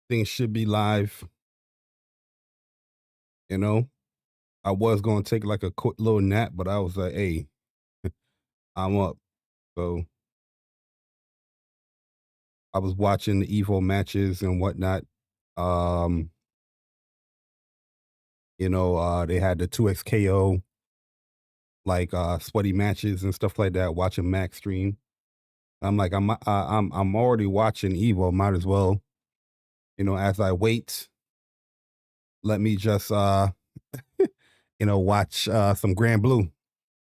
Things should be live. You know, I was gonna take like a quick little nap, but I was like, "Hey, I'm up." So I was watching the EVO matches and whatnot. Um, they had the 2XKO like sweaty matches and stuff like that. Watching Max stream. I'm like, I'm already watching EVO. Might as well, as I wait, let me just watch some Grand Blue.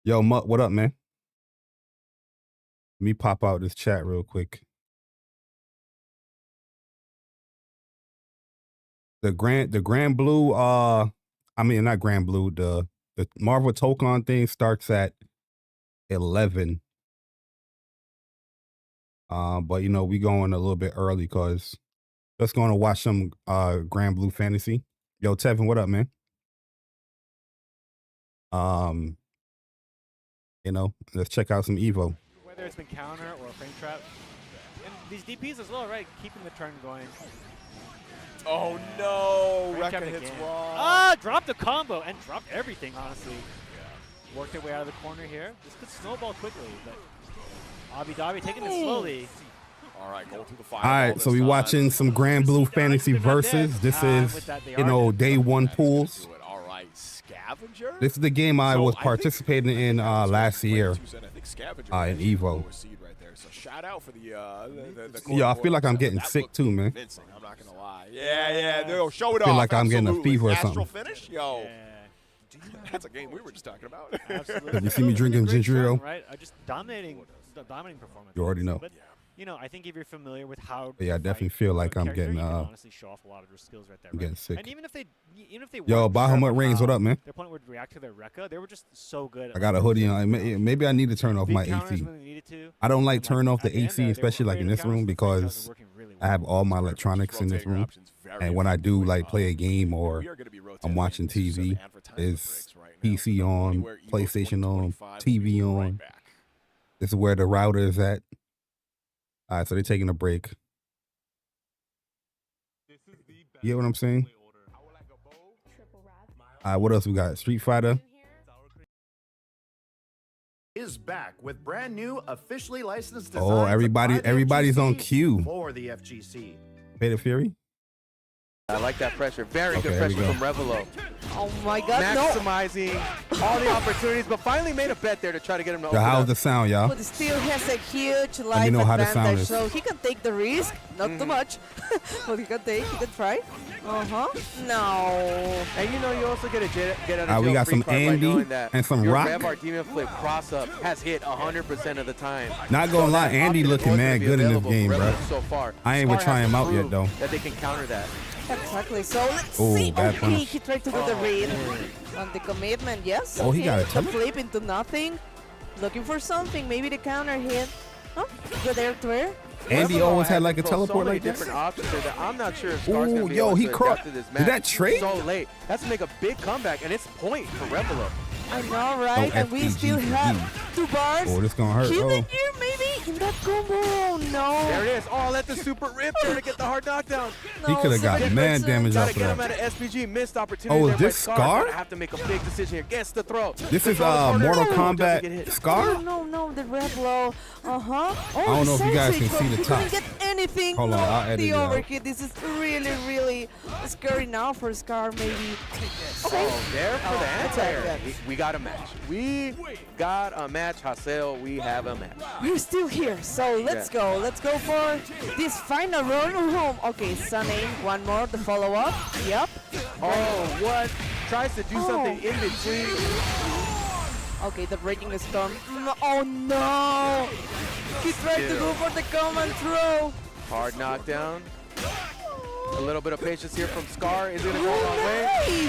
Yo, Mutt, what up, man? Let me pop out this chat real quick. The Grand Blue, not Grand Blue, the Marvel Tōkon thing starts at 11. But we going a little bit early because just going to watch some Grand Blue Fantasy. Yo, Tevin, what up, man? Let's check out some EVO. Whether it's been counter or a frame trap. And these DPs as well, right? Keeping the turn going. Oh no! Frame Rekka trap hits again. wrong. Ah, dropped the combo and dropped everything, honestly. Yeah. Worked their way out of the corner here. This could snowball quickly, but Abu Dhabi taking it slowly. All right, go through the fire. All right, so we're watching some Grand Blue Fantasy Versus. This is, day one pools. All right, Scavenger. This is the game I was participating in last year in EVO. So shout out for the Yo, I feel like I'm getting sick too, man. I'm not gonna lie. Yeah, they'll show it off. I feel like I'm getting a fever or something. Finish, yo. That's a game we were just talking about. Absolutely. Have you seen me drinking ginger ale? Right, just dominating performance. You already know. But, I think if you're familiar with how, yeah, I definitely feel like I'm getting honestly show off a lot of their skills right there. I'm getting sick. And even if they Yo, Bahamut Reigns, what up, man? Their opponent would react to their Rekka. They were just so good. I got a hoodie on. Maybe I need to turn off my AC. I don't like turn off the AC, especially like in this room, because I have all my electronics in this room. And when I do like play a game or I'm watching TV, it's PC on, PlayStation on, TV on. This is where the router is at. All right, so they're taking a break. You get what I'm saying? All right, what else we got? Street Fighter is back with brand new officially licensed designs. Oh, everybody's on cue for the FGC. Beta Fury. I like that pressure. Very good pressure from Revelo. Oh my God, maximizing all the opportunities, but finally made a bet there to try to get him to open how's the sound, y'all? But still has a huge life how the sound advantage, is. so he can take the risk, not too much, but he can try. No. And you also get out of we got some Andy and some Rock. Your Rev Demon Flip cross-up has hit 100% of the time. Not gonna lie, Andy looking mad good in this game, bro. So far. I ain't even trying him out yet, though. That they can counter that. Exactly. So let's see. Okay, he tried to do the read on the commitment. Yes. Oh, he got it. The flip into nothing. Looking for something. Maybe the counter hit. Oh, good air to air. Andy always had like a teleport like this. Different options there that I'm not sure if Scar's gonna be yo, able he to crossed. this Did that trade? So late. That's to make a big comeback, and it's point for Revelo. I know, right? And we still have 2 bars. Oh, this gonna hurt. Kill the gear, maybe in that combo. No. There it is. Oh, let the super rip there to get the hard knockdown. He could have got mad damage off Gotta of get him that. out of SPG. Missed opportunity. Oh, there is this by Scar? Gonna have to make a big decision here. Gets the throw. This is Mortal Kombat Scar? No, the red blow. Oh, I don't know if you guys can see the top. He couldn't get anything. Hold on, I'll edit the it out. overhit. This is really scary now for Scar, maybe. Okay. Oh, there for the anti-air. We got a match. We got a match, Haseo. We have a match. We're still here, so let's go. Let's go for this final run home. Okay, Sunny, one more, the follow-up. Yep. Oh, what? Tries to do something in between. Okay, the breaking the storm. Oh no! He tried to go for the command throw. Hard knockdown. A little bit of patience here from Scar. Is it going to go a long way?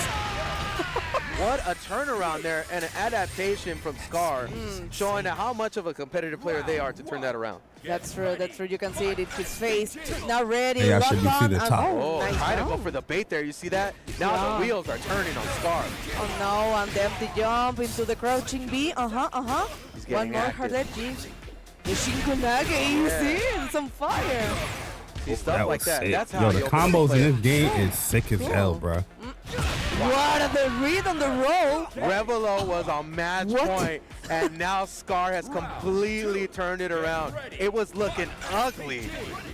What a turnaround there and an adaptation from Scar, showing how much of a competitive player they are to turn that around. That's true. You can see it in his face. Now ready. Hey, I should see the top. Oh, nice trying to go for the bait there. You see that? Now the wheels are turning on Scar. Oh no, and the empty jump into the crouching B. He's getting one more hard edge. The Shinkonage, you see? It's on fire. See, stuff like that. Sick. That's how Yo, the you open combos play. in this game is sick as hell, bro. What a the read on the roll. Revelo was on match point, and now Scar has completely turned it around. It was looking ugly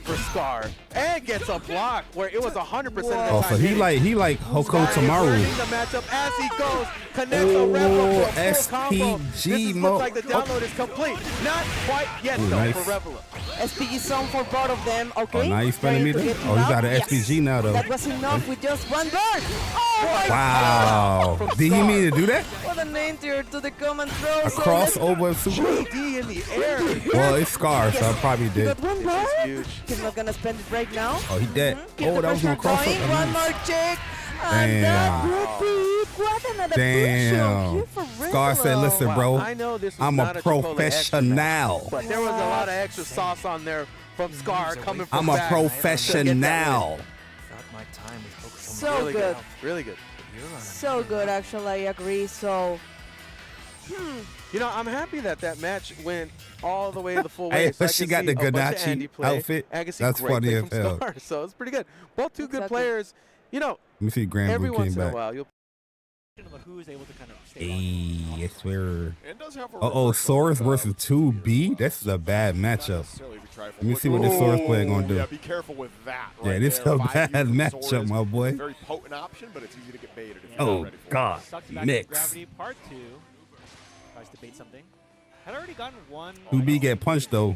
for Scar, and gets a block where it was 100% of the time. Oh, so he like Hoko Scar is Tamaru. learning the matchup as he goes, connects a Revelo for a full combo. This looks like the download is complete. Not quite yet though nice. for Revelo. SPG song for both of them. Okay. Oh, now he's spending me Trying to there. get Oh, he's him got an out. SPG now, though. That was enough with just one burn. Oh my Wow. God. Did he mean to do that? What an enter to the command throw. A crossover super? D in the air. Well, it's Scar, so I probably He did. got one burn. Huge. He's not gonna spend it right now. Oh, he dead. Keep Oh, the that was pressure gonna cross going. up. One more check. And that Damn. would be what another push Damn. here for Scar said, Revelo. listen, bro, I know this was I'm not a Chipotle extra match, professional. but there was a lot of extra sauce on there from Scar coming from I'm a back. professional. So Really good. Really good. So good, actually. I agree. So, You know, I'm happy that that match went all the way to the full Hey, way. So I but she can got see the a bunch of Ganache Andy play. outfit. I can see That's great funny play as from hell. Scar, so it's pretty good. Both two good Exactly. players. You know, Let me see Grand every Blue came once in a back. while, you'll Who is able to kind of stay Hey, I swear. And does have a Uh-oh, reversal, Source versus 2B? This is a bad matchup. Let me see what this Source player gonna do. Yeah, be careful with that. Yeah, right this there. a 5 bad years of matchup, Soares. my boy. Very potent option, but it's easy to get baited if you're Oh, not ready for God. Sucks back to Mix. Gravity Part 2. Tries to bait something. Had already gotten one. 2B get punched, though.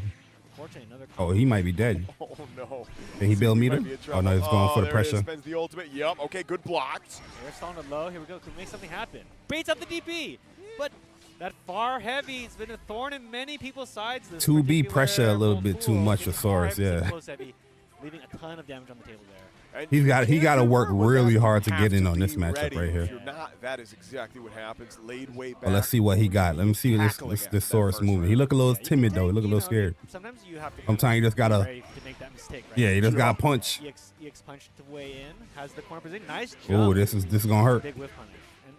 Unfortunately, another Oh, he might be dead. it. Oh, no. Can he build Might meter? be in Oh, no, he's trouble. going for the there it is. pressure. Spends the ultimate. Yup. Okay, good blocks. Air stall on the low. Here we go. Can we make something happen? Baits out the DP. But that far heavy has been a thorn in many people's sides. This 2B particular pressure a little bit too pool much being for far Source, heavy, yeah. close heavy, leaving a ton of damage on the table there. And He got to work remember really that hard to you get have in on this be matchup ready. right here. If you're not, that is exactly what happens. Laid way back. Well, let's see what he got. Let me see this Source moving. He look a little timid, though. He look a little scared. Sometimes you have to. Sometimes you just got to, to make that mistake, right? yeah, he just got to punch. EX punch to weigh in. Has the corner position. Nice jump. Oh, this is going to hurt. Big whiff punish. And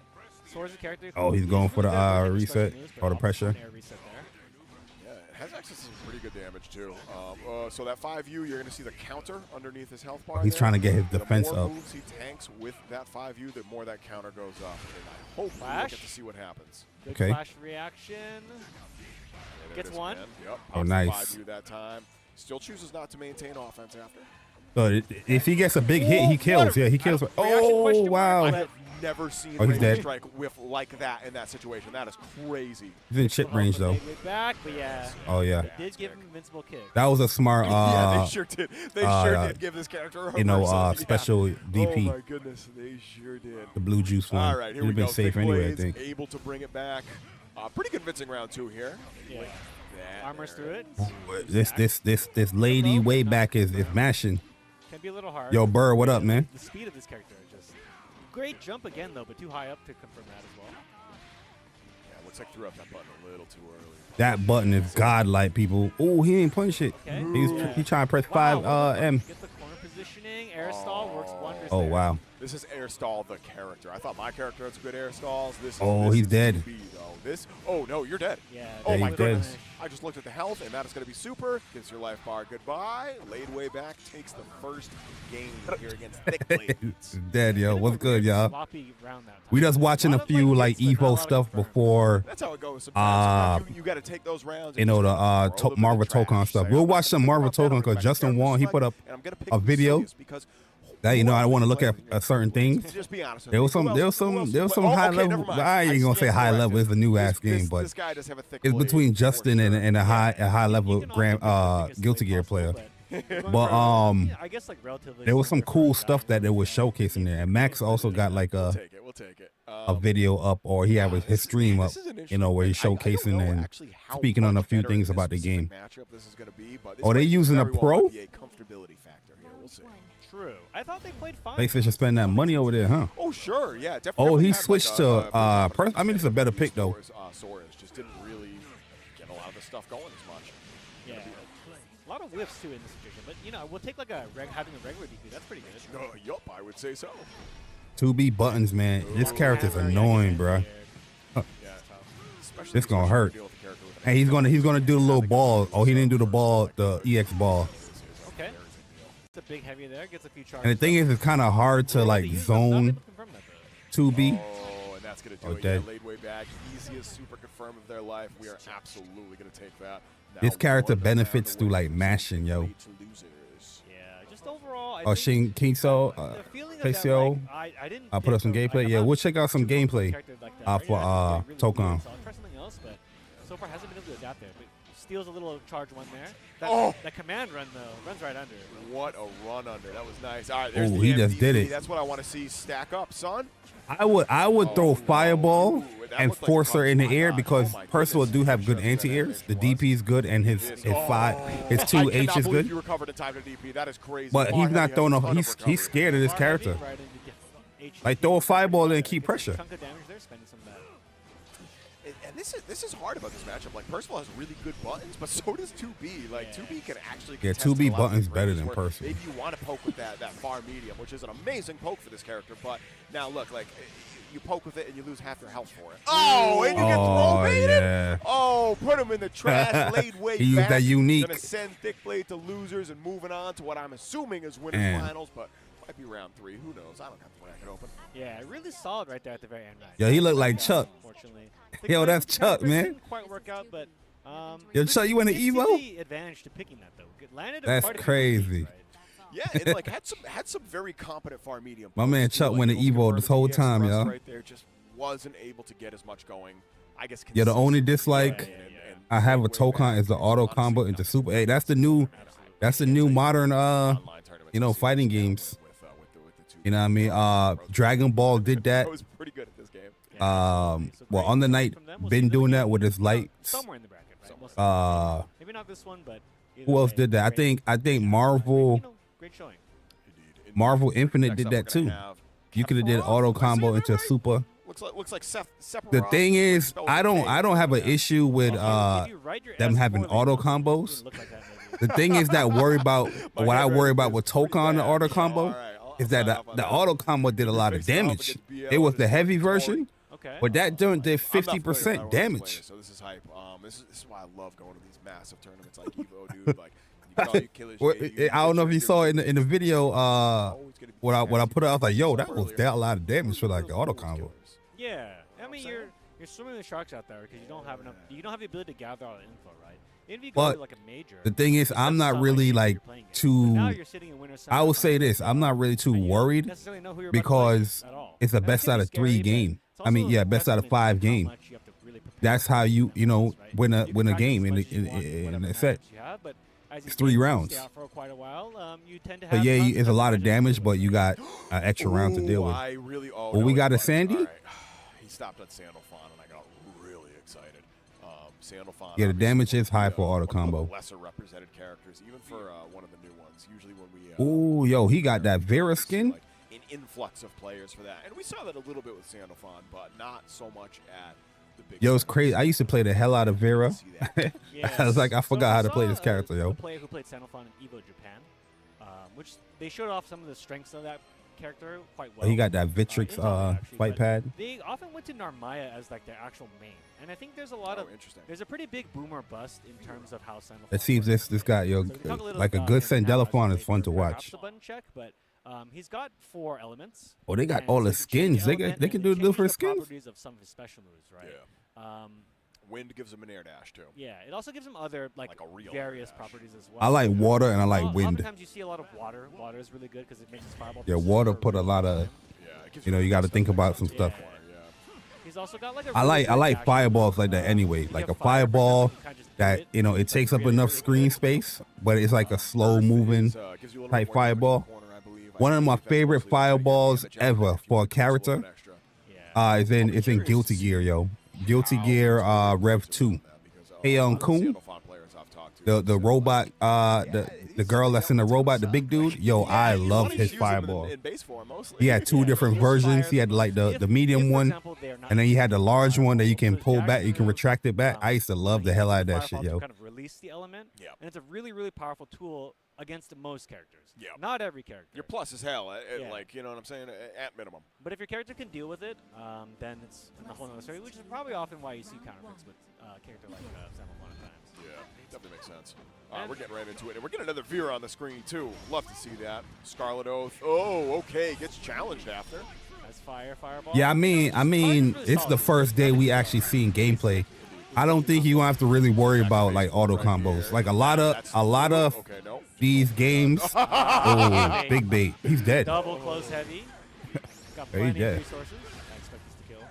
Source's character. Oh, he's going for the reset or the pressure. Air reset there. Yeah, it has access to some pretty good damage too. So that 5U, you're going to see the counter underneath his health bar. He's there. trying to get his The defense more up. moves he tanks with that 5U, the more that counter goes up. And I hope we'll Flash. get to see what happens. Good Okay. flash reaction. Yeah, there Gets it is one. again. Yep, Oh, pops the nice. 5U that time. Still chooses not to maintain offense after. So if he gets a big hit, he kills. Yeah, he kills. Oh, wow. I have never seen Oh, he's a dead. strike whiff like that in that situation. That is crazy. He's in chip range, though. Way back, but yeah. Oh, yeah. They did give him invincible kick. That was a smart, Yeah, they sure did. They sure did give this character a you know, reversal. Yeah. special Oh DP. my goodness, they sure did. The blue juice one. All right, here He'd we have been go. safe Thick anyway, I Blades think. able to bring it back. Pretty convincing round 2 here. Yeah. That Armors there through it it. This lady way back is mashing. Can be a little hard. Yo, Burr, what up, man? The speed of this character is just great jump again though, but too high up to confirm that as well. Yeah, looks like threw up that button a little too early. That button is godlike, people. Oh, he ain't punch it. Okay. He trying to press 5 M. Get the corner positioning. Air stall works wonders. Oh, there. wow. This is air stall the character. I thought my character had some good air stalls. This Oh, this he's is dead. 2B, though. This. Oh no, you're dead. Yeah. Oh Yeah, my he's goodness. dead. I just looked at the health, and that is going to be super. Gives your life bar goodbye. Laid way back takes the first game here against Thick Blade. It's dead, yo. What's good, y'all? Sloppy round that time. We just watching a few like hits, but not EVO a lot of stuff confirm. before, That's how it goes. Sometimes you got to take those rounds. you know, the Marvel Tōkon stuff. We'll watch some Marvel Tōkon because Justin Wong, he put up a video that, you know, I want to look at certain things. Just be honest. There was some high level. I ain't gonna say high level. It's a new ass game, but it's between Justin and a high level Guilty Gear player. But I guess like relatively. there was some cool stuff that they was showcasing there, and Max also got like We'll take it. a video up, or he had his stream up, you know, where he's showcasing and speaking on a few things about the game. Oh, they using a pro? True. I thought they played fine. They should spend that money over there, huh? Oh sure, yeah, definitely. Oh, he had, switched like, to I mean, it's a better pick though. Soares just didn't really get a lot of the stuff going as much. Yeah. A lot of whiffs too in this situation, but you know, we'll take like having a regular DP. That's pretty good. Yup, I would say so. 2B buttons, man. This character's annoying, bro. Yeah, This gonna hurt. And he's gonna do the little ball. Oh, he didn't do the ball, the EX ball. a big heavy there. Gets a few charges. And the thing is, it's kind of hard to like zone 2B. Oh, and that's going to do it. Okay. Yeah, laid way back. Easiest super confirm of their life. We are absolutely going to take that. Now This character one benefits round through away like mashing, yo. to losers. Yeah, just overall. Oh, Shin Kinso, Pecio. I'll put up some gameplay. Yeah, we'll check out some gameplay for Tōkon. So far hasn't been able to adapt there, but steals a little charge one there. That command run though runs right under. What a run under. That was nice. All right, there's Oh, the he just MVP. did it. That's what I want to see stack up, son. I would throw Fireball and force her in the air because Percival do have good anti-airs. The DP is good and his 2H is good. You recovered in time to DP. That is crazy. But he's not throwing off. He's scared of this character. Like throw a Fireball and keep pressure. Chunk of damage there, spending some of that. And this is hard about this matchup. Like Percival has really good buttons, but so does 2B. Like 2B can actually Yeah, contest 2B a lot of buttons these better ranges than where Percival. Maybe you want to poke with that far medium, which is an amazing poke for this character. But now look, like you poke with it and you lose half your health for it. Oh, and you get throw baited. Yeah. Oh, put him in the trash, laid way He used back. that unique. Gonna send Thick Blade to losers and moving on to what I'm assuming is winners Man. finals, but might be round 3. Who knows? I don't have the bracket open. Yeah, really solid right there at the very end. Right? Yo, he looked like Chuck. Unfortunately. Yo, that's Chuck, man. Didn't quite work out, but Yo, Chuck, you in the did see EVO? the advantage to picking that though. Landed That's quite a few crazy. hits, right? Yeah, and like had some very competent far medium. My man pokes, too. Chuck Like, went to those EVO confirmed this whole EX time, thrust y'all. Right there, just wasn't able to get as much going. I guess. Yeah, the only dislike and I have with Tōkon is the auto combo into Super. Hey, that's the new modern fighting games. You know what I mean? Dragon Ball did that. was pretty good at this game. Well, on the night, been doing that with his lights. Somewhere in the bracket, right? Maybe not this one, but Who else did that? I think Marvel Great showing. Marvel Infinite did that too. You could have did auto combo into Super. Looks like The thing is, I don't have an issue with them having auto combos. The thing is that what I worry about with Tōkon the auto combo is that the auto combo did a lot of damage. It was the heavy version, but that joint did 50% damage. So this is hype. This is why I love going to these massive tournaments like EVO, dude. Like you got all your killers. I don't know if you saw it in the video. When I put it, I was like, "Yo, that was a lot of damage for like the auto combo." Yeah, I mean you're swimming with sharks out there because you don't have enough. You don't have the ability to gather all the info, right? If you go to like a major, the thing is, I'm not really like too. I will say this: I'm not really too worried because it's a best out of 3 game. I mean, yeah, best out of 5 game. That's how you win a game in a set. It's 3 rounds. But yeah, it's a lot of damage, but you got an extra round to deal with. Well, we got a Sandy. Right. He stopped at Sandalphon, and I got really excited. Sandalphon. Yeah, the damage is high for auto combo. Lesser represented characters, even for one of the new ones. Usually when we. Ooh, yo, he got that Vera skin. Like an influx of players for that, and we saw that a little bit with Sandalphon, but not so much at the big. Yo, it's crazy. I used to play the hell out of Vera. I was like, I forgot how to play this character, yo. A player who played Sandalphon in EVO Japan, which they showed off some of the strengths of that character quite well. Oh, he got that Vitrix fight pad. They often went to Narmaya as like their actual main, and I think there's a lot of there's a pretty big boomer bust in terms of how Sandalphon. Let's see if this guy, yo, like a good Sandalphon is fun to watch. A button check, but he's got 4 elements. Oh, they got all the skins. They can do different skins. Properties of some of his special moves, right? Yeah. Wind gives him an air dash too. Yeah, it also gives him other like a real various properties as well. I like water and I like wind. Sometimes you see a lot of water. Water is really good because it makes his fireball. Yeah, water put a lot of. You got to think about some stuff. He's also got like I like fireballs like that anyway. Like a fireball that it takes up enough screen space, but it's like a slow moving type fireball. One of my favorite fireballs ever for a character is in Guilty Gear, yo. Guilty Gear Rev 2. Hey, Kun, the robot, the girl that's in the robot, the big dude. Yo, I love his fireball. He had 2 different versions. He had like the medium one, and then he had the large one that you can pull back, you can retract it back. I used to love the hell out of that shit, yo. release the element. Yeah. And it's a really, really powerful tool against most characters. Yeah. Not every character. You're plus as hell, Yeah. like, you know what I'm saying, at minimum. But if your character can deal with it, then it's a whole other story, which is probably often why you see counterpicks with a character like Samuel One at times. Yeah, definitely makes sense. We're getting right into it. And we're getting another Vera on the screen, too. Love to see that. Scarlet Oath. Oh, okay. Gets challenged after. That's fireball. Yeah, I mean, it's the first day we actually seen gameplay. I don't think you have to really worry about like auto combos. Like a lot of Okay, no. these games. Oh, big bait. He's dead. Double close heavy. Got There you plenty of go. resources. I expect this to kill.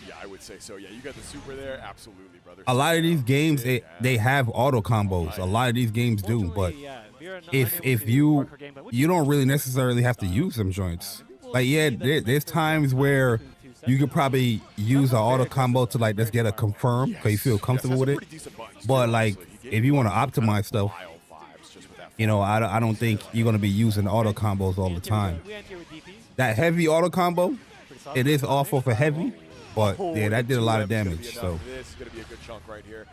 Yeah, I would say so. Yeah, you got the super there. Absolutely, brother. A lot of these games they have auto combos. A lot of these games do, but Fortunately, yeah, Vera not if unable to you work her game, but which you is don't really fine. necessarily have to use them joints. Like yeah, there's times where you could probably use an auto combo to like just get a confirm because you feel comfortable with it. But like if you want to optimize stuff, you know, I don't think you're gonna be using auto combos all the time. We end here with DP. That heavy auto combo, Pretty solid. it is awful for heavy, but yeah, that did a lot of damage. So This is gonna be a good chunk right here.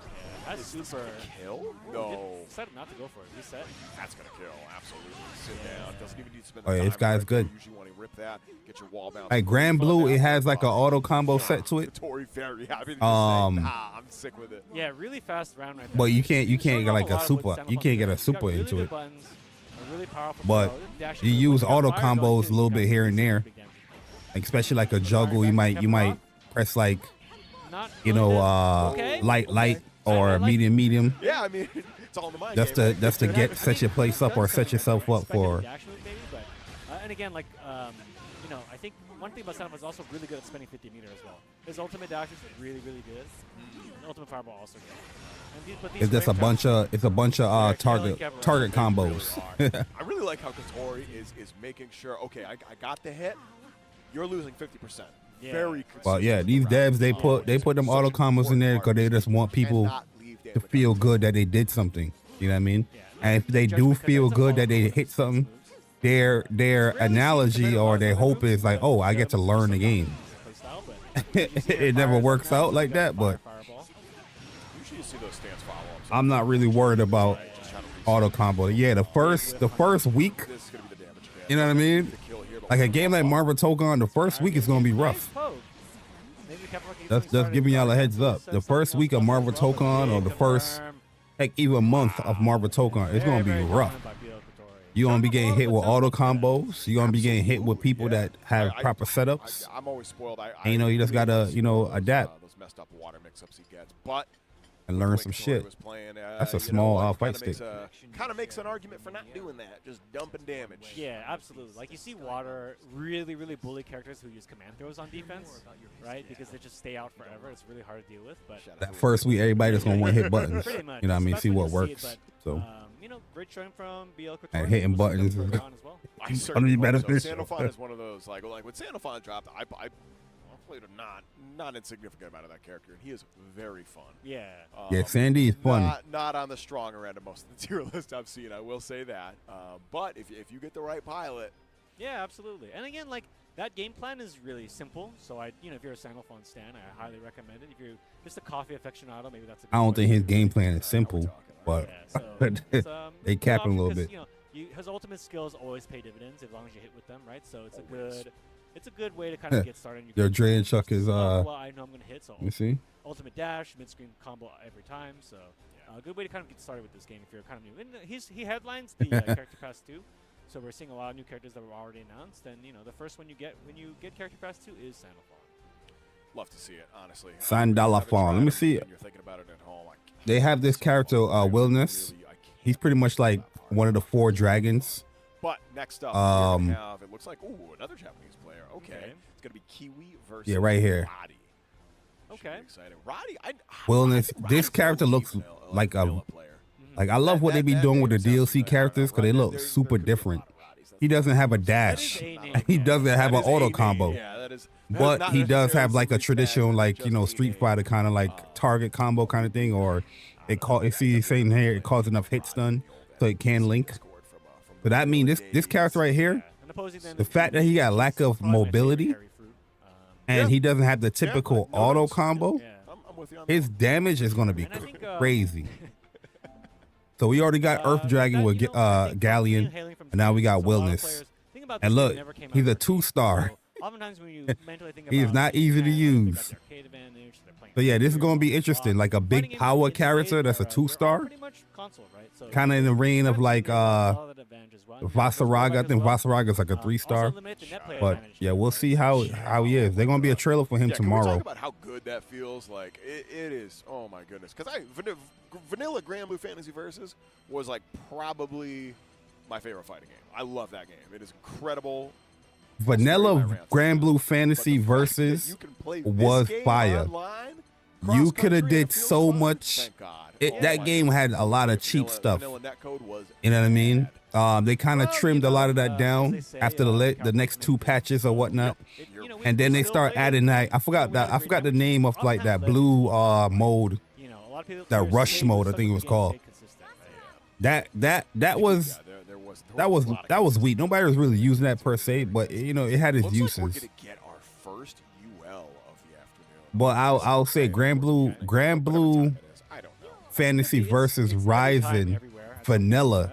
That's super. Kill? No. Decided not to go for it. Reset. That's gonna kill. Absolutely. Sit down. Doesn't even need to spend Oh, yeah, this guy's good. Usually want to rip that. Get your wall bounce. like Grand Blue, it has like an auto combo set to it. Tory Ferry. Um, I'm sick with it. Yeah, really fast round right there. But you can't get like a lot of super. what You Samuel can't get a He's got super really into good it. buttons, a really powerful But throw, dash you into it. use When got auto fire going, combos too, a little you bit got here and there. big damage. Like, especially like a juggle, you might press like Not you really know good. Okay. light I or like- medium. Yeah, I mean, it's all in the mind That's game. to that's to get set your place up or set yourself up for. Dash move maybe, but and again, like you know, I think one thing about Samuel is also really good at spending 50 meter as well. His ultimate dash is really, really good. And ultimate fireball also good. And but these It's just a frame bunch traps- of target combos. I really like how Katori is making sure, okay, I got the hit. You're losing 50%. Yeah. Very But yeah, these devs they put them auto combos in there because they just want people to feel good that they did something. You know what I mean? Yeah. And if they do feel good that they hit something, their analogy or their hope is like, oh, I get to learn the game. It never works out like that, but Usually you see those stance follow-ups. I'm not really worried about auto combo. Yeah, the first week, This is going to be the damage again. you know what I mean? Kill here, but Like a game like Marvel Tōkon, the first week is gonna be rough. Just giving y'all a heads up. The first week of Marvel Tōkon or the first heck even month of Marvel Tōkon, it's gonna be rough. You're gonna be getting hit with auto combos. You're gonna be getting hit with people that have proper setups. I'm always spoiled. And you know, you just gotta, you know, adapt Those messed up water mix-ups he gets, but and learn some shit. That's a small fight stick. Kind of makes an argument for not doing that, just dumping damage. Yeah, absolutely. Like you see Water really, really bully characters who use command throws on defense, right? Because they just stay out forever. It's really hard to deal with. But That first week, everybody just gonna want to hit buttons. pretty much. You know what I mean? That's See when what you'll see works. it, but, So you know, great showing from BL Couture. and hitting buttons is As well. I certainly better hope so. finish. Sanofon is one of those, like when Sanofon dropped, I played a not insignificant amount of that character, and he is very fun. Yeah. yeah, Sandy is fun. Not on the stronger end of most of the tier list I've seen, I will say that. But if you get the right pilot, Yeah, absolutely. And again, like that game plan is really simple. So you know, if you're a Sanofon stan, I highly recommend it. If you're just a coffee aficionado, maybe that's a good I don't way think to his do it. game plan is simple, but Yeah, so it's, they it's cap him a option little 'cause, bit. You know, his ultimate skills always pay dividends as long as you hit with them, right? So it's a good way to kind of get started. You Their can- Dre and Chuck is well, I know I'm gonna hit, so let me see. ultimate dash, mid-screen combo every time. So a good way to kind of get started with this game if you're kind of new. And he headlines the Character Pass 2, so we're seeing a lot of new characters that were already announced. And you know, the first one you get when you get Character Pass 2 is Sanofon. love to see it, honestly. Sandalafon. Let me see it. You're thinking about it at home. They have this character, Wilderness. He's pretty much like one of the 4 dragons. But next up, we have, it looks like, another Japanese player. Okay. It's going to be Kiwi versus Yeah, right here. Roddy. Okay. Exciting. Roddy, Wilderness. This character looks like a like I love what they be doing with the DLC characters because they look super different. He doesn't have a dash. He doesn't have an auto combo. Yeah, that is. But he does have like a traditional, like, you know, Street Fighter kind of like target combo kind of thing, or see saying here it calls enough hit stun so it can link. But I mean this character right here, the fact that he got lack of mobility and he doesn't have the typical auto combo, I'm with you on that. his damage is gonna be crazy. So we already got Earth Dragon with Galleon, and now we got Wellness. And look, he's a 2-star. Oftentimes when you mentally think He is not easy to use. So yeah, this is gonna be interesting. Like a big power character that's a 2-star. Kind of in the reign of like Vasaraga. I think Vasaraga's like a 3-star. But yeah, we'll see how he is. They're gonna be a trailer for him tomorrow. Can we talk about how good that feels? Like it is. Oh my goodness. Because Vanilla Grand Blue Fantasy Versus was like probably my favorite fighting game. I love that game. It is incredible. Vanilla Grand Blue Fantasy Versus was fire. You could have did so much. That game had a lot of cheap stuff. You know what I mean? They kind of trimmed a lot of that down after the next 2 patches or whatnot, and then they start adding that. I forgot the name of like that blue mode, that rush mode. I think it was called. That was weak. Nobody was really using that per se, but you know it had its uses. We're gonna get our first UL of the afternoon. But I'll say Grand Blue Fantasy versus Ryzen Vanilla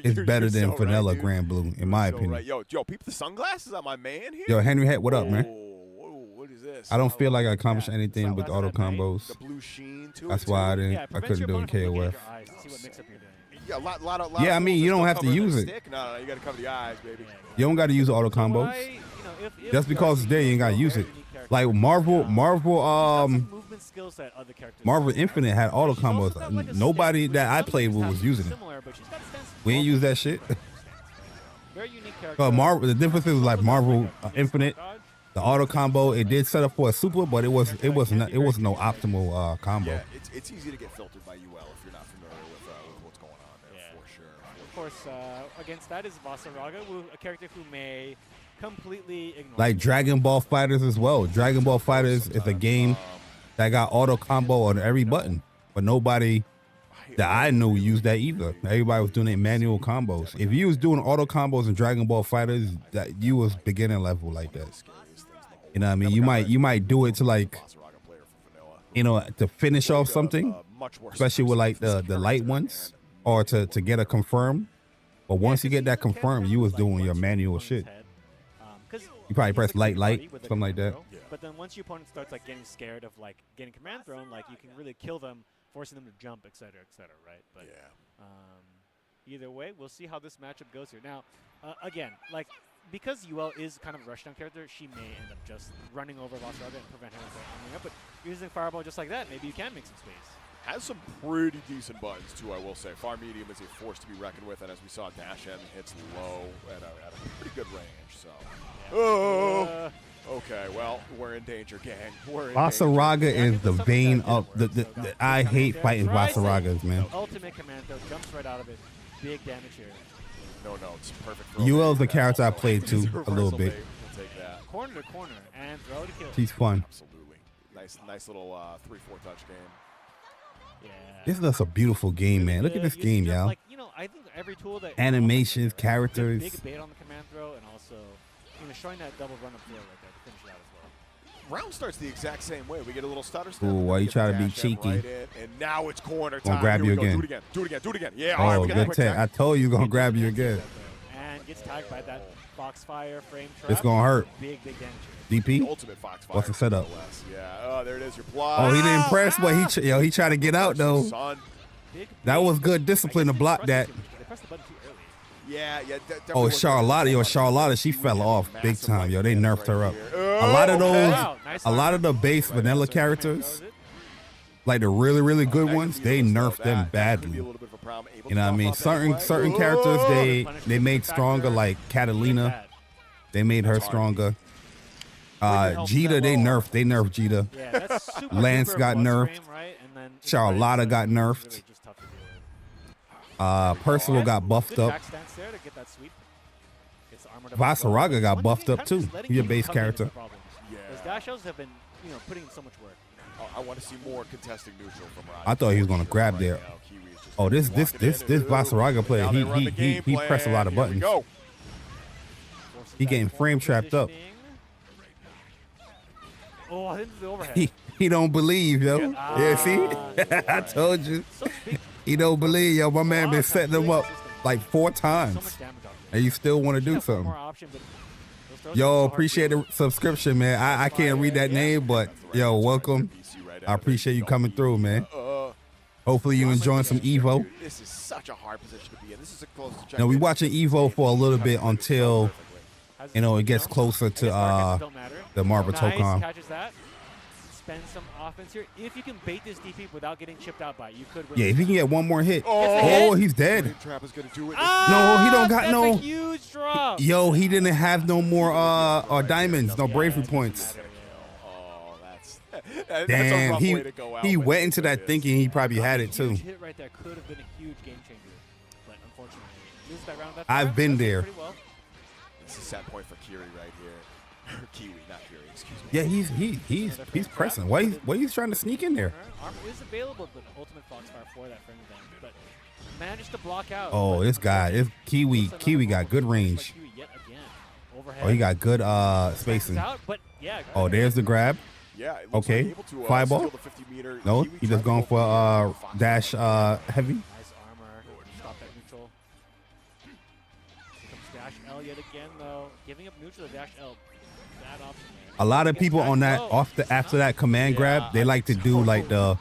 is better than Vanilla Grand Blue, in my opinion. Right. Yo, peep the sunglasses on my man here. Yo, Henry Head, what up, man? Whoa, what is this? I don't feel like I accomplished anything with auto combos. The blue sheen to That's it, why too. I couldn't do it in KOF. Yeah, a lot Yeah, I mean, you don't have to use it. No, you got to cover the eyes, baby. You don't got to use auto combos. Just because it's there, you ain't got to use it. Like Marvel Infinite had auto combos. Nobody that I played with was using it. We ain't use that shit. Marvel, the difference is like Marvel Infinite, the auto combo. It did set up for a super, but it was no optimal combo. Yeah, it's easy to get filtered by UL if you're not familiar with what's going on there, for sure. Of course, against that is Vasaraga, a character who may completely ignore. Like Dragon Ball Fighters as well. Dragon Ball Fighters is a game that got auto combo on every button, but nobody that I knew used that either. Everybody was doing it manual combos. If you was doing auto combos in Dragon Ball Fighters, that you was beginner level like that. You know what I mean? You might do it to like, you know, to finish off something, especially with like the light ones, or to get a confirm. But once you get that confirmed, you was doing your manual shit. You probably press light, something like that. But then once your opponent starts like getting scared of like getting command thrown, like you can really kill them, forcing them to jump, etc., right? But either way, we'll see how this matchup goes here. Now, again, like because UL is kind of a rushdown character, she may end up just running over Vasaraga and prevent her from coming up. But using Fireball just like that, maybe you can make some space. Has some pretty decent buttons, too, I will say. Far medium is a force to be reckoned with, and as we saw, dash M hits low at a pretty good range. So, okay, well, we're in danger, gang. Vasaraga is the vein of the I hate fighting Vasaragas, man. Ultimate command throw, jumps right out of it. Big damage here. No, it's perfect. UL's the character I played too a little bit. We'll take that. Corner to corner and throw to kill. She's fun. Absolutely. Nice little 3-4 touch game. Yeah. This is a beautiful game, man. Look at this game, y'all. Like, you know, I think every tool that animations, characters. Big bait on the command throw, and also, you know, showing that double run up throw right there to finish it out as well. Round starts the exact same way. We get a little stutter step. Ooh, why you try to be cheeky? Right and now it's corner time. Gonna grab you again. Do it again. Yeah. Oh, good tag. I told you gonna grab you again. And gets tagged by that Foxfire frame trap. It's gonna hurt. Big damage. DP? Ultimate Foxfire. What's the setup? Yeah. There it is. Your block. Oh, he didn't press, but he tried to get out though. That was good discipline to block that. Yeah. Oh, Charlotta, she fell off big time, yo. They nerfed her up. A lot of the base vanilla characters, like the really good ones, they nerfed them badly. You know what I mean? Certain characters they made stronger, like Catalina. They made her stronger. Jita, they nerfed Jita. Lance got nerfed. Charlotta got nerfed. Percival got buffed up. Vasaraga got buffed up too. He's a base character. Those dash outs have been, putting in so much work. I want to see more contesting neutral from Rod. I thought he was gonna grab there. Oh, this Vasaraga player, he pressed a lot of buttons. He getting frame trapped up. Oh, I think the overhead. He don't believe, yo. Yeah, see? I told you. He don't believe, yo. My man been setting them up like 4 times, and you still want to do something. Yo, appreciate the subscription, man. I can't read that name, but yo, welcome. I appreciate you coming through, man. Hopefully you enjoying some EVO. This is such a hard position to be in. This is a close to check. We watching EVO for a little bit until it gets closer to the Marble Tōkon. Catches that. Spend some offense here. If you can bait this DP without getting chipped out by it, you could win. Yeah, if he can get one more hit. Oh, he's dead. Trap is gonna do it. No, he don't got no. A huge drop. Yo, he didn't have no more diamonds, no bravery points. Oh, that's Damn, a rough way to go out, he but went into that thinking he probably had it too. Huge hit right there could have been a huge game changer, but unfortunately, loses that round. I've been there. Well. This is set point for Kiri right here. Kiwi, not Kiri, excuse me. Yeah, he's pressing. Why he's trying to sneak in there? Armor is available, but Ultimate Foxfire for that friendly damage, but managed to block out. Oh, this guy, Kiwi got good range. Oh, he got good spacing. Oh, there's the grab. Yeah, okay. Like to, Fireball. No, he just going for dash heavy. Nice armor. Stop that neutral. Here comes dash L yet again, though. Giving up neutral to dash L. Bad option, man. A lot of people on that after that command grab, they like to do like the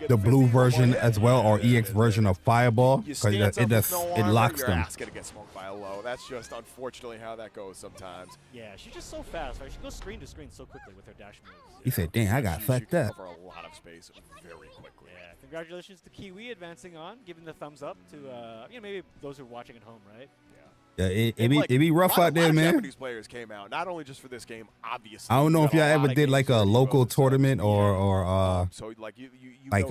blue version as well, or EX version of Fireball, because it locks them. Gonna get smoked by a low. That's just unfortunately how that goes sometimes. Yeah, she's just so fast, right? She goes screen to screen so quickly with her dash moves. He said, "Dang, I got fucked up." Cover a lot of space very quickly. Yeah, congratulations to Kiwi advancing on, giving the thumbs up to maybe those who are watching at home, right? Yeah, it be rough out there, man. Japanese players came out, not only just for this game, obviously. I don't know if y'all ever did like a local tournament or so like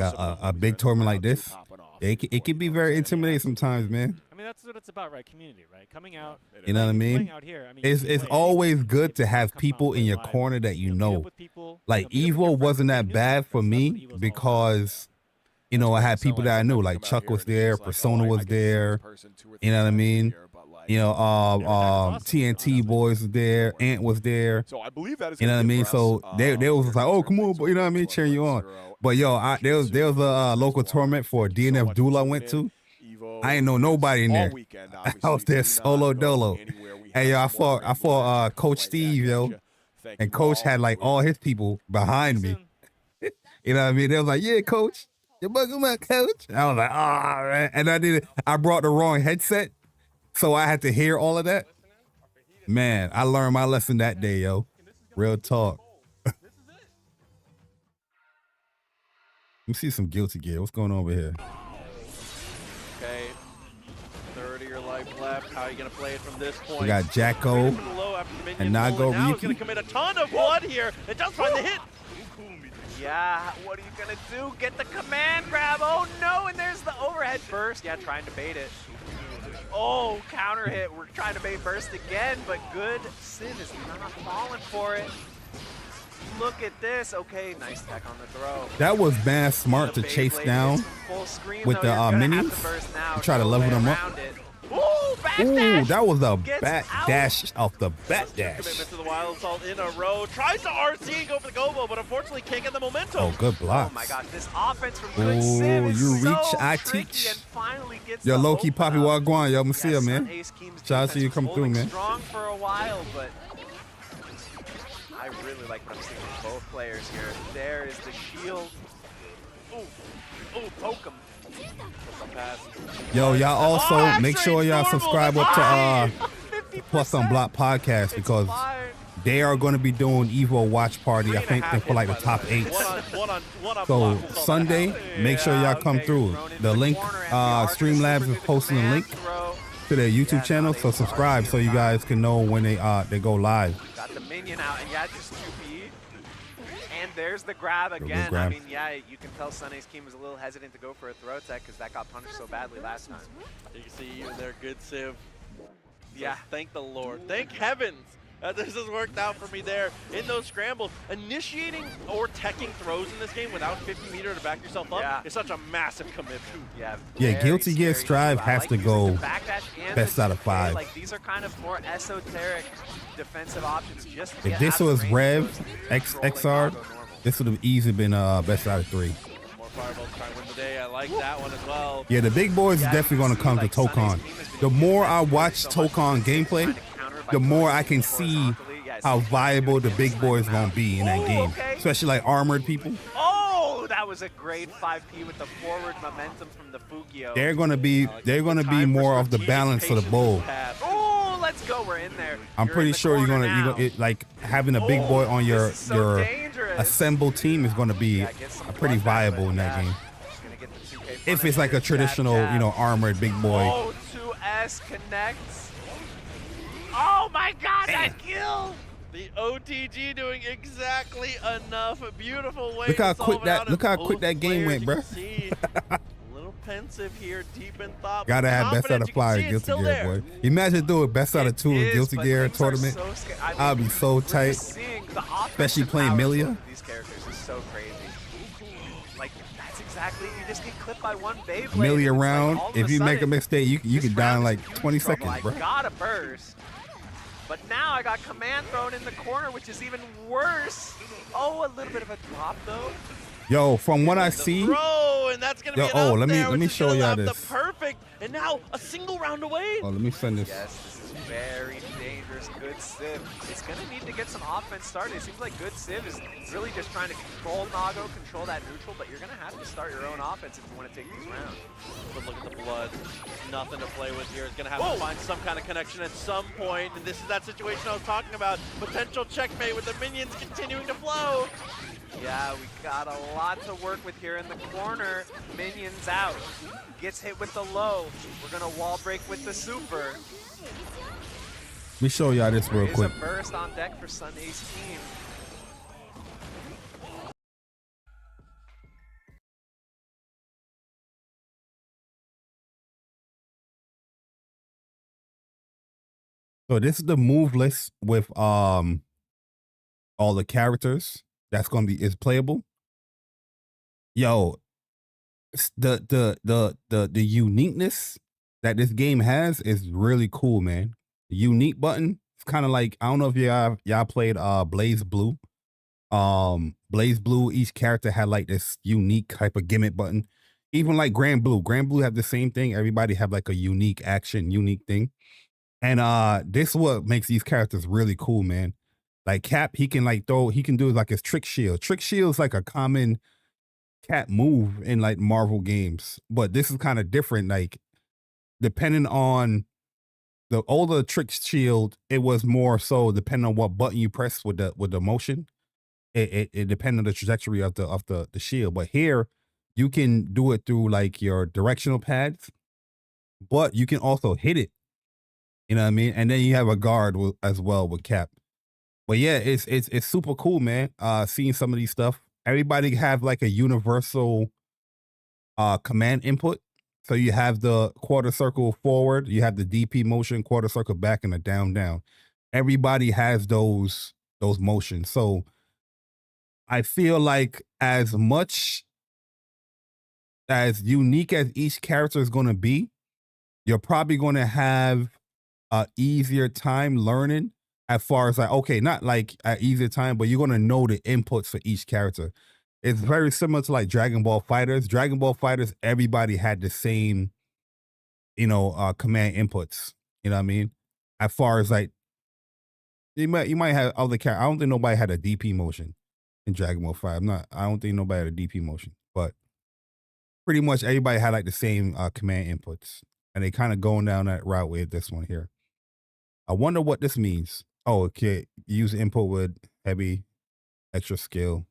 a big tournament like this. It can be very intimidating sometimes, man. I mean, that's what it's about, right? Community, right? Coming out. You know what I mean? It's always good to have people in your corner that you know. Like EVO wasn't that bad for me because I had people that I knew. Like Chuck was there, Persona was there. You know what I mean? TNT boys was there, Ant was there. So I believe that is, you know what I mean? So they was like, oh, come on, but you know what I mean, cheering you on. But yo, there was a local tournament for DNF Duel I went to. I ain't know nobody in there. I was there solo dolo. Hey yo, I fought Coach Steve, yo, and Coach had like all his people behind me. You know what I mean? They was like, yeah, Coach, you bugging my coach. And I was like, oh man, and I brought the wrong headset. So I had to hear all of that. Man, I learned my lesson that day, yo. Real talk. Let me see some Guilty Gear. What's going on over here? Okay. Third of your life left. How are you going to play it from this point? We got Jacko and Nago Now he's Ryuki. going to commit a ton of blood here. It does find the hit. Yeah, what are you going to do? Get the command grab. Oh, no, and there's the overhead burst. Yeah, trying to bait it. Oh, counter hit. We're trying to bait burst again, but good. Sin is not falling for it. Look at this. Okay, nice tech on the throw. That was bad smart to chase down with the minions. Try to level them up. Ooh, that was a bat dash off the bat dash. Commitment to the Wild Assault in a row. Tries to RC and go for the Gobo, but unfortunately can't get the momentum. Oh, good block. Oh my God, this offense from Good Sim is you reach, so I tricky teach. and finally gets Yo, the low-key open Poppy up. Wagwan, yo, I'ma see ya, man. Ace Keem's Shout out to you, defense come was through, holding man. strong for a while, but I really like what I'm seeing with both players here. There is the shield. Ooh, poke him. Yo, y'all also make sure y'all subscribe up to Plus Unblocked Podcast, because they are going to be doing EVO Watch Party. I think they're for like the top 8. So Sunday, make sure y'all come through. The link, Streamlabs is posting a link to their YouTube channel, so subscribe so you guys can know when they go live. Got the minion out, and yeah, just 2P. And there's the grab again. I mean, yeah, you can tell Sunny's Keem was a little hesitant to go for a throw tech because that got punished so badly last time. You can see even their good Civ. Yeah. So thank the Lord. Thank heavens that this has worked out for me there in those scrambles. Initiating or teching throws in this game without 50 meter to back yourself up is such a massive commitment. Yeah, Guilty Gear Strive has to go best out of 5. Like, these are kind of more esoteric defensive options. Just to If this was Rev XR, this would have easily been best out of 3. Fireball's trying to win the day. I like that one as well. Yeah, the big boys is definitely going to come to Tōkon. The more I watch Tōkon gameplay, the more I can see how viable the big boys going to be in that game, especially like armored people. Oh, that was a great 5P with the forward momentum from the Fukio. They're going to be more of the balance of the bowl. Oh, let's go. We're in there. I'm pretty sure you're gonna like having a big boy on your assembled team is going to be pretty viable in that game. If it's like a traditional, you know, armored big boy. Oh, 2S connects. Oh my God, that kill! The OTG doing exactly enough. A beautiful way. Look how to quick solve that. Look how quick that game went, bro. A little pensive here, deep in thought. Gotta have best out of 5 in Guilty Gear, boy. Imagine doing best out of 2 in Guilty Gear tournament. I'll be so tight. Especially playing Milia. These characters is so crazy. Like that's exactly. You just get clipped by one Beyblade. Milia round. Like, if you make a mistake, you can die in like 20 seconds, bro. I got a burst. But now I got command thrown in the corner, which is even worse. Oh, a little bit of a drop though. Yo, from what I see, and that's gonna be let me show y'all this. The perfect, and now a single round away. Oh, let me send this. Yes, this is very dangerous. Good Civ. It's gonna need to get some offense started. It seems like Good Civ is really just trying to control Nago, control that neutral, but you're gonna have to start your own offense if you want to take these rounds. But look at the blood. Nothing to play with here. It's gonna have to find some kind of connection at some point, and this is that situation I was talking about. Potential checkmate with the minions continuing to flow. Yeah, we got a lot to work with here in the corner. Minions out. Gets hit with the low. We're gonna wall break with the super. Let me show y'all this real quick. There's a burst on deck for Sunday's team. So this is the move list with all the characters that's gonna be is playable. Yo, the uniqueness that this game has is really cool, man. The unique button, it's kind of like, I don't know if y'all played Blaze Blue. Blaze Blue, each character had like this unique type of gimmick button. Even like Grand Blue. Grand Blue have the same thing. Everybody have like a unique action, unique thing. And this is what makes these characters really cool, man. Like Cap, he can do like his trick shield. Trick shield is like a common Cap move in like Marvel games, but this is kind of different. Like depending on the older trick shield, it was more so depending on what button you press with the motion. It depended on the trajectory of the shield. But here you can do it through like your directional pads, but you can also hit it. You know what I mean? And then you have a guard as well with Cap. But yeah, it's super cool, man. Seeing some of these stuff. Everybody have like a universal command input. So you have the quarter circle forward, you have the DP motion, quarter circle back, and a down down. Everybody has those motions. So I feel like as much as unique as each character is going to be, you're probably going to have a easier time learning as far as like, okay, not like an easier time, but you're going to know the inputs for each character. It's very similar to like Dragon Ball FighterZ. Dragon Ball FighterZ, everybody had the same, command inputs. You know what I mean? As far as like, you might have other characters. I don't think nobody had a DP motion in Dragon Ball 5. I don't think nobody had a DP motion, but pretty much everybody had like the same command inputs, and they kind of going down that route with this one here. I wonder what this means. Oh, okay. Use input with heavy extra skill.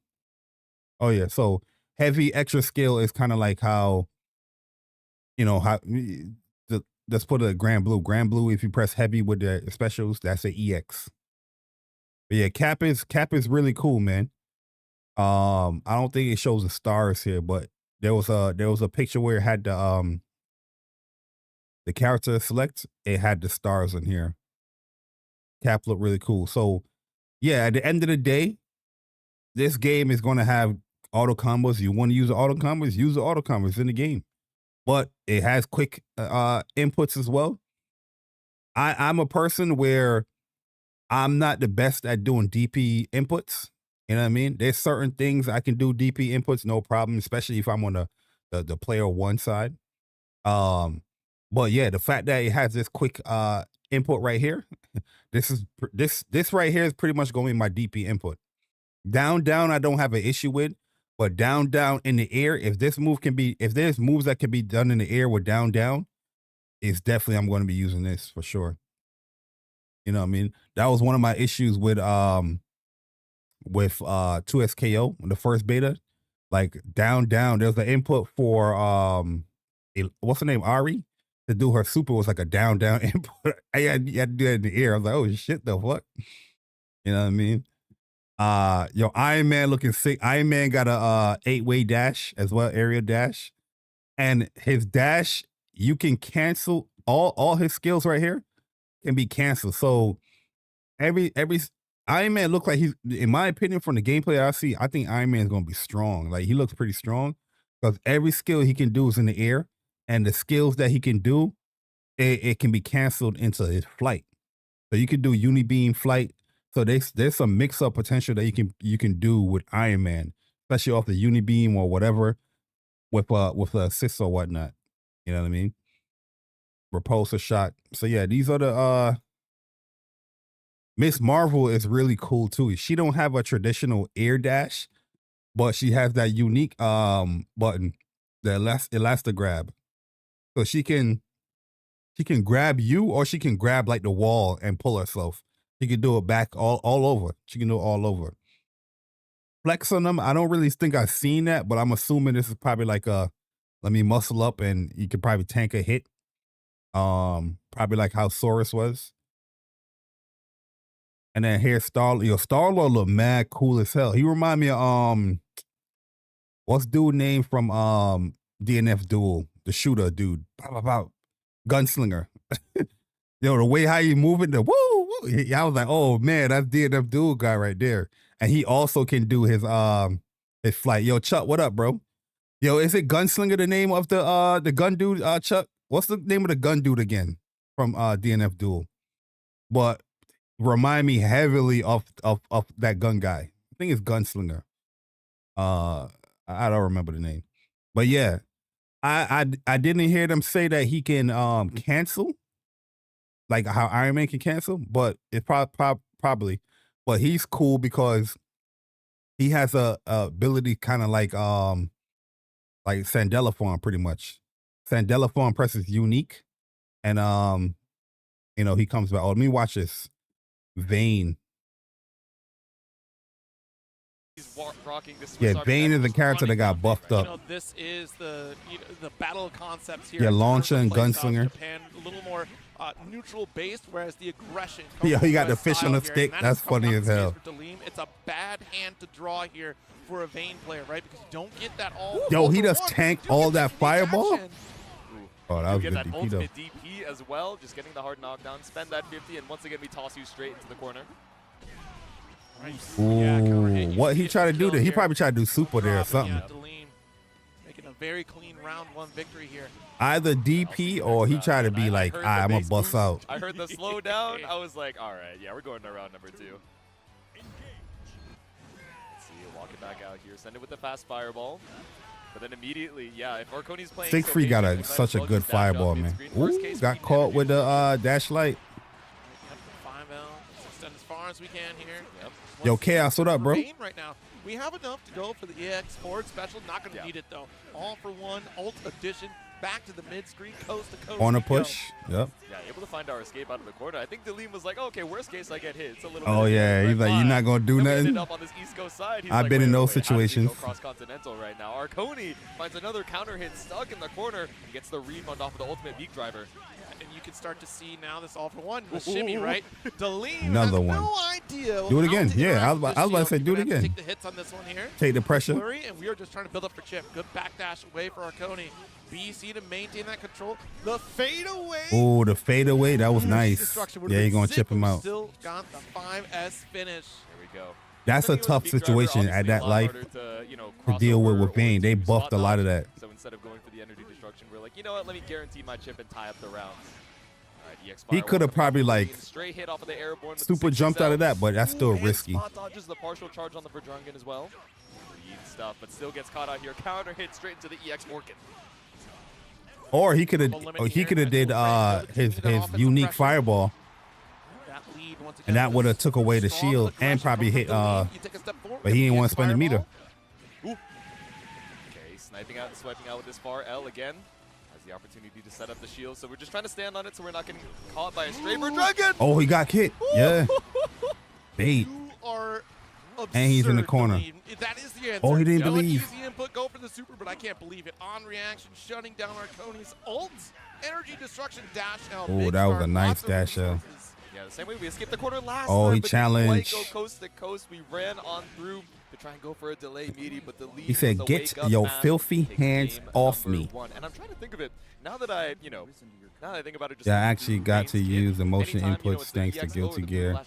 Oh yeah, so heavy extra skill is kind of like how, let's put a Grand Blue. Grand Blue, if you press heavy with the specials, that's an EX. But yeah, Cap is really cool, man. I don't think it shows the stars here, but there was a picture where it had the character select. It had the stars in here. Cap looked really cool. So yeah, at the end of the day, this game is going to have auto combos. You want to use the auto combos, use the auto combos in the game. But it has quick inputs as well. I'm a person where I'm not the best at doing DP inputs. You know what I mean? There's certain things I can do DP inputs, no problem, especially if I'm on the player one side. But yeah, the fact that it has this quick input right here, this right here is pretty much going to be my DP input. Down, down, I don't have an issue with, but down, down in the air, if there's moves that can be done in the air with down, down, it's definitely I'm going to be using this for sure. You know what I mean? That was one of my issues with 2SKO, the first beta. Like down, down, there's the input for what's her name, Ari, to do her super was like a down, down input. I had to do that in the air. I was like, oh shit, the fuck? You know what I mean? Yo, Iron Man looking sick. Iron Man got a 8-way dash as well, area dash, and his dash, you can cancel all his skills right here can be canceled. So every Iron Man look like he's, in my opinion, from the gameplay I see, I think Iron Man is gonna be strong. Like he looks pretty strong because every skill he can do is in the air, and the skills that he can do, it can be canceled into his flight. So you can do Unibeam flight. So there's some mix-up potential that you can do with Iron Man, especially off the Unibeam or whatever, with assists or whatnot. You know what I mean? Repulsor shot. So yeah, these are the Miss Marvel is really cool too. She don't have a traditional air dash, but she has that unique button, the elastigrab. So she can grab you, or she can grab like the wall and pull herself. She can do it back all over. She can do it all over. Flex on them, I don't really think I've seen that, but I'm assuming this is probably like a, let me muscle up and you could probably tank a hit. Probably like how Saurus was. And then here's Star-Lord look mad cool as hell. He remind me of what's dude name from DNF Duel, the shooter dude. Gunslinger. Yo, the way how he moving, the woo, woo. I was like, oh man, that's DNF Duel guy right there. And he also can do his flight. Yo, Chuck, what up, bro? Yo, is it Gunslinger the name of the gun dude, Chuck? What's the name of the gun dude again from DNF Duel? But remind me heavily of that gun guy. I think it's Gunslinger. I don't remember the name. But yeah, I didn't hear them say that he can cancel, like how Iron Man can cancel, but it probably. But he's cool because he has a ability kind of like Sandela form pretty much. Sandela form presses unique, and he comes back. Oh, let me watch this. Vayne. Yeah, Vayne is the character that got buffed up. This is the battle concepts here. Yeah, launcher and gunslinger. Japan, a little more neutral based, whereas the aggression. Yeah, he got the fish on the stick. That's funny as hell. It's a bad hand to draw here for a Vayne player, right? Because you don't get that all. Yo, he just tanked all that fireball. Oh, that was get good that DP ultimate though. DP as well, just getting the hard knockdown, spend that 50, and once again we toss you straight into the corner. Ooh, what he tried to do there? He probably tried to do super there or something. Making a very clean round one victory here. Either DP or he tried to be like, I'm gonna bust out. I heard the slow down. I was like, all right, yeah, we're going to round number 2. Let's see, walk it back out here, send it with the fast fireball. But then immediately, yeah, if Arconi's playing, Siegfried got such a good fireball, man. Ooh, got caught with the dash light. Extend as far as we can here. Yep. Yo, Chaos, what up, bro? Right now, we have enough to go for the EX forward special. Not going to need it though. All for one, ult addition, back to the mid screen, coast to coast. On a push. Yep. Yeah, able to find our escape out of the corner. I think Dalim was like, oh, okay, worst case I get hit. It's a little. Oh yeah, he's like, you're not gonna do nothing. Up on this East Coast side. He's I've like, been in those how do we situations. go cross-continental right now. Arconi finds another counter hit stuck in the corner and gets the rebound off of the ultimate beak driver. And you can start to see now this all for one, the shimmy, right? Dalim Another has one. no idea. Do it again. Yeah, I was about to say, do it again. Take the hits on this one here. Take the pressure. Flurry, and we are just trying to build up for Chip. Good backdash away for Arconi. BC to maintain that control. The fade away. Oh, the fade away. That was nice. Yeah, you're going to chip him out. Still got the 5S finish. There we go. That's a tough situation at that life to deal with Vayne. They buffed a lot of that. So instead of going for the energy destruction, we're like, you know what? Let me guarantee my chip and tie up the rounds. He could have probably like straight hit off of the airborne super jumped out of that, but that's still risky. Spot dodges the partial charge on the Verdrungan as well. Read stuff, but still gets caught out here. Counter hit straight into the EX Orchid. Or he could have did his unique fireball, and that would have took away the shield and probably hit but he didn't want to spend the meter. Okay, sniping out and swiping out with this far. L again has the opportunity to set up the shield, so we're just trying to stand on it so we're not getting caught by a stray Verdrungan. Oh, he got kicked. Yeah. Bait. And he's in the corner. That is the answer. Oh, he didn't believe. Use the input, go for the super, but I can't believe it. On reaction, shutting down Arconi's ult. Energy destruction dash L. Oh, that was a nice dash L. Yeah, the same way we escaped the corner last time. Oh, he but challenged. Go coast to coast. We ran on through to try and go for a delay meaty, but the lead. He said, "Get your filthy hands off me." And I'm trying to think of it now that I, now that I think about it. Just I actually got to use the motion inputs thanks to Guilty Gear.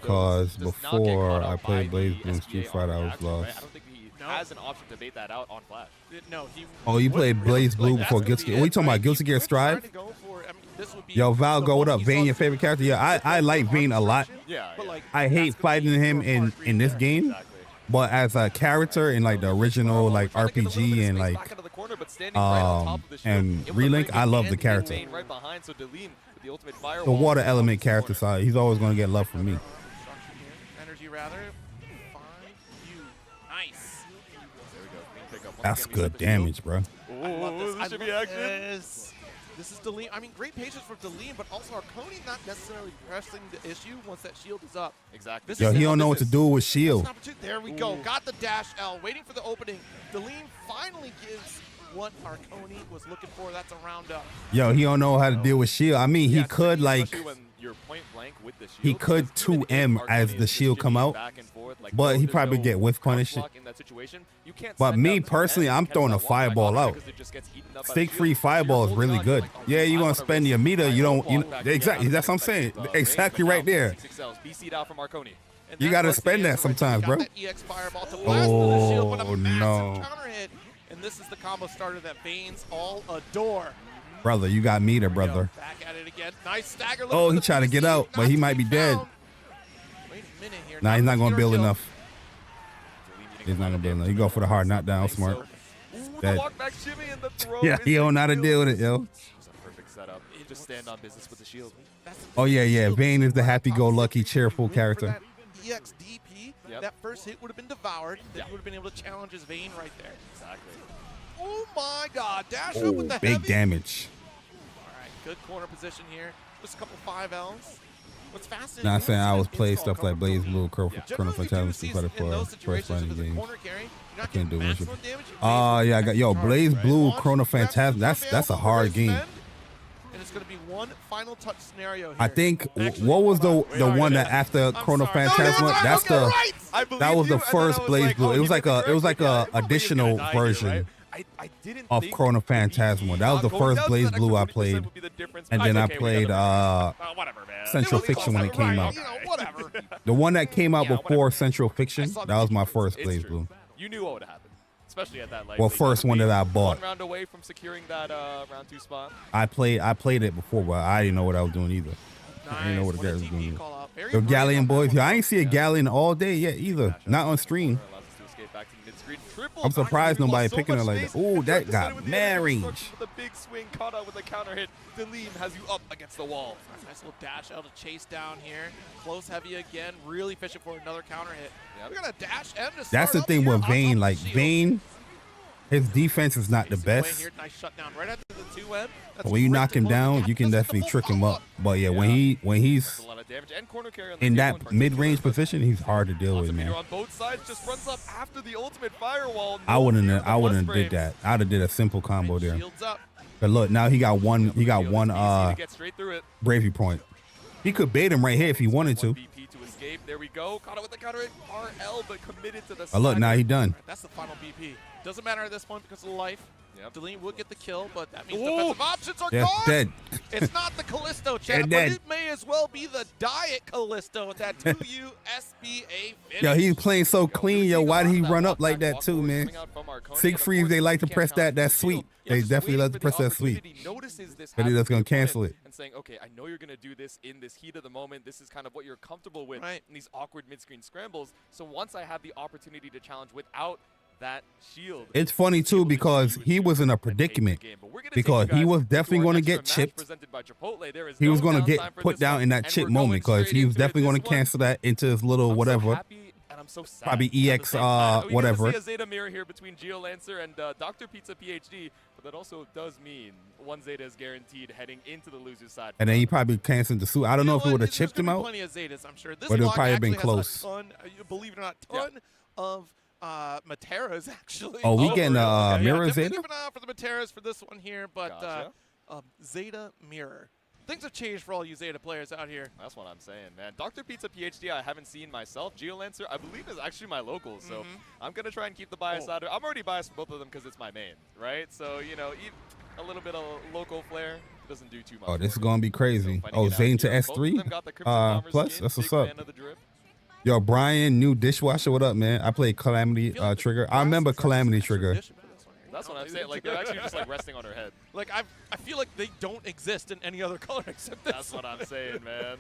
Cause before I played Blaze Blue and Street Fighter, I was lost. I don't think he has an option to bait that out on Flash. No, oh, you played Blaze Blue before Guilty Gear. What are you talking about? Guilty Gear Strive? Yo, Val, go what up? Vayne, your favorite character? Yeah, I like Vayne a lot. Yeah. I hate fighting him in this game. But as a character in like the original like RPG and like and Relink, I love the character. The water element character side, he's always gonna get love from me. Energy rather. Nice. That's good damage, bro. This should be action. This is Delim. I mean, great patience from Delim, but also Arconi not necessarily pressing the issue once that shield is up. Exactly. Yo, he don't know what to do with shield. There we go. Got the dash L, waiting for the opening. Delim finally gives what Arconi was looking for. That's a roundup. Yo, he don't know how to deal with shield. I mean, he could like, he could 2M as the shield come out, but he probably get whiff punished. But me personally, I'm throwing a fireball out. Stick-free fireball is really good. Yeah, you're gonna spend your meter. You don't. Exactly. That's what I'm saying. Exactly right there. You gotta spend that sometimes, bro. Oh no. And this is the combo starter that Vaynes all adore. Brother, you got meter, brother. Back at it again. Nice stagger. Oh, he trying to get out, but he might be dead. Nah, he's not gonna build enough. He's not gonna build enough. He go for the hard knockdown, smart. Yeah, he don't know how to deal with it, yo. Perfect setup. Just stand on business with the shield. Oh yeah. Vayne is the happy-go-lucky, cheerful character. EX DP, that first hit would have been devoured. Then he would have been able to challenge his Vayne right there. Exactly. Oh my God! Dash up with the big heavy. Damage. All right, good corner position here. Just a couple 5Ls. What's fascinating? Not saying I was playing stuff like Blaze Blue, Chrono Phantasm, for first fighting games. I can't do much. Yeah, I got Blaze Blue, Chrono Phantasm. That's a hard game. And it's going to be one final touch scenario here. I think what was the one that after Chrono Phantasm? That was the first Blaze Blue. It was like a additional version of Chrono Phantasm. That was the first Blaze Blue I played, and then I played Central Fiction when it came out. The one that came out before Central Fiction, that was my first Blaze Blue. You knew what would happen, especially at that. Well, first one that I bought. 1 round away from securing that round 2 spot. I played it before, but I didn't know what I was doing either. I didn't know what the guy was doing. The Galleon boys, I ain't see a Galleon all day yet either. Not on stream. I'm surprised nobody picking her like that. Ooh, that got mad range. The big swing caught out with a counter hit. Delim has you up against the wall. Nice little dash out to chase down here. Close heavy again. Really fishing for another counter hit. We got a dash M to start. That's the thing with Vayne. Like Vayne, his defense is not the best. Nice shutdown right after the 2M. But when you knock him down, you can definitely trick him up. But yeah, when he's in that mid-range position, he's hard to deal with, man. On both sides, just runs up after the ultimate firewall. I wouldn't have did that. I'd have did a simple combo there. But look, now he got one bravery point. He could bait him right here if he wanted to. There we go. Caught it with the counter hit. RL, but committed to the look, now he done. That's the final BP. Doesn't matter at this point because of the life. Yep. Deline would get the kill, but that means defensive options are That's gone. dead. It's not the Callisto, chat, but dead. it may as well be the Diet Callisto with that 2U SBA finish. Yo, he's playing so clean. Yo, why did he run up like that too, man? Siegfried, they like to press that sweep. They definitely like to press that sweep. But he just gonna cancel it. And saying, okay, I know you're gonna do this in this heat of the moment. This is kind of what you're comfortable with in these awkward mid-screen scrambles. So once I have the opportunity to challenge without that shield. It's funny too because he was in a predicament because he was definitely going to get chipped. He was going to get put down in that chip moment because he was definitely going to cancel that into his little whatever. Probably EX whatever. We see a Zeta mirror here between GeoLancer and Dr. Pizza PhD, but that also does mean one Zeta is guaranteed heading into the loser's side. And then he probably canceled the suit. I don't know if he would have chipped him out, Plenty of Zetas, I'm sure. This but it'll probably have been close. Believe it or not, ton of Materas actually. Oh, we getting mirror Zeta? Zeta? Keep an eye out for the Materas for this one here, but Gotcha. Zeta mirror. Things have changed for all you Zeta players out here. That's what I'm saying, man. Dr. Pizza PhD, I haven't seen myself. GeoLancer, I believe, is actually my local, so I'm going to try and keep the bias out of it. I'm already biased for both of them because it's my main, right? So, you know, a little bit of local flair doesn't do too much. Oh, this is going to be crazy. Oh, Zane to S3 plus. That's what's up. Yo, Brian, new dishwasher. What up, man? I played Calamity Trigger. I remember Calamity Trigger. That's what I'm saying. Like, they're actually just, like, resting on her head. Like, I feel like they don't exist in any other color except this. That's what I'm saying, man.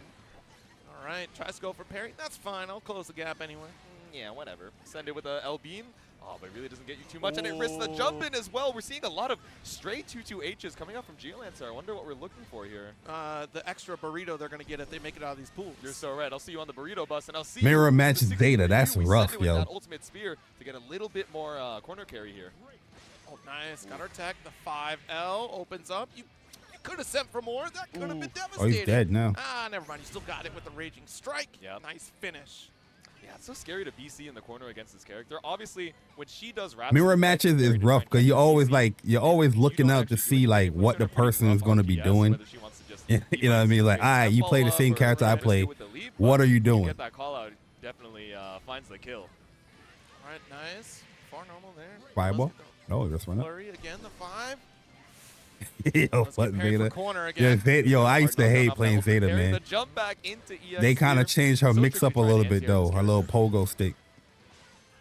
All right, tries to go for parry. That's fine. I'll close the gap anyway. Yeah, whatever. Send it with a L beam. Oh, but it really doesn't get you too much, and it risks the jump in as well. We're seeing a lot of straight 2-2-H's coming up from GeoLancer. I wonder what we're looking for here. The extra burrito they're going to get if they make it out of these pools. You're so right. I'll see you on the burrito bus, and I'll see Mirror you match Zeta. That's rough, yo. That ultimate spear to get a little bit more corner carry here. Oh, nice. Got our tech. The 5L opens up. You could have sent for more. That could have been devastating. Oh, he's dead now. Ah, never mind. You still got it with the Raging Strike. Yep. Nice finish. Yeah, it's so scary to BC in the corner against this character. Obviously, when she does rap, Mirror matches is rough because you're always looking out to see like what the person is going to be doing. You know what I mean? Like, all right, you play the same character I play. What are you doing? Get that call out definitely finds the kill. All right, nice. Far normal there. Fireball? No, that's one up. Flurry again, the 5. Yo, fuck Zeta. Corner Yeah, again. yo, I used to hate playing Zeta, man. The jump back into EX They kind of changed her So mix up a tricky little trying to bit though. anti-air Her little pogo stick.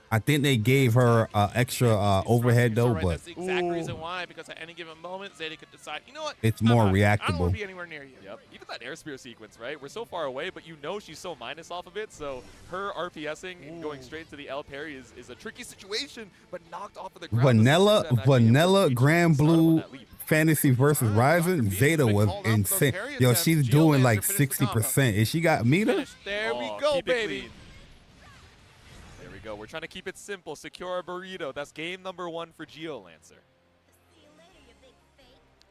I think they gave her extra overhead though, but That's the exact reason why. Because at any given moment, Zeta could decide, you know what? it's I'm more out. I don't reactable. want to be anywhere near you. Yep. Even that air spear sequence, right? We're so far away, but you know she's so minus off of it, so her RPSing and going straight to the L parry is a tricky situation, but knocked off of the ground. Vanilla Grand Blue Fantasy versus Ryzen. Zeta was insane. Yo, she's doing like 60%. Is she got meter? There we go, baby. There we go. We're trying to keep it simple. Secure our burrito. That's game number 1 for GeoLancer.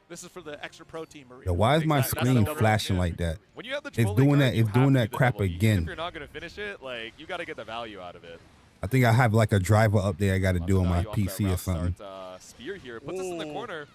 This is for the extra protein burrito. Yo, why is my Exactly. screen That's the flashing double like that? When you have the It's Chipotle doing card, that. you It's have doing to that do the crap double. Even again. if you're not going to finish it, like, you got to get the value out of it. I think I have like a driver update I got to do on my Value off that PC or route something. start, spear here puts us in the corner.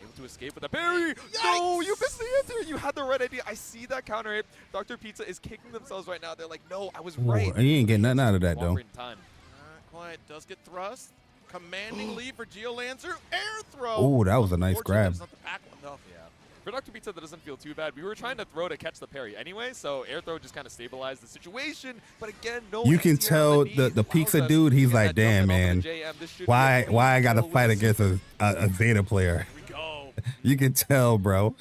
Able to escape with a parry. No, you missed the answer. You had the right idea. I see that counter hit. Dr. Pizza is kicking themselves right now. They're like, no, I was right. He ain't getting nothing out of that though. Longer in time. Not quite. Does get thrust. Commanding lead for GeoLancer. Air throw. Oh, that was a nice Unfortunately, grab. that's not the back one, though. Yeah. For Dr. Pizza, that doesn't feel too bad. We were trying to throw to catch the parry anyway, so air throw just kind of stabilized the situation. But again, no. You can XTR tell on the the knees pizza allows us dude. to He's get like, that damn jump in man, off of the JM. This should be why a I gotta little fight win. against a Zeta player? Here we go. You can tell, bro.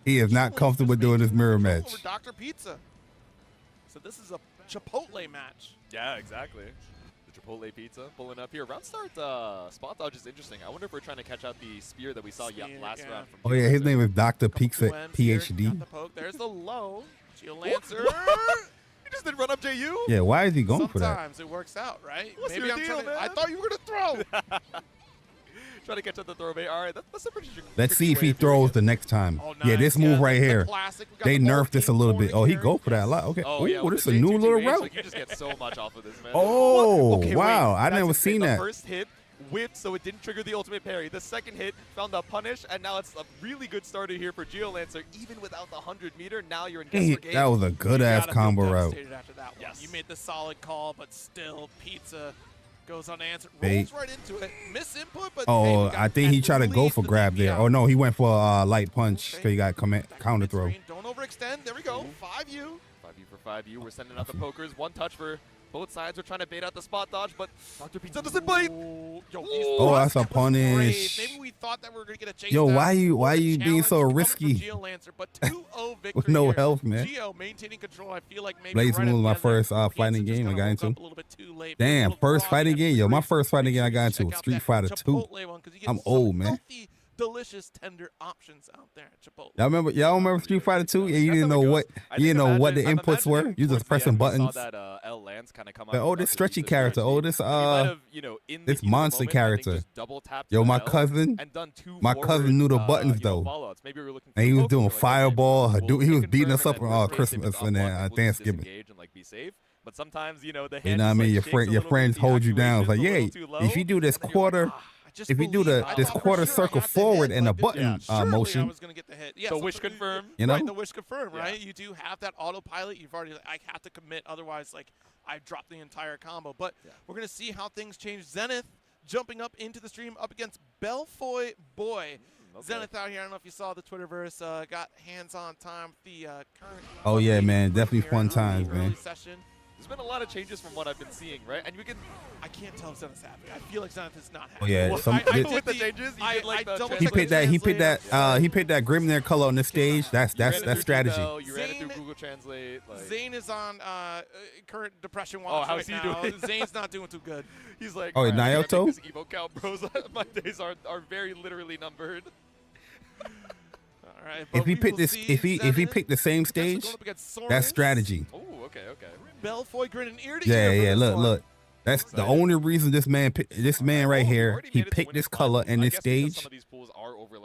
He is not comfortable doing this mirror match. Over Dr. Pizza. So this is a Chipotle match. Yeah, exactly. The Chipotle pizza pulling up here. Round start spot dodge is interesting. I wonder if we're trying to catch out the spear that we saw last round. From Oh yeah, his GeoLancer. name is Dr. Pizza 2Ms here. Got PhD. the poke. There's the low. GeoLancer. You just did run up JU? Yeah, why is he going for that? Sometimes it works out, right? What's Maybe your I'm deal, trying to, man? I thought you were going to throw. Trying to catch out the throw bait. All right, that's a pretty. Let's see if way he of doing throws it. the next time. Oh, Yeah, nice. this move right the here. classic. We got They the nerfed this a little bit. Oh, he carry. go for that a lot. Okay. Oh, yeah, Oh, with this is the a new J2 little H, route. like, you just get so much off of this, man. Oh, Okay, wow. wait, I that's never insane. seen The that. first hit whipped, so it didn't trigger the ultimate parry. The second hit found the punish, and now it's a really good starter here for GeoLancer. Even without the 100-meter, now you're in guess game. That was a good ass Gotta feel combo route. devastated after that one. Yes. You made the solid call, but still, Pizza Goes unanswered. Bait. Rolls right into it. Miss input, but Oh, hey, I think he tried to go for grab there. Oh no, he went for light punch because he got counter throw. Don't overextend. There we go. 5U. 5U for 5U. We're sending out the pokers. One touch for both sides. We're trying to bait out the spot dodge, but Dr. Pizza doesn't bite. Oh, that's a punish. Maybe we thought that we were gonna get a chase. Yo, why you being so risky? With no health, man. Geo maintaining control. I feel like maybe Blaze Moon was my first fighting game I got into. Damn, first fighting game. Yo, my first fighting game I got into was Street Fighter 2. I'm old, man. Delicious, tender options out there at Chipotle. Y'all remember Street Fighter 2? Yeah, you didn't know what the inputs were. You just pressing buttons. Like, oh, this stretchy character. Oh, this this monster character. Yo, my cousin knew the buttons though. And he was doing fireball. He was beating us up on Christmas and Thanksgiving. But sometimes, the what I mean? Your friends hold you down. It's like, yeah, if you do this quarter. If you do this quarter circle forward and a button motion, I was gonna get the hit. Yeah, the wish confirm. You know, right, the wish confirm. Right, you do have that autopilot. You've already. I have to commit, otherwise, like I drop the entire combo. But we're gonna see how things change. Zenith jumping up into the stream up against Belfoy Boy. Zenith out here. I don't know if you saw the Twitterverse. Got hands-on time with the current. Oh yeah, man, definitely fun times, man. Session. There's been a lot of changes from what I've been seeing, right? And I can't tell if Zenith's happy. I feel like Zenith is not happy. Oh yeah, with the changes, he picked that Grimnir color on the stage. That's strategy. You ran it through Google Translate. Zane is on current depression watch. Oh, how's he doing? Zane's not doing too good. He's like, oh, Naoto? This EVO count, bros. My days are very literally numbered. All right, if he picked the same stage, that's strategy. Oh, okay. Belfoy grinning ear to ear. Yeah. Look. That's the only reason this man right here, he picked this color and this stage.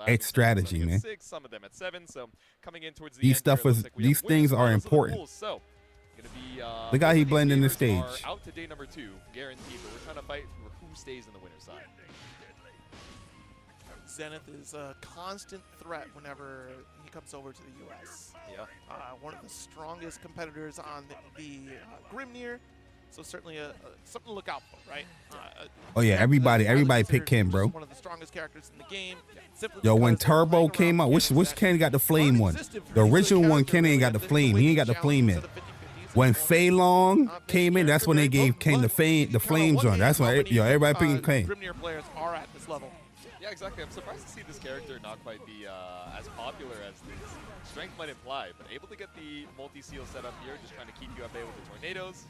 It's strategy, man. Some of them at 7. So coming in towards the these things are important. Look how he blended in the stage. Out to day number 2, guaranteed. But we're trying to fight for who stays in the winner's side. Zenith is a constant threat whenever he comes over to the U.S. Yeah. One of the strongest competitors on the Grimnir, so certainly something to look out for, right? Oh yeah, everybody picked Ken, bro. One of the strongest characters in the game. Yo, when Turbo came out, which Ken got the flame one? The original one, Ken ain't got the flame. He ain't got the flame in. When Fei Long came in, that's when they gave Ken the flames on. That's why everybody picking Ken. Grimnir players are at this level. Yeah, exactly. I'm surprised to see this character not quite be as popular as the strength might imply, but able to get the multi-seal set up here, just trying to keep you at bay with the tornadoes.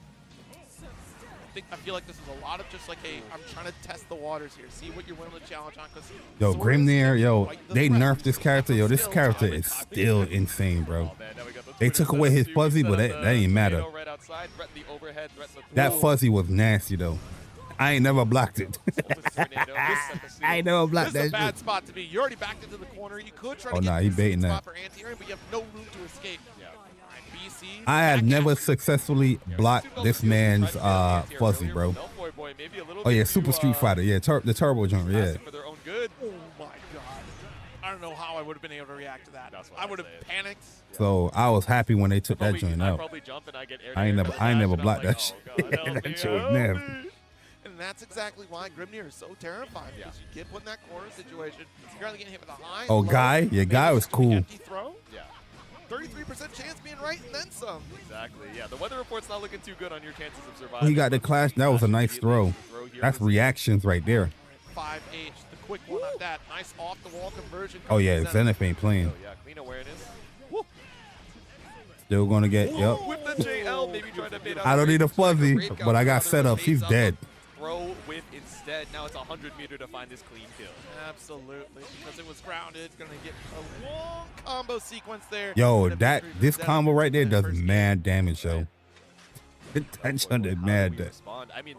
I feel like this is a lot of just like, hey, I'm trying to test the waters here, see what you're willing to challenge on. Yo, Grimnir, they nerfed this character. Yo, this character is still insane, bro. They took away his fuzzy, but that ain't matter. That fuzzy was nasty, though. I ain't never blocked it. I ain't never blocked that. This is a bad spot to be. You're already backed into the corner. You could try to get he baiting that. For anti-airing, but you have no room to escape. Yeah. BC, I have never successfully blocked this man's fuzzy, bro. Oh yeah, Super Street Fighter. Yeah, the Turbo jumper. Yeah. Oh my god. I don't know how I would have been able to react to that. I would have panicked. So I was happy when they took that joint out. I ain't never blocked that shit. That shit was nasty. And that's exactly why Grimnir is so terrifying. Because you get put in that corner situation, you're either getting hit with a high. Oh, Guy? Yeah, Guy was cool. Empty throw? Yeah. 33% chance being right and then some. Exactly. Yeah, the weather report's not looking too good on your chances of surviving. He got the clash. That was a nice throw. That's reactions right there. 5H, the quick one on that. Nice off-the-wall conversion. Oh, yeah, Zenith ain't playing. Yeah, clean awareness. Still going to get, yep. With the JL, maybe trying to bait out. I don't need a fuzzy, but I got set up. She's dead. Throw with instead. Now it's 100 meter to find this clean kill. Absolutely, because it was grounded. Going to get a long combo sequence there. Yo, this combo right there does mad damage, yo. That's under mad damage. I mean,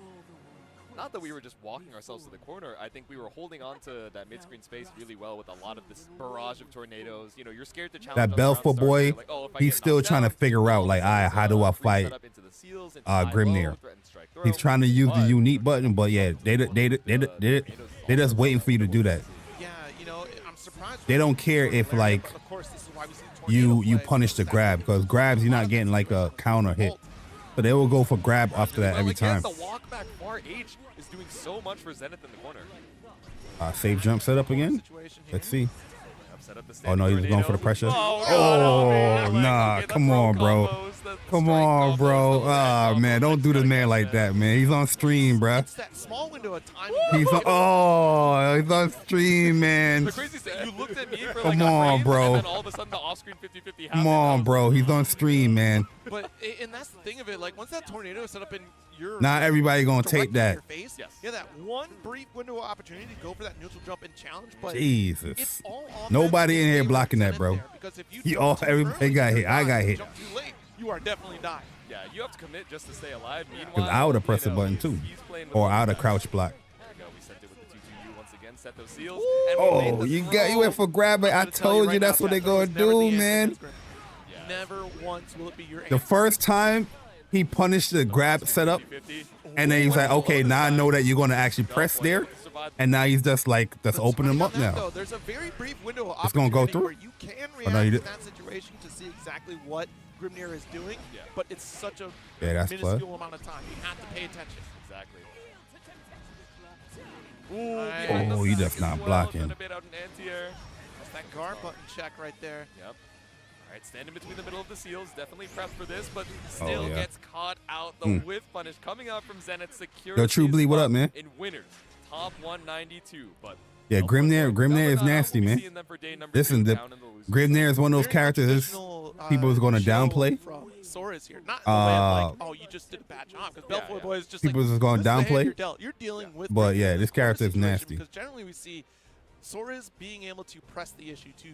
not that we were just walking ourselves to the corner. I think we were holding on to that mid-screen space really well with a lot of this barrage of tornadoes. You know, you're scared to challenge that Belfour boy. Like, oh, he's still trying to figure out, like, how do I fight Grimnir? He's trying to use the unique button, but yeah, they're just waiting for you to do that. Yeah, you know, I'm surprised. They don't care if like you punish the grab, because grabs you're not getting like a counter hit. But they will go for grab after that every time. The walk back far H is doing so much for Zenith in the corner. Safe jump set up again. Let's see. Oh no, he was going for the pressure. Oh, nah, come on, bro. Come on, bro. Ah, man, don't do the man like that, man. He's on stream, bro. It's that small window of time. He's on stream, man. The crazy thing, you looked at me for Come like on, a frame, bro. and then all of a sudden the off-screen 50-50 happened. Come on, bro. He's on stream, man. But and that's the thing of it. Like once that tornado is set up in your Not everybody gonna take that. your face, yeah, that one brief window of opportunity to go for that neutral jump and challenge. But Jesus. it's all Nobody in here blocking that, bro. Because if you Everybody got hit. I got hit. jump too late, you are definitely dying. Yeah, you have to commit just to stay alive. Because I would have pressed the button too, or I would have crouch block. There we go. We sent it with the 2-2-U once again. Set those seals. Oh, you went for grab it. I told you that's what they're gonna do, man. Never once will it be your The first time he punished the grab setup, and then he's like, okay, now I know that you're gonna actually press there, and now he's just like, let's open him up now. There's a very brief window of It's gonna go opportunity through? where you can react in that situation to see exactly what Grimnir is doing, but it's such a minuscule amount of time. You have to pay attention. Exactly. Oh, he just not blocking. That's that guard button check right there. Yep. All right, stand in between the middle of the seals. Definitely prepped for this, but still gets caught out. The whiff punish coming out from Zenith. Secure. Yo, True Bleed, what up, man? In winners, top 192, but yeah, Grimnir is nasty, man. Listen, Grimnir is one of those characters people is going to downplay. Sora's here. Not like, oh, you just did a bad job, because Belfoy Boy is just people like, is going to downplay. You're dealing with, but yeah, this character is nasty. Because generally we see Sora's being able to press the issue to.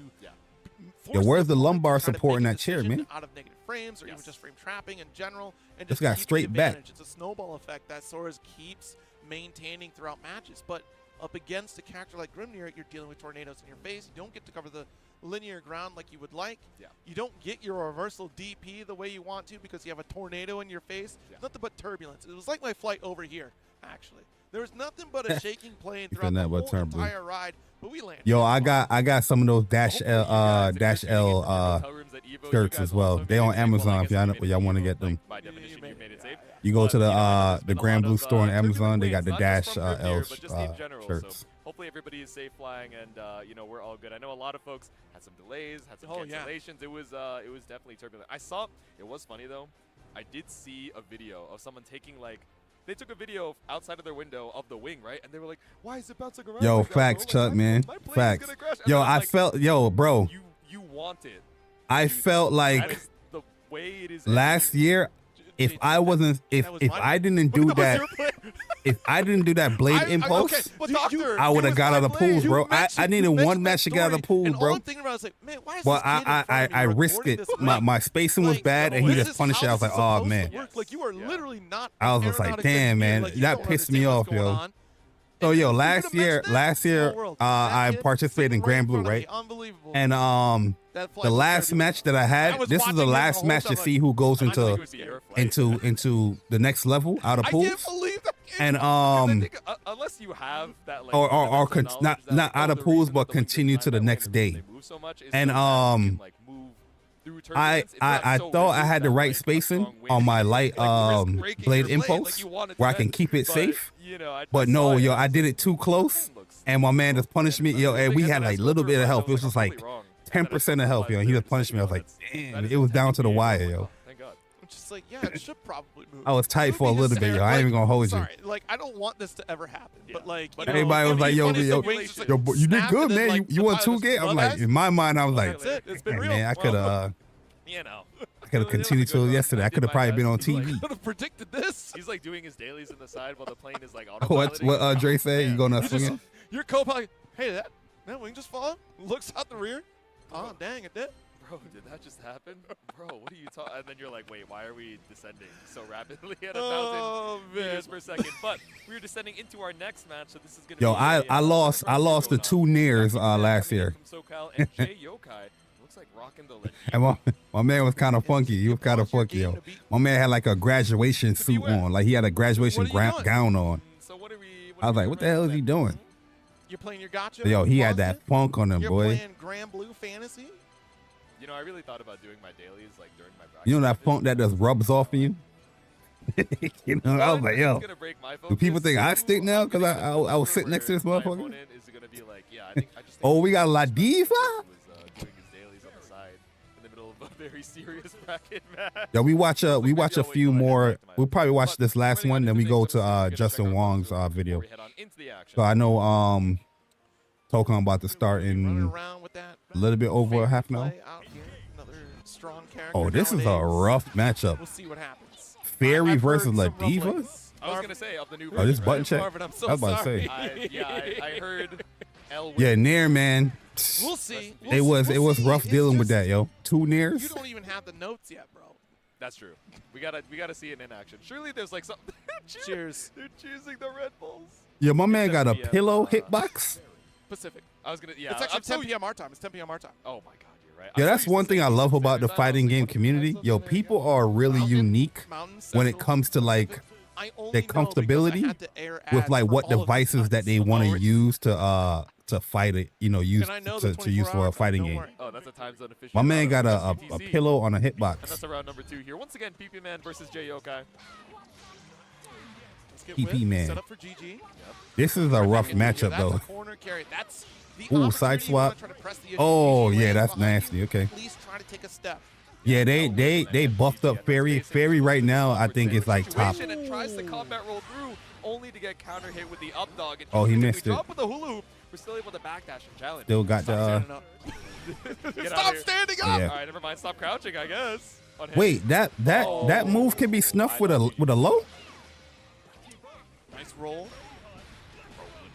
Yo, where's the lumbar support in that chair, man? Out of negative frames or even just frame trapping in general, and just just got keep straight the advantage. back. It's a snowball effect that Sora's keeps maintaining throughout matches. But up against a character like Grimnir, you're dealing with tornadoes in your face. You don't get to cover the linear ground like you would like. You don't get your reversal DP the way you want to because you have a tornado in your face. Nothing but turbulence. It was like my flight over here, actually. There was nothing but a shaking plane throughout the whole entire ride, but we landed. Yo, I got some of those Dash L shirts as well. They on Amazon if y'all want to get them. By definition, you made it safe. You go to the Grand Blue store on Amazon. They got the Dash L shirts. So hopefully everybody is safe flying, and you know, we're all good. I know a lot of folks had some delays, had some cancellations. It was definitely turbulent. It was funny though. I did see a video of someone taking they took a video outside of their window of the wing, right? And they were like, why is it bouncing around? Yo, like facts, that, Chuck, man. Facts. Yo, I felt, bro. You want it. I felt like the way it is last year, if I didn't do that, if I didn't do that blade impulse, I would have got out of the pools, bro. I needed one match to get out of the pools, bro. But I risked it. My spacing was bad, and he just punished it. I was like, oh man. Like you are literally not. I was just like, damn, man, that pissed me off, yo. So yo, last year, I participated in Grand Blue, right? And the last match that I had, this is the last match to see who goes into the next level out of pools. And unless you have that not out of pools, but continue to the next day. And I thought I had the right spacing on my light blade impulse where I can keep it safe. But no, yo, I did it too close, and my man just punished me. Yo, and we had like a little bit of health. It was just like 10% of health, yo. And he just punished me. I was like, damn, it was down to the wire, yo. Just like, yeah, it should probably move. I was tight for a little bit, yo. I ain't even gonna hold you. Like, I don't want this to ever happen, but like, everybody was like, yo, you did good, man. You won 2 games. I'm like, in my mind, I was like, man, I could have. I could have continued till yesterday. I could have probably been on TV. Could have predicted this. He's like doing his dailies in the side while the plane is like autopiloting. What Dre said? You going to swing it? Your co-pilot. Hey, that wing just fall? Looks out the rear. Oh, dang, it did. Bro, did that just happen? Bro, what are you talking? And then you're like, wait, why are we descending so rapidly at 1,000 meters per second? But we were descending into our next match, so this is gonna. Yo, I lost the 2 nears last year. From SoCal and Jay Yokai. Looks like rocking the and my man was kind of funky. He was kind of funky, yo. My man had like a graduation suit on, like he had a graduation gown on. So what are we? I was like, what the hell is he doing? You're playing your gotcha. Yo, he had that funk on him, boy. You're playing Grand Blue Fantasy. You know, I really thought about doing my dailies like during my practice. You know that funk that just rubs off of you? You know, I was like, yo, do people think I stink now because I was sitting next to this motherfucker? Oh, we got La Diva? Very serious bracket match. Yeah, we watch a few more. We'll probably watch this last one, then we go to Justin Wong's video. So I know Tōkon about to start in a little bit over half an hour. Oh, this is a rough matchup. We'll see what happens. Fairy versus La Diva? I was gonna say of the new. Oh, this button check. Marvin, I'm so I was about to sorry. say. I heard. Yeah, Nair, man. We'll see. It was rough dealing with that, yo. 2 Nairs. You don't even have the notes yet, bro. That's true. We gotta see it in action. Surely there's like something. Cheers. They're choosing the Red Bulls. Yeah, my man got a pillow hitbox. Pacific. I was gonna. Yeah, It's actually 10 p.m. our time. It's 10 p.m. our time. Oh my God, you're right. Yeah, that's one thing I love about the fighting game community. Yo, people are really unique when it comes to like their comfortability with like what devices that they want to use to fight it, you know, use to use for a fighting game. Oh, that's a time zone official. My man got a pillow on a hitbox. And that's around number 2 here. Once again, PP Man versus Jay Yokai. PP Man. Set up for GG. Yep. This is a rough matchup though. Ooh, side swap. Oh yeah, that's nasty. Okay. At least try to take a step. Yeah, they buffed up Fairy. Fairy right now, I think is like top. And tries to combat roll through, only to get counter hit with the up dog. And oh, he missed it. With the hula hoop, we're still able to backdash and challenge. Still got the. Stop standing up! Yeah. All right, never mind. Stop crouching, I guess. Wait, that move can be snuffed with a low. Nice roll.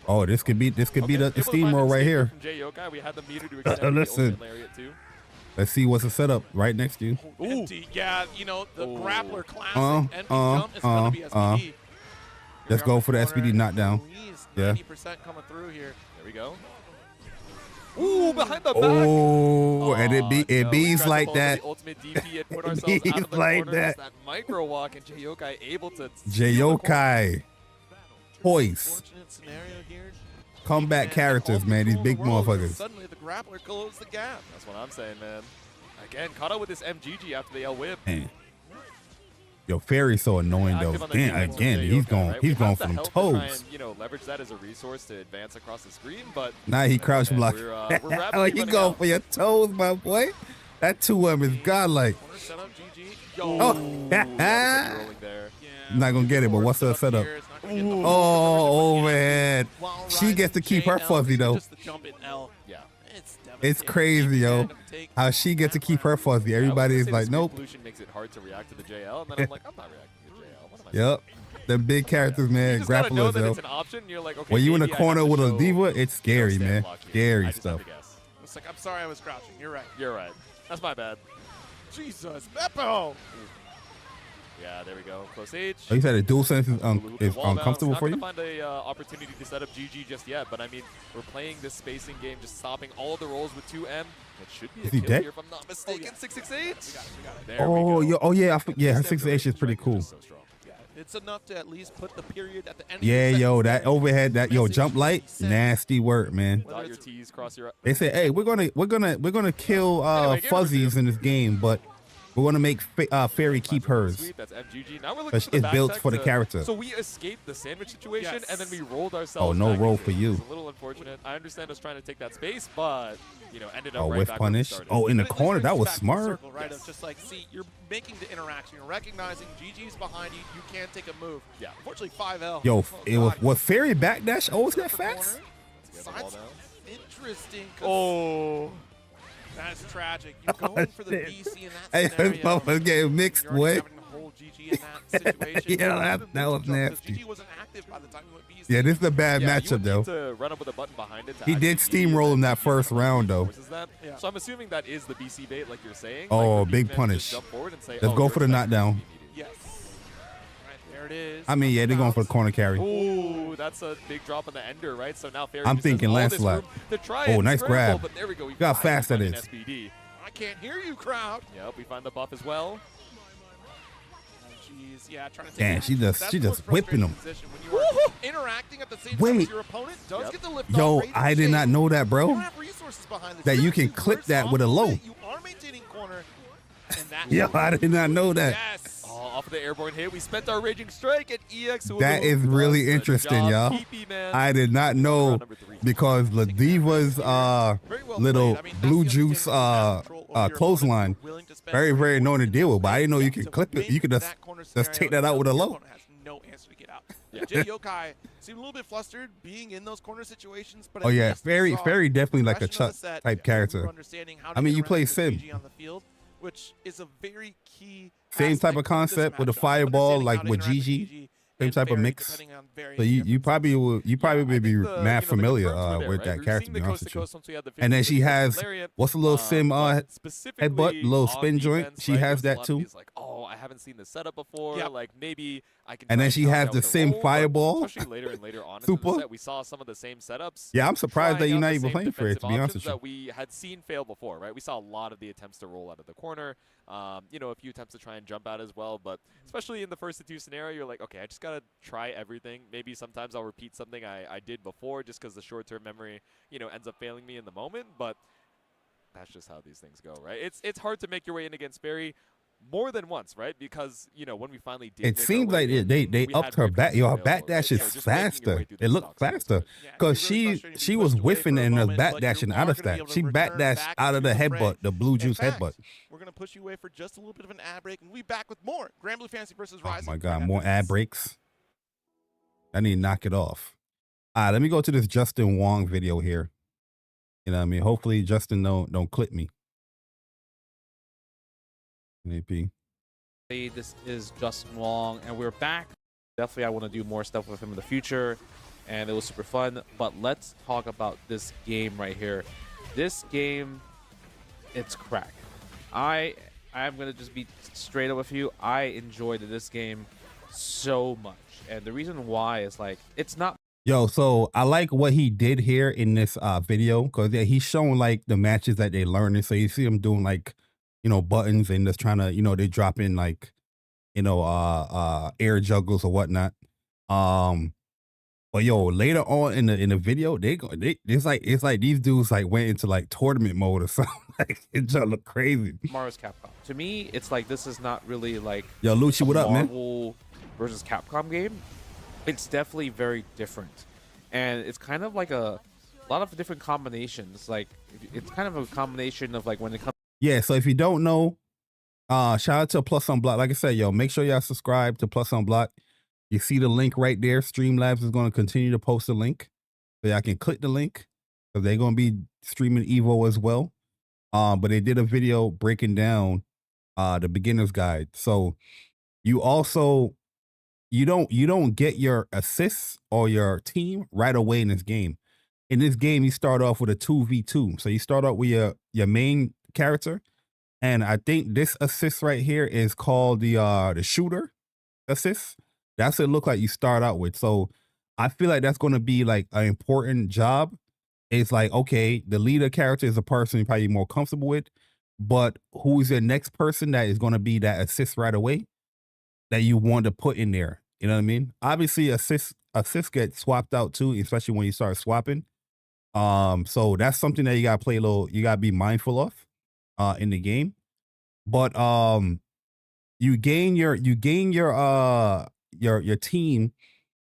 Oh, this could be the steamroll right here. From Jay Yokai, we had the meter to extend Listen. the lariat too. Let's see what's the setup right next to you. Empty. Yeah, you know, the grappler classic. Empty jump is going to be SPD. Let's go for the SPD knockdown. Yeah. 90% coming through here. There we go. Ooh, behind the back. Oh, and it bees like that. Ultimate DP and put ourselves out of the like corner. that. That micro walk and Jay Yokai able to. Jay Yokai. Poise. Comeback characters, man. These big motherfuckers. Suddenly the grappler closed the gap. That's what I'm saying, man. Again, caught up with this MGG after the L whip. Man. Yo, Fairy's so annoying though. Damn, again, he's going for them toes. Try and, you know, leverage that as a resource to advance across the screen, but now he crouch block. Oh, you go for your toes, my boy. That 2M is godlike. Oh, I'm not gonna get it, but what's the setup? Oh, overhead. She gets to keep her fuzzy though. Yeah. It's crazy, yo. How she gets to keep her fuzzy. Everybody is like, nope. Makes it hard to react to the JL, and then I'm like, I'm not reacting to the JL. What am I Yep. The big characters, man. Grapplers, yo. It's an option. You're like, okay, when you in the corner with a diva, it's scary, man. Scary stuff. It's like, I'm sorry I was crouching. You're right. You're right. That's my bad. Jesus, Beppo. Yeah, there we go. Close H. Oh, you said the dual sense is uncomfortable for you? I'm not going to find a opportunity to set up GG just yet, but I mean, we're playing this spacing game, just stopping all the rolls with 2M. It should be a kill dead? here, if I'm not mistaken. 668. There we go. Yeah, her 668 is pretty cool. So yeah, it's enough to at least put the period at the end. Yeah, yo, that overhead, that jump light, nasty work, man. Dot your T's, cross your. They say, hey, we're gonna kill fuzzies in this game, but we're gonna make Fairy keep hers. That's MGG. Now we're looking It's built for the character. So we escaped the sandwich situation, and then we rolled ourselves. Oh, no back roll into for it. you. It's a little unfortunate. I understand us trying to take that space, but you know, ended up Oh, right with back punish. where we Oh, in the But it corner, brings that you was back to the smart. circle, right? Of just like, see, you're making the interaction. You're recognizing GG's behind you. You can't take a move. Yeah. Unfortunately, 5L. Yo, Oh, it was Fairy backdash always that fast? Sides, interesting. Oh. That's tragic. You're going for the BC in that Hey, scenario. this motherfucker getting mixed, You're already boy. having to hold GG in that situation. Yeah, that was nasty. GG wasn't active by the time you went BC. Yeah, this is a bad Yeah, you matchup, would though. need to run up with a button behind it to He did actually steamroll him be that first round, though. That. Yeah. So I'm assuming that is the BC bait, like you're saying. Oh, like big the punish. jump forward and say, Let's go for the knockdown. Yes. Right, there it is. I mean, yeah, they're going for the corner carry. Ooh, that's a big drop on the ender, right? So now Fairy I'm just has thinking all this Lancelot. room to try Oh, and nice scramble, grab. But there we go. We Look how finally fast that find an is. SPD. I can't hear you, crowd. Yep, we find the buff as well. Jeez, yeah, trying to take Damn, it. she just That's she the just most whipping him. frustrating position when you are interacting at the same time as your opponent does get the lift Yo, off, raise I the did shade. not know that, You bro. don't have resources behind this. That you can Seriously, clip first that off with a the low. bat, You are maintaining corner, and that Yo, I did not know that. Yes. Oh, off of the airborne hit. We spent our Raging Strike at EX. That is really interesting, y'all. I did not know because Ladiva's little blue juice clothesline, very, very known to deal with, but I didn't know you can clip it. You could just take that out with a low. No answer to get out. Jay Yokai seemed a little bit flustered being in those corner situations, but oh yeah, Fairy definitely like a Chuck type character. I mean, you play Sim. On the field, which is a very key same type of concept with a fireball, like with GG. Same type of mix. So you probably will be mad familiar with that character, to be honest with you. And then she has what's the little sim headbutt, little spin joint. She has that too. Like, oh, I haven't seen this setup before. Like maybe I can. And then she has the sim fireball. Especially later and later on in Super. the set, we saw some of the same setups. Yeah, I'm surprised that you're not even playing for it, to be honest with you. That we had seen fail before, right? We saw a lot of the attempts to roll out of the corner. You know, a few attempts to try and jump out as well, but especially in the first two scenario, you're like, okay, I just gotta try everything. Maybe sometimes I'll repeat something I did before just because the short-term memory, you know, ends up failing me in the moment, but that's just how these things go, right? It's hard to make your way in against Barry more than once, right? Because, you know, when we finally did, it seems like they upped her back. Yo, her back dash is faster. It looked faster because she was whiffing and her back dashing out of that. She back dashed out of the headbutt, the blue juice headbutt. We're gonna push you away for just a little bit of an ad break, and we'll be back with more Grand Blue Fantasy versus Rising. Oh my God, more ad breaks. I need to knock it off. All right, let me go to this Justin Wong video here. You know what I mean? Hopefully Justin don't clip me. AP. This is Justin Wong, and we're back. Definitely, I want to do more stuff with him in the future, and it was super fun. But let's talk about this game right here. This game, it's crack. I'm gonna just be straight up with you. I enjoyed this game so much, and the reason why is like it's not. Yo, so I like what he did here in this video because he's showing like the matches that they learning. So you see him doing like, you know, buttons and just trying to, you know, they drop in like, you know, air juggles or whatnot. But yo, later on in the video, it's like these dudes like went into like tournament mode or something. Like it just look crazy. Marvel's Capcom. To me, it's like this is not really like yo, Lucci, what up, man? Marvel versus Capcom game. It's definitely very different, and it's kind of like a lot of different combinations. Like it's kind of a combination of like when it comes. Yeah, so if you don't know, shout out to Plus on Block. Like I said, yo, make sure y'all subscribe to Plus on Block. You see the link right there. Streamlabs is going to continue to post the link, so y'all can click the link because they're going to be streaming EVO as well. But they did a video breaking down the beginner's guide. So you also you don't get your assists or your team right away in this game. In this game, you start off with a 2v2. So you start out with your main character, and I think this assist right here is called the shooter assist. That's what it look like you start out with. So I feel like that's going to be like an important job. It's like, okay, the leader character is a person you're probably more comfortable with, but who's your next person that is going to be that assist right away that you want to put in there? You know what I mean? Obviously, assists get swapped out too, especially when you start swapping. So that's something that you gotta play a little. You gotta be mindful of in the game. But you gain your team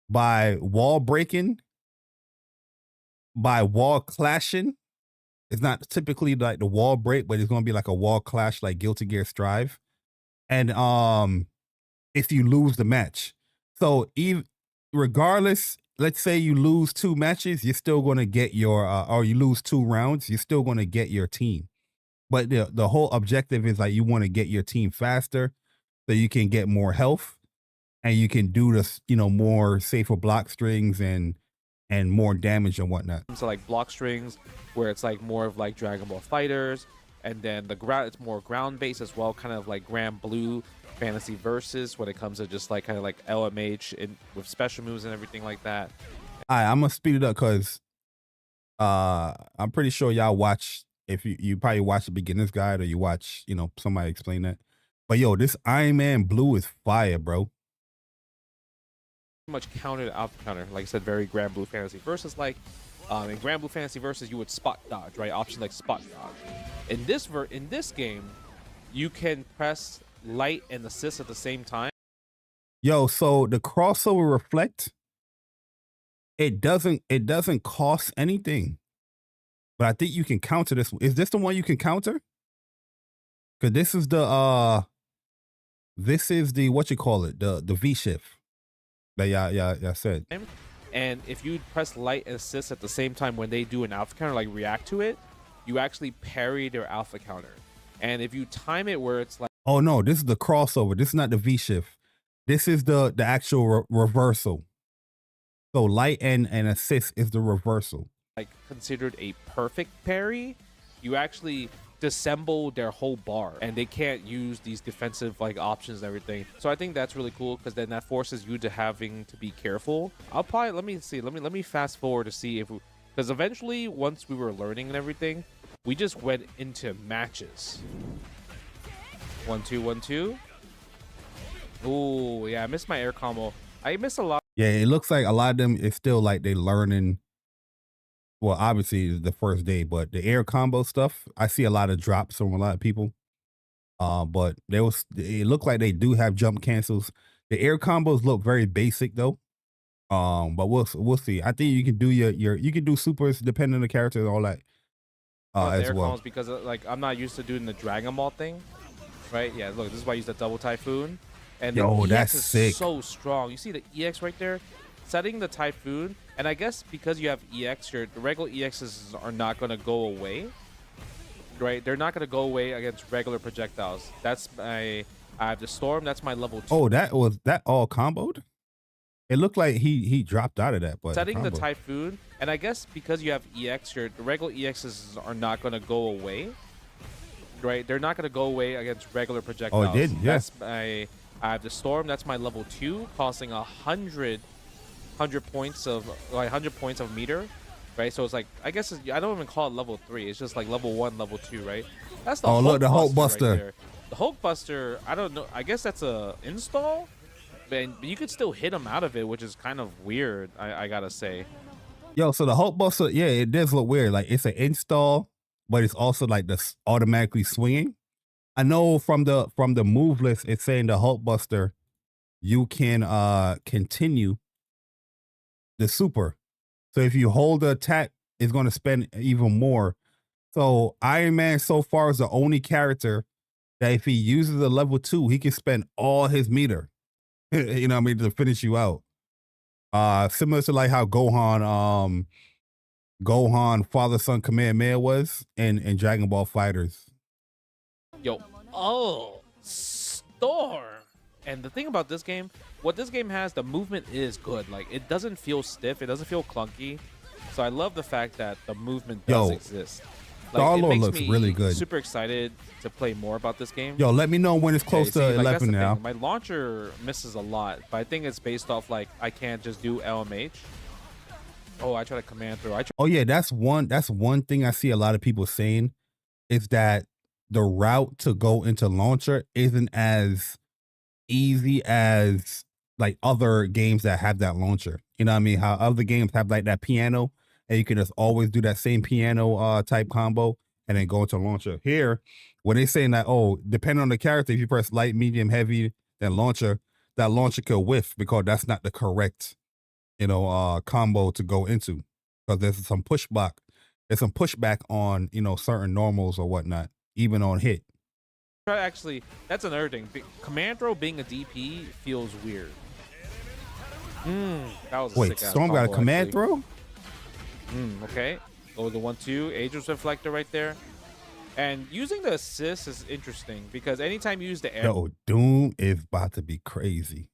by wall breaking, by wall clashing. It's not typically like the wall break, but it's gonna be like a wall clash, like Guilty Gear Strive. And if you lose the match. So even regardless, let's say you lose 2 matches, you're still going to get your, or you lose 2 rounds, you're still going to get your team. But the whole objective is like you want to get your team faster so you can get more health and you can do this, you know, more safer block strings and more damage and whatnot. So like block strings where it's like more of like Dragon Ball Fighters, and then the ground, it's more ground based as well, kind of like Grand Blue Fantasy Versus when it comes to just like kind of like LMH and with special moves and everything like that. All right, I'm gonna speed it up because I'm pretty sure y'all watch, if you probably watch the beginner's guide or you watch, you know, somebody explain that. But yo, this Iron Man Blue is fire, bro. Much counter to out counter, like I said, very Grand Blue Fantasy Versus like. In Grand Blue Fantasy Versus, you would spot dodge, right? Option like spot dodge. In this game, you can press light and assist at the same time. Yo, so the crossover reflect, it doesn't cost anything. But I think you can counter this. Is this the one you can counter? Cause this is the what you call it, the V shift that y'all said. And if you press light and assist at the same time when they do an alpha counter, like react to it, you actually parry their alpha counter. And if you time it where it's like, oh no, this is the crossover. This is not the V shift. This is the actual reversal. So light and assist is the reversal. Like considered a perfect parry, you actually disassemble their whole bar and they can't use these defensive like options and everything. So I think that's really cool because then that forces you to having to be careful. I'll probably let me fast forward to see if, because eventually once we were learning and everything, we just went into matches. 1-2 1-2. Oh yeah, I missed my air combo. I missed a lot. Yeah, it looks like a lot of them is still like they learning. Well, obviously it's the first day, but the air combo stuff, I see a lot of drops from a lot of people. But it looked like they do have jump cancels. The air combos look very basic though. But we'll see. I think you can do you can do supers depending on the character and all that. As air well. combos because like I'm not used to doing the Dragon Ball thing, right? Yeah, look, this is why I use the double typhoon. And yo, the EX that's is sick. So strong. You see the EX right there? Setting the Typhoon, and I guess because you have EX, the regular EXs are not going to go away, right? They're not going to go away against regular projectiles. That's I have the Storm. That's my level 2. Oh, that all comboed? It looked like he dropped out of that, but setting the Typhoon, and I guess because you have EX, the regular EXs are not going to go away, right? They're not going to go away against regular projectiles. Oh, it did? Yeah. That's I have the Storm. That's my level 2, costing 100 points of 100 points of meter, right? So it's like, I guess I don't even call it level 3. It's just like level 1, level 2, right? That's the Hulk look, the Hulk Buster. Buster. Right, the Hulk Buster, I don't know. I guess that's a install, but you could still hit him out of it, which is kind of weird. I gotta say. Yo, so the Hulk Buster, yeah, it does look weird. Like it's an install, but it's also like this automatically swinging. I know from the move list, it's saying the Hulk Buster, you can continue the super. So if you hold the attack, it's going to spend even more. So Iron Man so far is the only character that if he uses a level 2, he can spend all his meter. You know what I mean, to finish you out. Similar to like how Gohan Father Son Kamehameha was in Dragon Ball Fighters. Yo, Storm. And the thing about this game, what this game has, the movement is good. Like, it doesn't feel stiff. It doesn't feel clunky. So I love the fact that the movement does exist. Like, Star-Lord looks really good. Super excited to play more about this game. Yo, let me know when it's close to 11 now. My launcher misses a lot, but I think it's based off, like, I can't just do LMH. Oh, I try to command through. Oh, yeah, that's one thing I see a lot of people saying is that the route to go into launcher isn't as easy as like other games that have that launcher. You know what I mean? How other games have like that piano and you can just always do that same piano type combo and then go into launcher. Here, when they're saying that, oh, depending on the character, if you press light, medium, heavy, then launcher, that launcher could whiff because that's not the correct, combo to go into. Because there's some pushback. There's some pushback on, certain normals or whatnot, even on hit. Actually, that's another thing. Command throw being a DP feels weird. That was a Wait, Storm got a command throw? Okay. Go the 1-2, Aegis Reflector right there. And using the assist is interesting because anytime you use the air. Yo, Doom is about to be crazy.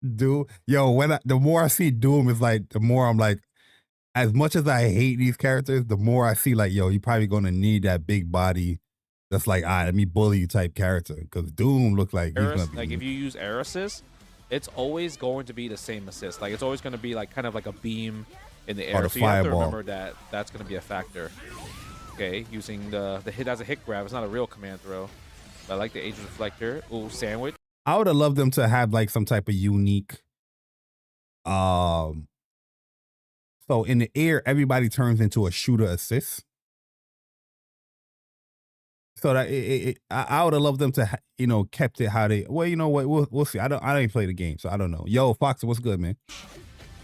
Doom, yo, the more I see Doom is like, the more I'm like, as much as I hate these characters, the more I see like, yo, you're probably gonna need that big body that's like, all right, let me bully you type character. Because Doom looks like he's gonna be like if you use air assist, it's always going to be the same assist. Like it's always going to be like kind of like a beam in the air. The so you fireball. have to remember that's going to be a factor. Okay, using the hit as a hit grab. It's not a real command throw. But I like the Aegis Reflector. Ooh, sandwich. I would have loved them to have like some type of unique. So in the air, everybody turns into a shooter assist. So that I would have loved them to, you know, kept it how they. Well, you know what? We'll see. I don't even play the game, so I don't know. Yo, Fox, what's good, man?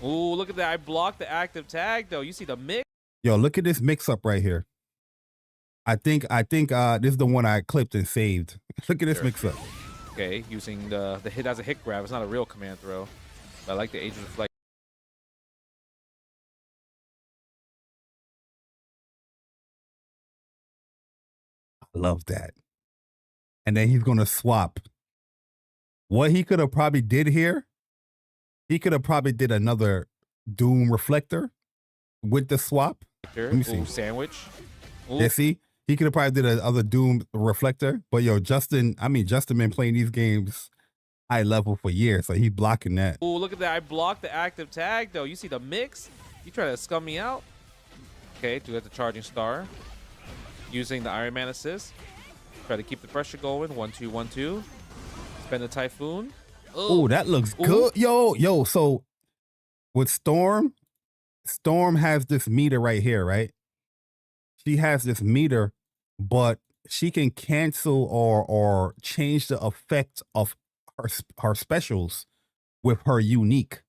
Ooh, look at that! I blocked the active tag though. You see the mix? Yo, look at this mix up right here. I think this is the one I clipped and saved. Look at this mix up. Okay, using the hit as a hit grab. It's not a real command throw. But I like the age reflect. I love that. And then he's gonna swap. What he could have probably did here, he could have probably did another Doom reflector with the swap. Let me see. Ooh, sandwich. Ooh. Yeah, see? He could have probably did another Doom reflector. But yo, Justin been playing these games high level for years, so he's blocking that. Ooh, look at that. I blocked the active tag though. You see the mix? You try to scum me out? Okay, do it the charging star. Using the Iron Man assist. Try to keep the pressure going. 1-2, 1-2. Spend the Typhoon. Oh, that looks good. Yo, so with Storm has this meter right here, right? She has this meter, but she can cancel or change the effect of her specials with her unique.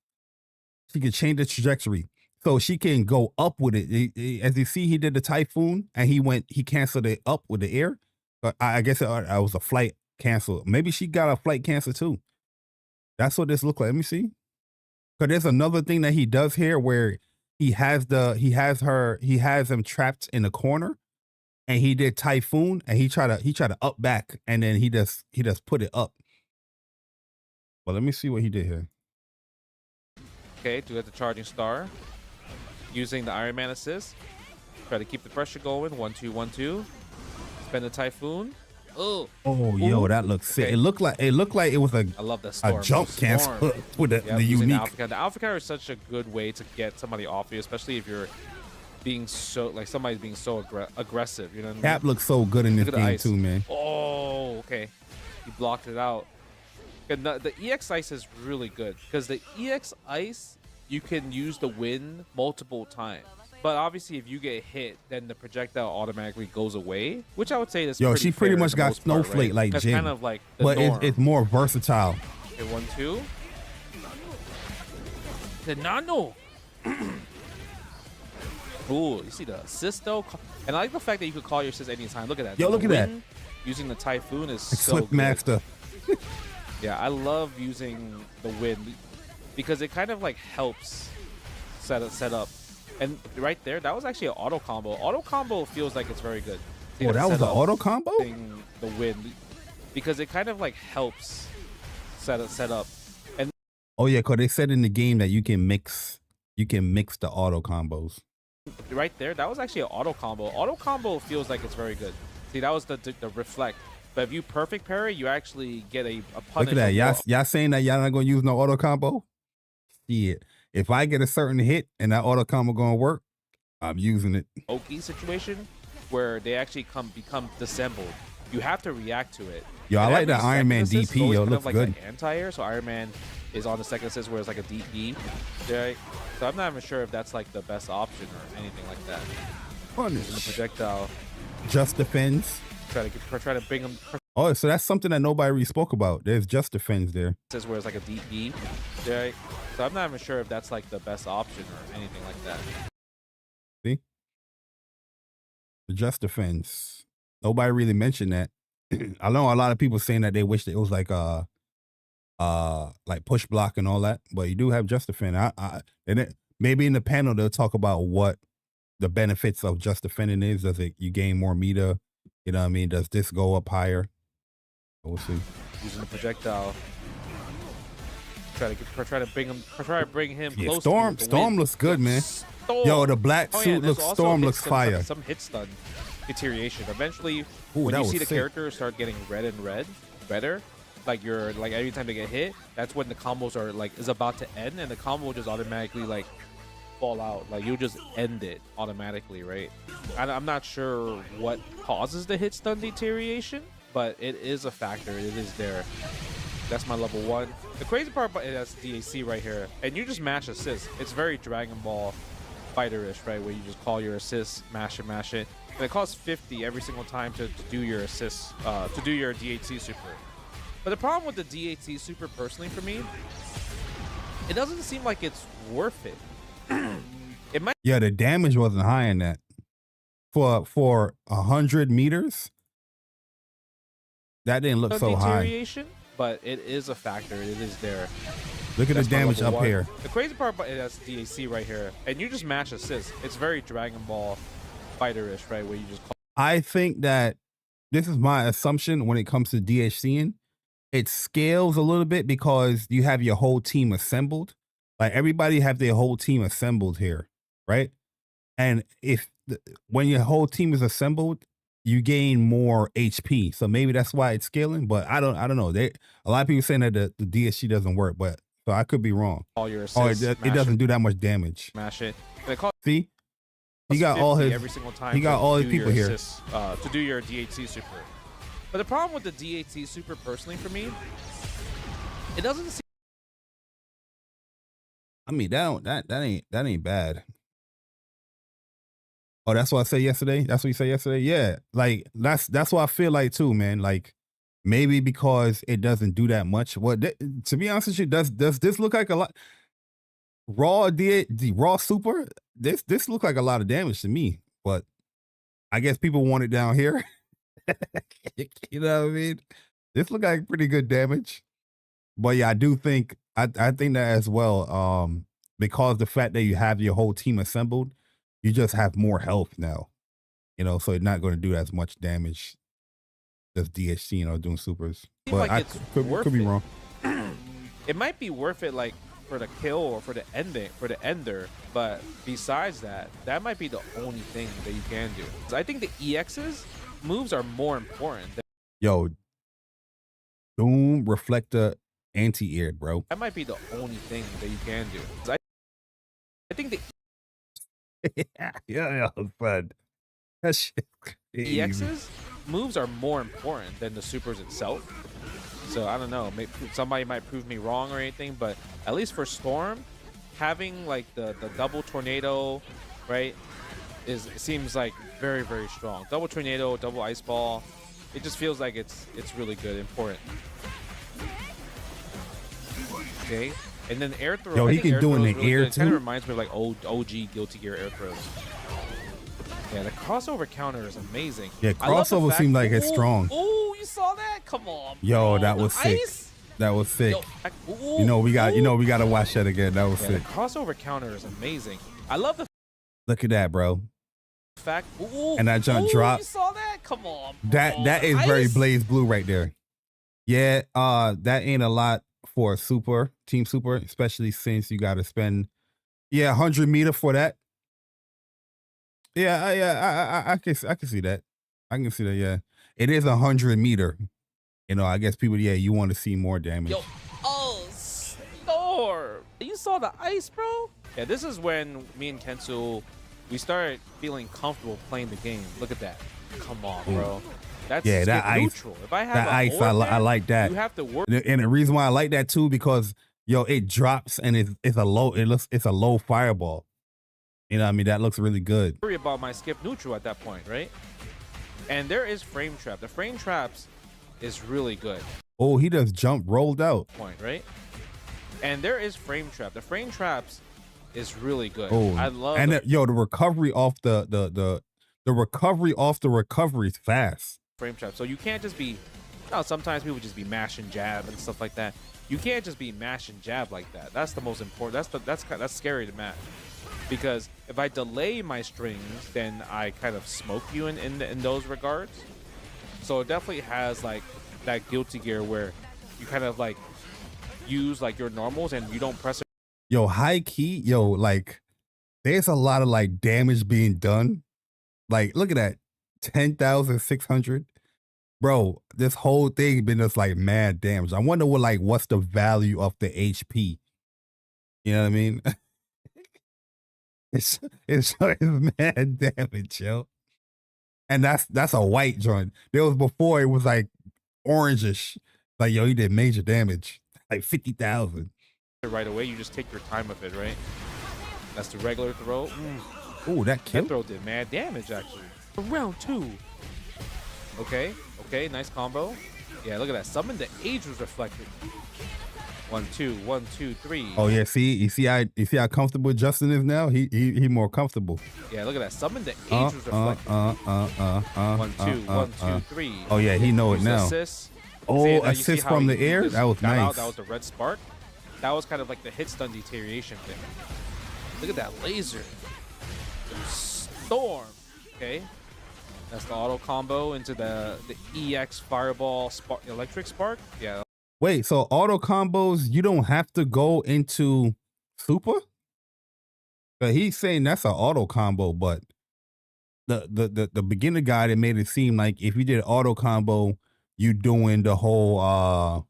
She can change the trajectory. So she can go up with it. As you see, he did the Typhoon and he canceled it up with the air. But I guess it was a flight cancel. Maybe she got a flight cancel too. That's what this looked like. Let me see. Because there's another thing that he does here where he has him trapped in the corner, and he did Typhoon, and he tried to up back, and then he just put it up. But let me see what he did here. Okay, do it the charging star. Using the Iron Man assist. Try to keep the pressure going. 1-2, 1-2. Spend the Typhoon. Oh, yo, that looks sick. Okay. It looked like it was I love that storm. a jump cancel with the unique. The Alpha Counter is such a good way to get somebody off you, especially if you're being somebody's being so aggressive. You know what I mean? Cap looks so good in this game too, man. Oh, okay. He blocked it out. And the EX Ice is really good because the EX Ice, you can use the wind multiple times. But obviously, if you get hit, then the projectile automatically goes away, which I would say is she pretty much got snowflake like That's Jin. kind of like the but norm. it's more versatile. Okay, 1-2. The nano. Ooh, you see the assist though, and I like the fact that you could call your assist anytime. Look at that. Yo, look at that. Using the Typhoon is so Swift good. Master. Yeah, I love using the wind because it kind of like helps set up. And right there, that was actually an auto combo. Auto combo feels like it's very good. Oh, that was an auto combo? The wind because it kind of like helps set up. And oh yeah, because they said in the game that you can mix the auto combos. Right there, that was actually an auto combo. Auto combo feels like it's very good. See, that was the reflect. But if you perfect parry, you actually get a punish. Look at that. Y'all saying that y'all not going to use no auto combo? Shit. If I get a certain hit and that auto combo going to work, I'm using it. Oki situation where they actually become disassembled. You have to react to it. Yo, I like that Iron Man DP. Yo, looks like good. An anti-air, so Iron Man is on the second assist where it's like a DP. Right? So I'm not even sure if that's like the best option or anything like that. Punish. And the projectile just defends. Try to bring him. Oh, so that's something that nobody really spoke about. There's just defends there. This is where it's like a DP. Right? So I'm not even sure if that's like the best option or anything like that. See? The just defense. Nobody really mentioned that. I know a lot of people saying that they wish that it was like push block and all that, but you do have just defend. Maybe in the panel they'll talk about what the benefits of just defending is. Does it you gain more meter? You know what I mean? Does this go up higher? We'll see. Using the projectile. Try to bring him Yeah, close. Storm looks good, man. Yo, the black suit looks Storm looks fire. Some hit stun deterioration. Eventually, Ooh, when you see the sick. character start getting redder, like you're like every time they get hit, that's when the combos are like is about to end, and the combo will just automatically like fall out. Like you'll just end it automatically, right? I'm not sure what causes the hit stun deterioration, but it is a factor. It is there. That's my level 1. The crazy part about it, that's DAC right here, and you just match assist. It's very Dragon Ball fighter-ish, right? Where you just call your assist, mash it, mash it. And it costs 50 every single time to do your assist, to do your DHC super. But the problem with the DHC super, personally for me, it doesn't seem like it's worth it. It might. Yeah, the damage wasn't high in that. For 100 meters, that didn't look so high. But it is a factor. It is there. Look at the damage up here. The crazy part about it, that's DHC right here, and you just match assist. It's very Dragon Ball fighter-ish, right? Where you just call. I think that this is my assumption when it comes to DHCing. It scales a little bit because you have your whole team assembled. Like everybody have their whole team assembled here, right? And when your whole team is assembled, you gain more HP. So maybe that's why it's scaling. But I don't know. A lot of people saying that the DHC doesn't work, but so I could be wrong. All your assists, it doesn't do that much damage. Mash it. See, he got all his. Every single time he got all his people here to do your DHC super. But the problem with the DHC super, personally for me, it doesn't seem. I mean, that ain't bad. Oh, that's what I said yesterday. That's what you said yesterday. Yeah, like that's what I feel like too, man. Like maybe because it doesn't do that much. To be honest with you, does this look like a lot? Raw raw super. This look like a lot of damage to me, but I guess people want it down here. You know what I mean? This look like pretty good damage, but yeah, I do think I think that as well. Because the fact that you have your whole team assembled. You just have more health now, you know, so it's not going to do as much damage just DHC, doing supers. But like I could be wrong. It might be worth it, like for the kill or for the ender. But besides that, that might be the only thing that you can do. So I think the EX's moves are more important. Yo, Doom Reflector anti-air, bro. That might be the only thing that you can do. So I think the yeah, fun. That shit. EX's moves are more important than the supers itself. So I don't know. Maybe somebody might prove me wrong or anything, but at least for Storm, having like the double tornado, right, seems like very, very strong. Double tornado, double ice ball. It just feels like it's really good, important. Okay. And then air throw. Yo, he can do in the air too. It kind of reminds me of like OG Guilty Gear air throws. Yeah, the crossover counter is amazing. Yeah, crossover seemed like it's strong. Oh, you saw that? Come on. Yo, that was sick. That was sick. Yo, we got to watch that again. That was sick. The crossover counter is amazing. I love the. Look at that, bro. And that jump drop. You saw that? Come on. That is very Blaze Blue right there. Yeah, that ain't a lot for a team super, especially since you got to spend 100 meter for that. I can see that. I can see that. Yeah, it is 100 meter. I guess people. Yeah, you want to see more damage. Yo, Storm, you saw the ice, bro. Yeah, this is when me and Kensu, we started feeling comfortable playing the game. Look at that. Come on, bro. That's that ice. Neutral. If I have that ice, I like that. You have to work. And the reason why I like that too, because it drops and it's a low fireball. You know what I mean? That looks really good. Worry about my skip neutral at that point, right? And there is frame trap. The frame traps is really good. Oh, he does jump rolled out. Point, right? And there is frame trap. The frame traps is really good. Oh, I love. And the recovery off the recovery off the recovery is fast. Frame trap. So you can't just be. Sometimes people just be mashing jab and stuff like that. You can't just be mashing jab like that. That's the most important. That's scary to match. Because if I delay my strings, then I kind of smoke you in those regards. So it definitely has like that Guilty Gear where you kind of like use like your normals and you don't press it. Yo, high key, like there's a lot of like damage being done. Like, look at that, 10,600. Bro, this whole thing been just like mad damage. I wonder what's the value of the HP. You know what I mean? It's mad damage, yo. And that's a white joint. There was before it was like orangish. Like, yo, he did major damage. Like 50,000. Right away, you just take your time with it, right? That's the regular throw. Ooh, that That killed. throw did mad damage, actually. Round 2. Okay, nice combo. Yeah, look at that. Summon the age was reflected. 1, 2, 1, 2, 3. Oh yeah, you see how comfortable Justin is now. He more comfortable. Yeah, look at that. Summon the age was reflected. 1, 2, 1, 2, 3. Oh yeah, he know it now. Assist. Oh, See, now you see assist how from he the air. just That was got out. nice. That was the red spark. That was kind of like the hit stun deterioration thing. Look at that laser. Storm. Okay. That's the auto combo into the EX fireball spark, electric spark. Yeah. Wait, so auto combos, you don't have to go into super? But he's saying that's an auto combo, but the beginner guy that made it seem like if you did auto combo, you doing the whole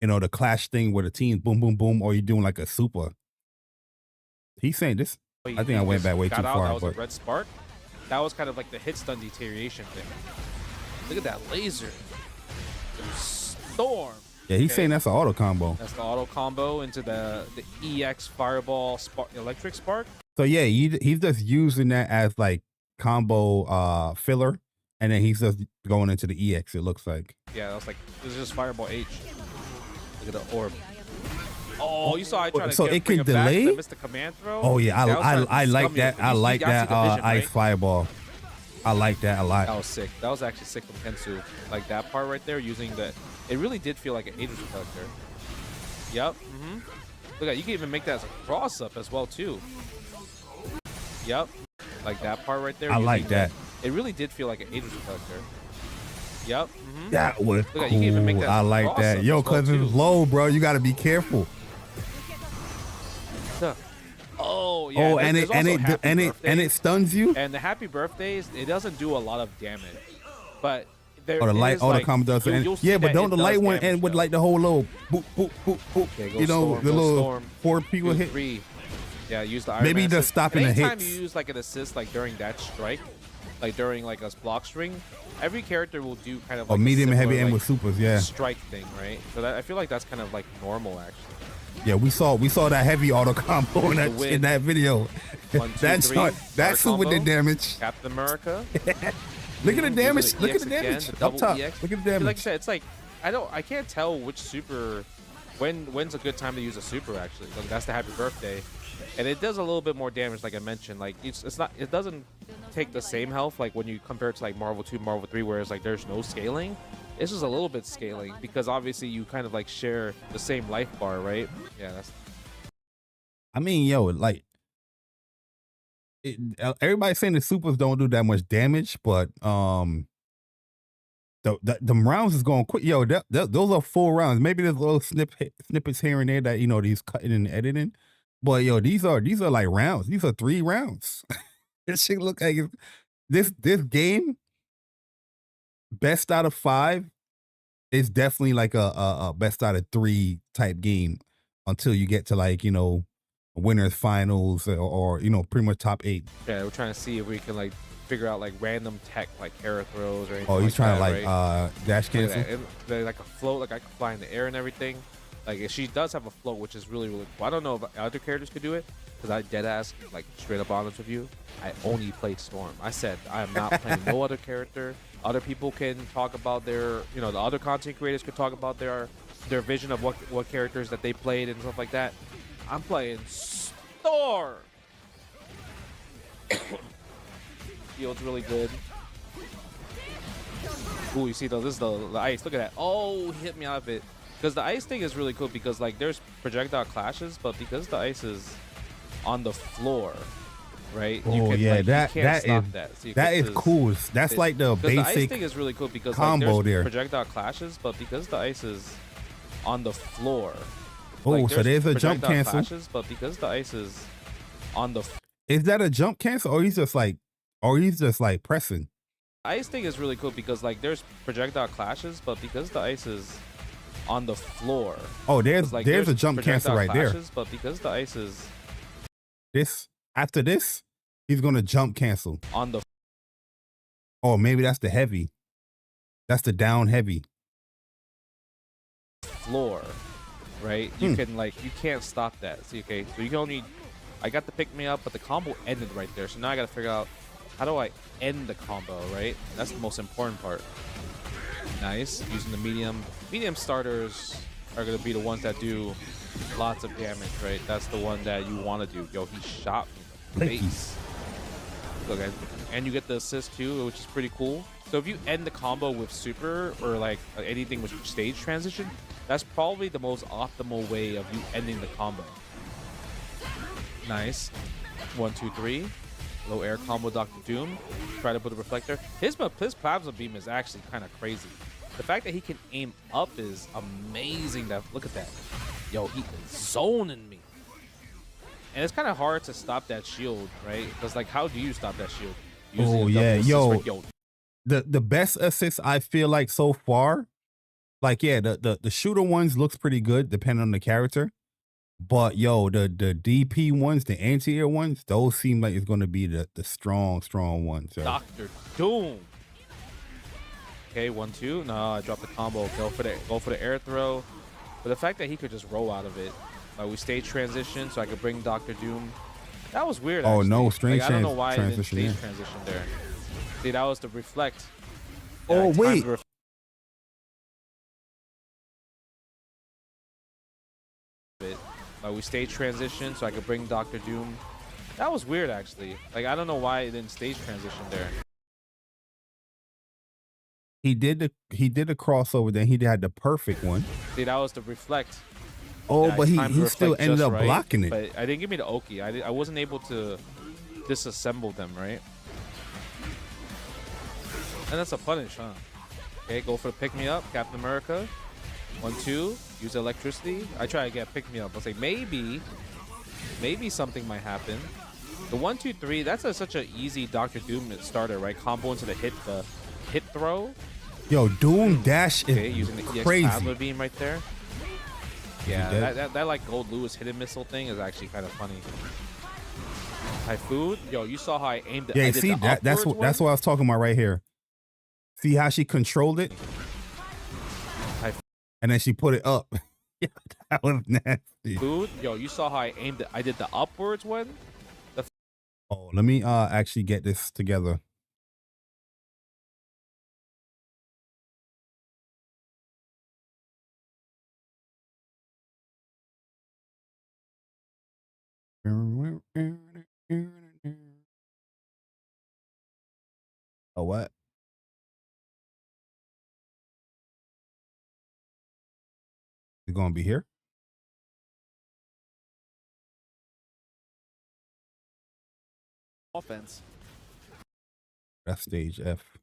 the clash thing where the teams boom boom boom, or you doing like a super. He's saying this. I think I went back way too far. That was but a red spark. That was kind of like the hit stun deterioration thing. Look at that laser. Storm. yeah, he's saying that's an auto combo. That's the auto combo into the EX fireball spark, electric spark. So yeah, he's just using that as like combo filler, and then he's just going into the EX. It looks like. Yeah, that was like this is just fireball H. Look at the orb. Oh, you saw I tried to So it can delay? I missed the command throw. Oh yeah, I like that. I like that vision, ice right? fireball. I like that a lot. That was sick. That was actually sick from Kensu. Like that part right there, using the. It really did feel like an Aegis reflector. Yep. Look at you can even make that as a cross up as well too. Yep. Like that part right there. I like that. It really did feel like an Aegis reflector. Yep. That was Look at, cool. you can even make that I like cross that. up Yo, as well, cause it's too. low, bro. You got to be careful. Oh yeah. Oh, and it stuns you. And the happy birthdays, it doesn't do a lot of damage, but there Or the light is, auto like, combo does. you'll see Yeah, but that don't it the light does one damage, end with though. like the whole little boop boop boop boop? Okay, go You know, storm, the go little storm. 4 people 2, hit. 3. Yeah, use the Iron Maybe Man just assist. stopping the Anytime hits. you use like an assist, like during that strike, like during like a block string, every character will do kind of like Or medium a and heavy similar, end like, with supers. Yeah, strike thing, right? So that I feel like that's kind of like normal actually. yeah. We saw that heavy auto combo in that video. 1, 2, That's 3, not, that fire super did combo. damage. Captain America. Look at the damage. Using Look at EX the again, damage the up double top. EX. Look at the Like I damage. said, it's like I can't tell which super when's a good time to use a super actually. Like that's the happy birthday. And it does a little bit more damage, like I mentioned. Like it doesn't take the same health like when you compare it to like Marvel 2, Marvel 3, where it's like there's no scaling. It's just a little bit scaling because obviously you kind of like share the same life bar, right? Yeah, that's I mean, yo, like everybody's saying the supers don't do that much damage, but them rounds is going quick. Yo, those are full rounds. Maybe there's little snippets here and there that he's cutting and editing, but yo, these are like rounds. These are 3 rounds. This shit look like this game. Best out of 5 is definitely like a best out of 3 type game until you get to like winners finals or pretty much top 8. yeah. We're trying to see if we can like figure out like random tech like air throws or anything. Oh, he's like trying that, to like right? dash Look at cancel. that. And they're like a float, like I can fly in the air and everything. Like she does have a float, which is really, really cool. I don't know if other characters could do it, because I dead ass, like straight up honest with you, I only played Storm. I said I am not playing no other character. Other people can talk about their, the other content creators could talk about their vision of what characters that they played and stuff like that. I'm playing Storm. Feels really good. Ooh, you see though, this is the ice. Look at that. Oh, he hit me out of it. Because the ice thing is really cool because like there's projectile clashes, but because the ice is on the floor, right? Oh you can, yeah, like, that you can't that stop is that. So that is cool. That's like the the ice basic thing is really cool because combo like, there's there. projectile clashes, but because the ice is on the floor. Oh, like, so there's a jump projectile cancel. Clashes, but because the ice is on the Is that a jump cancel, or he's just like pressing? ice thing is really cool because like there's projectile clashes, but because the ice is on the floor. Oh, there's like, a jump cancel projectile right there. clashes, but because the ice is After this, he's gonna jump cancel. on the Oh, maybe that's the heavy. That's the down heavy. floor, right? You can like you can't stop that. See, okay, so you can only I got the pick me up, but the combo ended right there. So now I got to figure out how do I end the combo, right? That's the most important part. Nice. Using the medium. Medium starters are going to be the ones that do lots of damage, right? That's the one that you want to do. Yo, he shot me in the face. Okay. And you get the assist too, which is pretty cool. So if you end the combo with super or like anything with stage transition, that's probably the most optimal way of you ending the combo. Nice. 1, 2, 3. Low air combo Dr. Doom. Try to put a reflector. His plasma beam is actually kind of crazy. The fact that he can aim up is amazing. Look at that. Yo, he is zoning me. And it's kind of hard to stop that shield, right? Because like, how do you stop that shield? Oh yeah, yo, the best assist I feel like so far, like yeah, the shooter ones looks pretty good depending on the character, but yo, the DP ones, the anti-air ones, those seem like it's gonna be the strong ones. So. Dr. Doom. Okay, 1, 2. No, I dropped the combo. Go for the air throw. But the fact that he could just roll out of it, like we stage transition, so I could bring Dr. Doom. That was weird. Oh actually. no, strange I don't know why I didn't transition. stage transition there. See, that was the reflect. Oh wait. Like we stage transition, so I could bring Dr. Doom. That was weird, actually. Like I don't know why I didn't stage transition there. He did the crossover, then he had the perfect one. See, that was the reflect. Oh, Yeah, but he timed the still reflect ended just up right, blocking it. But I didn't give me the Oki. I wasn't able to disassemble them, right? And that's a punish, huh? Okay, go for the pick me up, Captain America. 1, 2, use electricity. I try to get pick me up. I'll say maybe something might happen. The 1, 2, 3, that's such an easy Dr. Doom starter, right? Combo into the hit throw. Yo, Doom dash is using the EX crazy. plasma beam right there. Yeah, that like Gold Lewis hidden missile thing is actually kind of funny. Typhoon, yo, you saw how I aimed it. Yeah, see that's what I was talking about right here. See how she controlled it, and then she put it up. Yeah, that was nasty. Food, yo, you saw how I aimed it. I did the upwards one. Oh, let me actually get this together. Oh, what? It's gonna be here. Offense. That's stage F.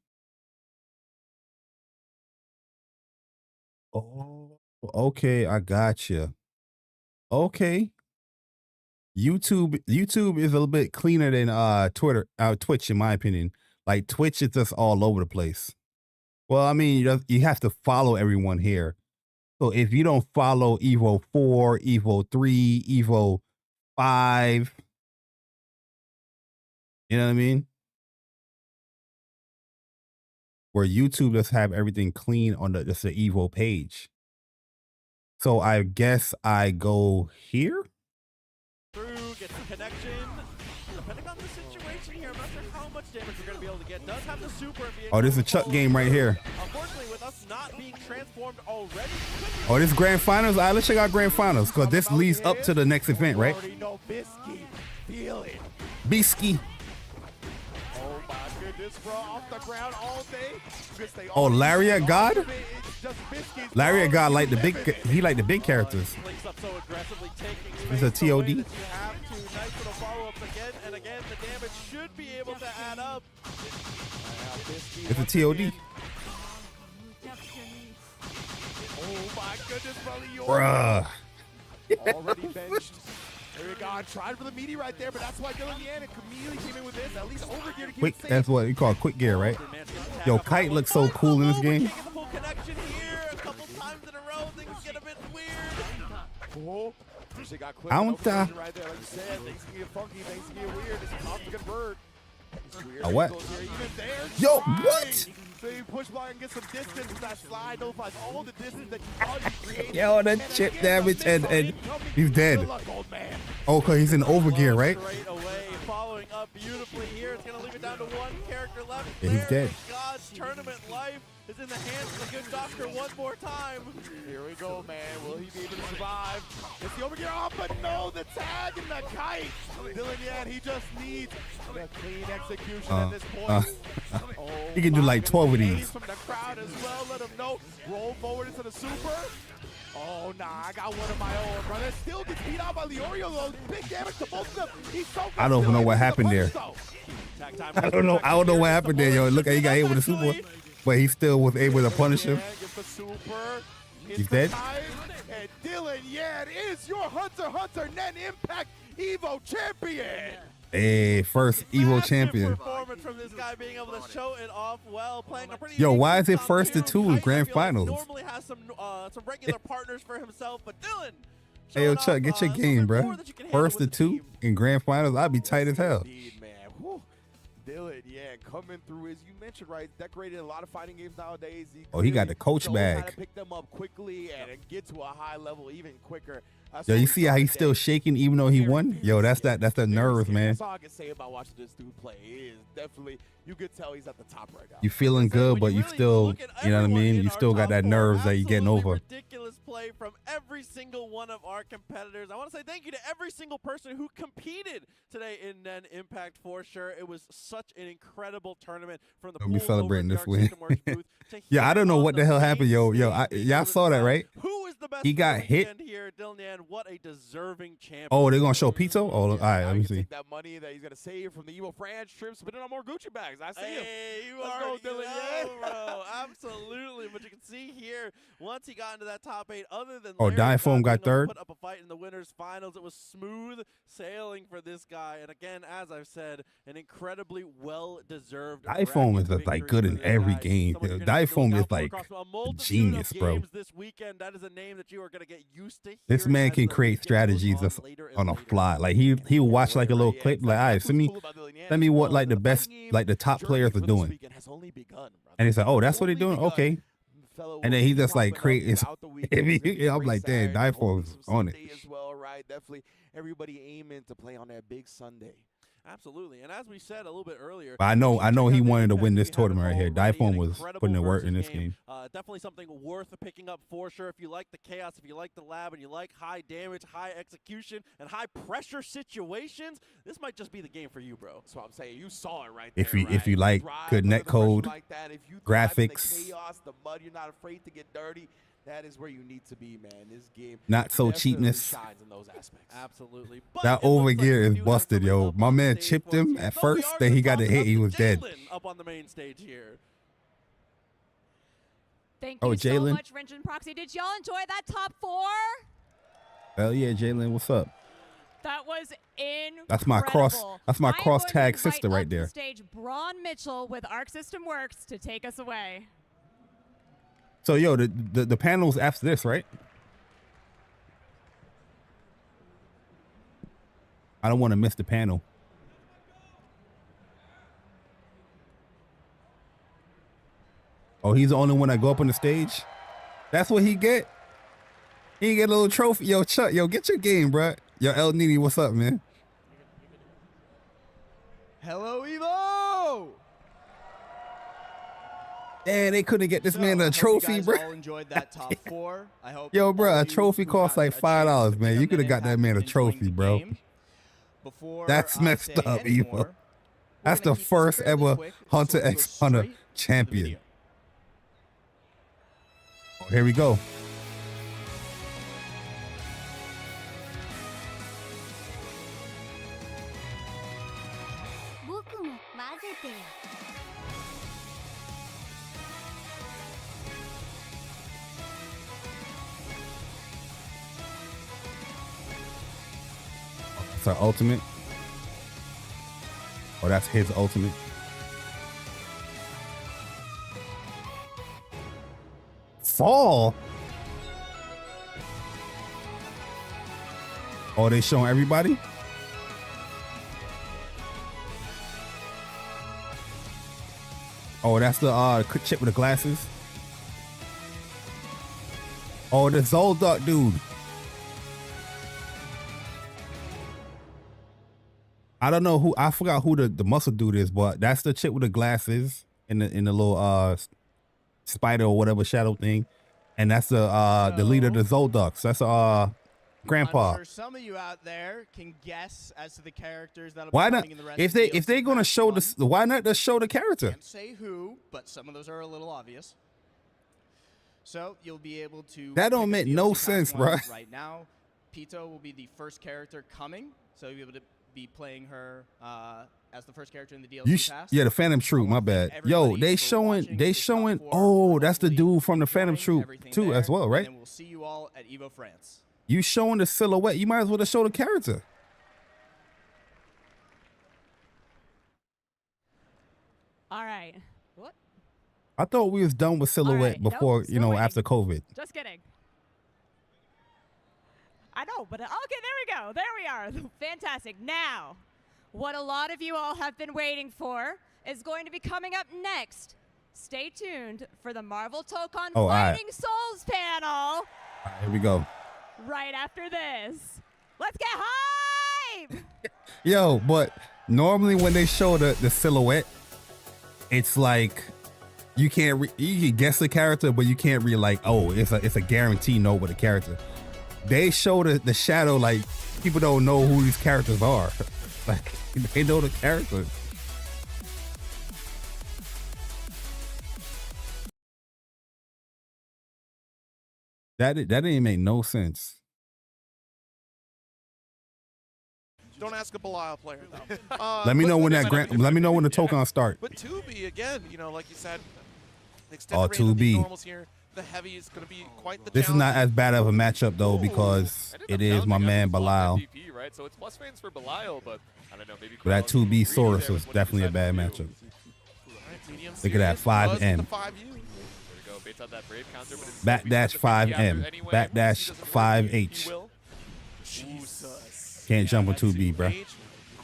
Oh, okay, I got you. Okay. YouTube is a little bit cleaner than Twitch, in my opinion. Like Twitch is just all over the place. Well, I mean, you have to follow everyone here. So if you don't follow EVO 4, EVO 3, EVO 5, you know what I mean? Where YouTube does have everything clean on the EVO page. So I guess I go here. Through, gets the connection. Depending on the situation here, I'm not sure how much damage we're going to be able to get. Does have the super and Oh, this is a Chuck game right here. Unfortunately, with us not being transformed already. Oh, this grand finals. All right, let's check out grand finals because this leads up to the next event, right? Bisky, feel it. Bisky. Oh my goodness, bro, off the ground all day. Oh, Lariat God? Lariat God like the big. He like the big characters. It's a TOD. It's a TOD. Oh my goodness, brother, Bruh. already benched. There you go. Tried for the meaty right there, but that's why Dylan Yannick immediately came in with this. At least over here to keep Quick, it safe. that's what you call quick gear, right? Yo, Kite looks so cool in this game. Oh, got Ounta. right there. Like you said, things can get funky, things can get weird. It's tough to convert. A what? Yo, what? So you push block and get some distance. That slide nullifies all the distance that you thought you created. Yo, that chip damage and he's dead. Oh, cause he's in overgear, right? Straight away, following up beautifully here. It's gonna leave it down to one character left. Yeah, he's dead. God's tournament life is in the hands of the good doctor one more time. Here we go, man. Will he be able to survive? It's the overgear off, but no, the tag and the kite. Dylan Yan, he just needs the clean execution at this point. He can do like 12 of these. From the crowd as well. Let him know. Roll forward into the super. Oh, nah, I got one of my own, brother. Still gets beat out by Leorio, though. Big damage to both of them. He's so I don't know what happened there. I don't know what happened there, yo. Look, he got hit with a super, but he still was able to punish him. He's dead. And Dylan Yan is your Hunter Net Impact EVO champion. Hey, first EVO champion. Performance from this guy being able to show it off well, playing a pretty Yo, why is it first to 2 in grand finals? Normally has some regular partners for himself, but Dylan. Hey, yo, Chuck, get your game, bro. First to 2 in grand finals, I'd be tight as hell. Indeed, man. Whew. Dylan, yeah, coming through, as you mentioned, right, decorated a lot of fighting games nowadays. He got the coach knows how bag. to pick them up quickly and get to a high level even quicker. Yo, you see how he's still shaking even though he won? Yo, that's the nerves, man. That's all I can say about watching this dude play. It is definitely, you could tell he's at the top right now. You feeling good, but you still, you know what I mean? You still got that nerves that you're getting over. Ridiculous play from every single one of our competitors. I want to say thank you to every single person who competed today in NEN Impact for sure. It was such an incredible tournament from the Don't be celebrating this win. Yeah, I don't know what the hell happened, yo. Y'all saw that, right? Who is the best he got hit. Here, Dylan Yan, what a deserving champion. Oh, they're gonna show pizza? Oh, all right, let me see. That money that he's gonna save from the EVO France trips, put it on more Gucci bags. I see him. Hey, you Let's already go, Dylan, know, bro. Absolutely. But you can see here, once he got into that top 8, other than Diafoam got third. Put up a fight in the winners finals. It was smooth sailing for this guy. And again, as I've said, an incredibly well-deserved. Diafoam is like good in every game. Diafoam is like genius, bro. This weekend, that is a name that you are gonna get used to. This man can create strategies on a fly. Like he'll watch like a little clip, like, all right, send me what like the best, like the top players are doing. And he's like, oh, that's what they're doing? Okay. And then he just like creates. I'm like, damn, Diafoam's on it. As well, right? Definitely everybody aiming to play on that big Sunday. Absolutely, and as we said a little bit earlier, I know he wanted to win this tournament right here. Diafoam was putting the work in this game. Definitely something worth picking up for sure. If you like the chaos, if you like the lab, and you like high damage, high execution, and high pressure situations, this might just be the game for you, bro. That's what I'm saying. You saw it right there. If you like good net code, graphics, the chaos, the mud, you're not afraid to get dirty. That is where you need to be, man. This game not so cheapness. Shines in those aspects. Absolutely. That overgear is busted, yo. My man chipped him at first, then he got a hit. He was dead. Up on the main stage here. Thank you so much, Wrench and Proxy. Did y'all enjoy that top 4? Hell yeah, Jalen, what's up? That was incredible. That's my cross tag sister right there. Stage Braun Mitchell with Arc System Works to take us away. So yo, the panel's after this, right? I don't want to miss the panel. Oh, he's the only one that go up on the stage? That's what he get? He get a little trophy. Yo, Chuck, yo, get your game, bro. Yo, El Nini, what's up, man? Hello, EVO! And they couldn't get this man a trophy, bro. All enjoyed that top 4. I hope. Yo, bro, a trophy costs like $5, man. You could have got that man a trophy, bro. That's messed up, EVO. That's the first ever Hunter x Hunter champion. Oh, here we go. It's our ultimate. Oh, that's his ultimate. Fall. Oh, they showing everybody? Oh, that's the chick with the glasses. Oh, the Zolduck dude. I don't know who. I forgot who the muscle dude is, but that's the chick with the glasses and the little spider or whatever shadow thing, and that's the leader of the Zolducks. That's Grandpa. I'm sure some of you out there can guess as to the characters that'll Why be not? coming in the rest If of the they're DLC gonna Pack show 1. this, why not just show the character? Can't say who, but some of those are a little obvious. So you'll be able to. That don't pick a make no DLC Pack sense, 1 bro. Right now, Pito will be the first character coming, so you'll be able to be playing her as the first character in the DLC pass. Yeah, the Phantom Troop. My bad. Yo, they showing. Oh, that's the dude from the Phantom Troop too, as well, right? And we'll see you all at EVO France. You showing the silhouette. You might as well just show the character. All right. What? I thought we was done with silhouette right. before, Nope, you know, still after COVID. Just kidding. I know, but okay, there we go. There we are. Fantastic. Now, what a lot of you all have been waiting for is going to be coming up next. Stay tuned for the Marvel Tōkon Fighting Souls panel. All right, here we go. Right after this. Let's get hype! Yo, but normally when they show the silhouette, it's like you can't you can guess the character, but you can't really like, oh, it's a guarantee know what the character. They show the shadow like people don't know who these characters are. Like they know the characters. That didn't make no sense. Don't ask a Belial player though. Let me know when let me know when the Tōkon start. But 2B again, you know, like you said, the Oh, extended range of the 2B. normals here. The heavy is going to be quite the This is not as bad of a matchup though because it is my man Belial. DP, right? So it's plus fans for Belial, but I don't know, maybe But that 2B Saurus was definitely a bad matchup. Look at that 5M. Backdash 5M. Backdash 5H. Can't jump on 2B, bro.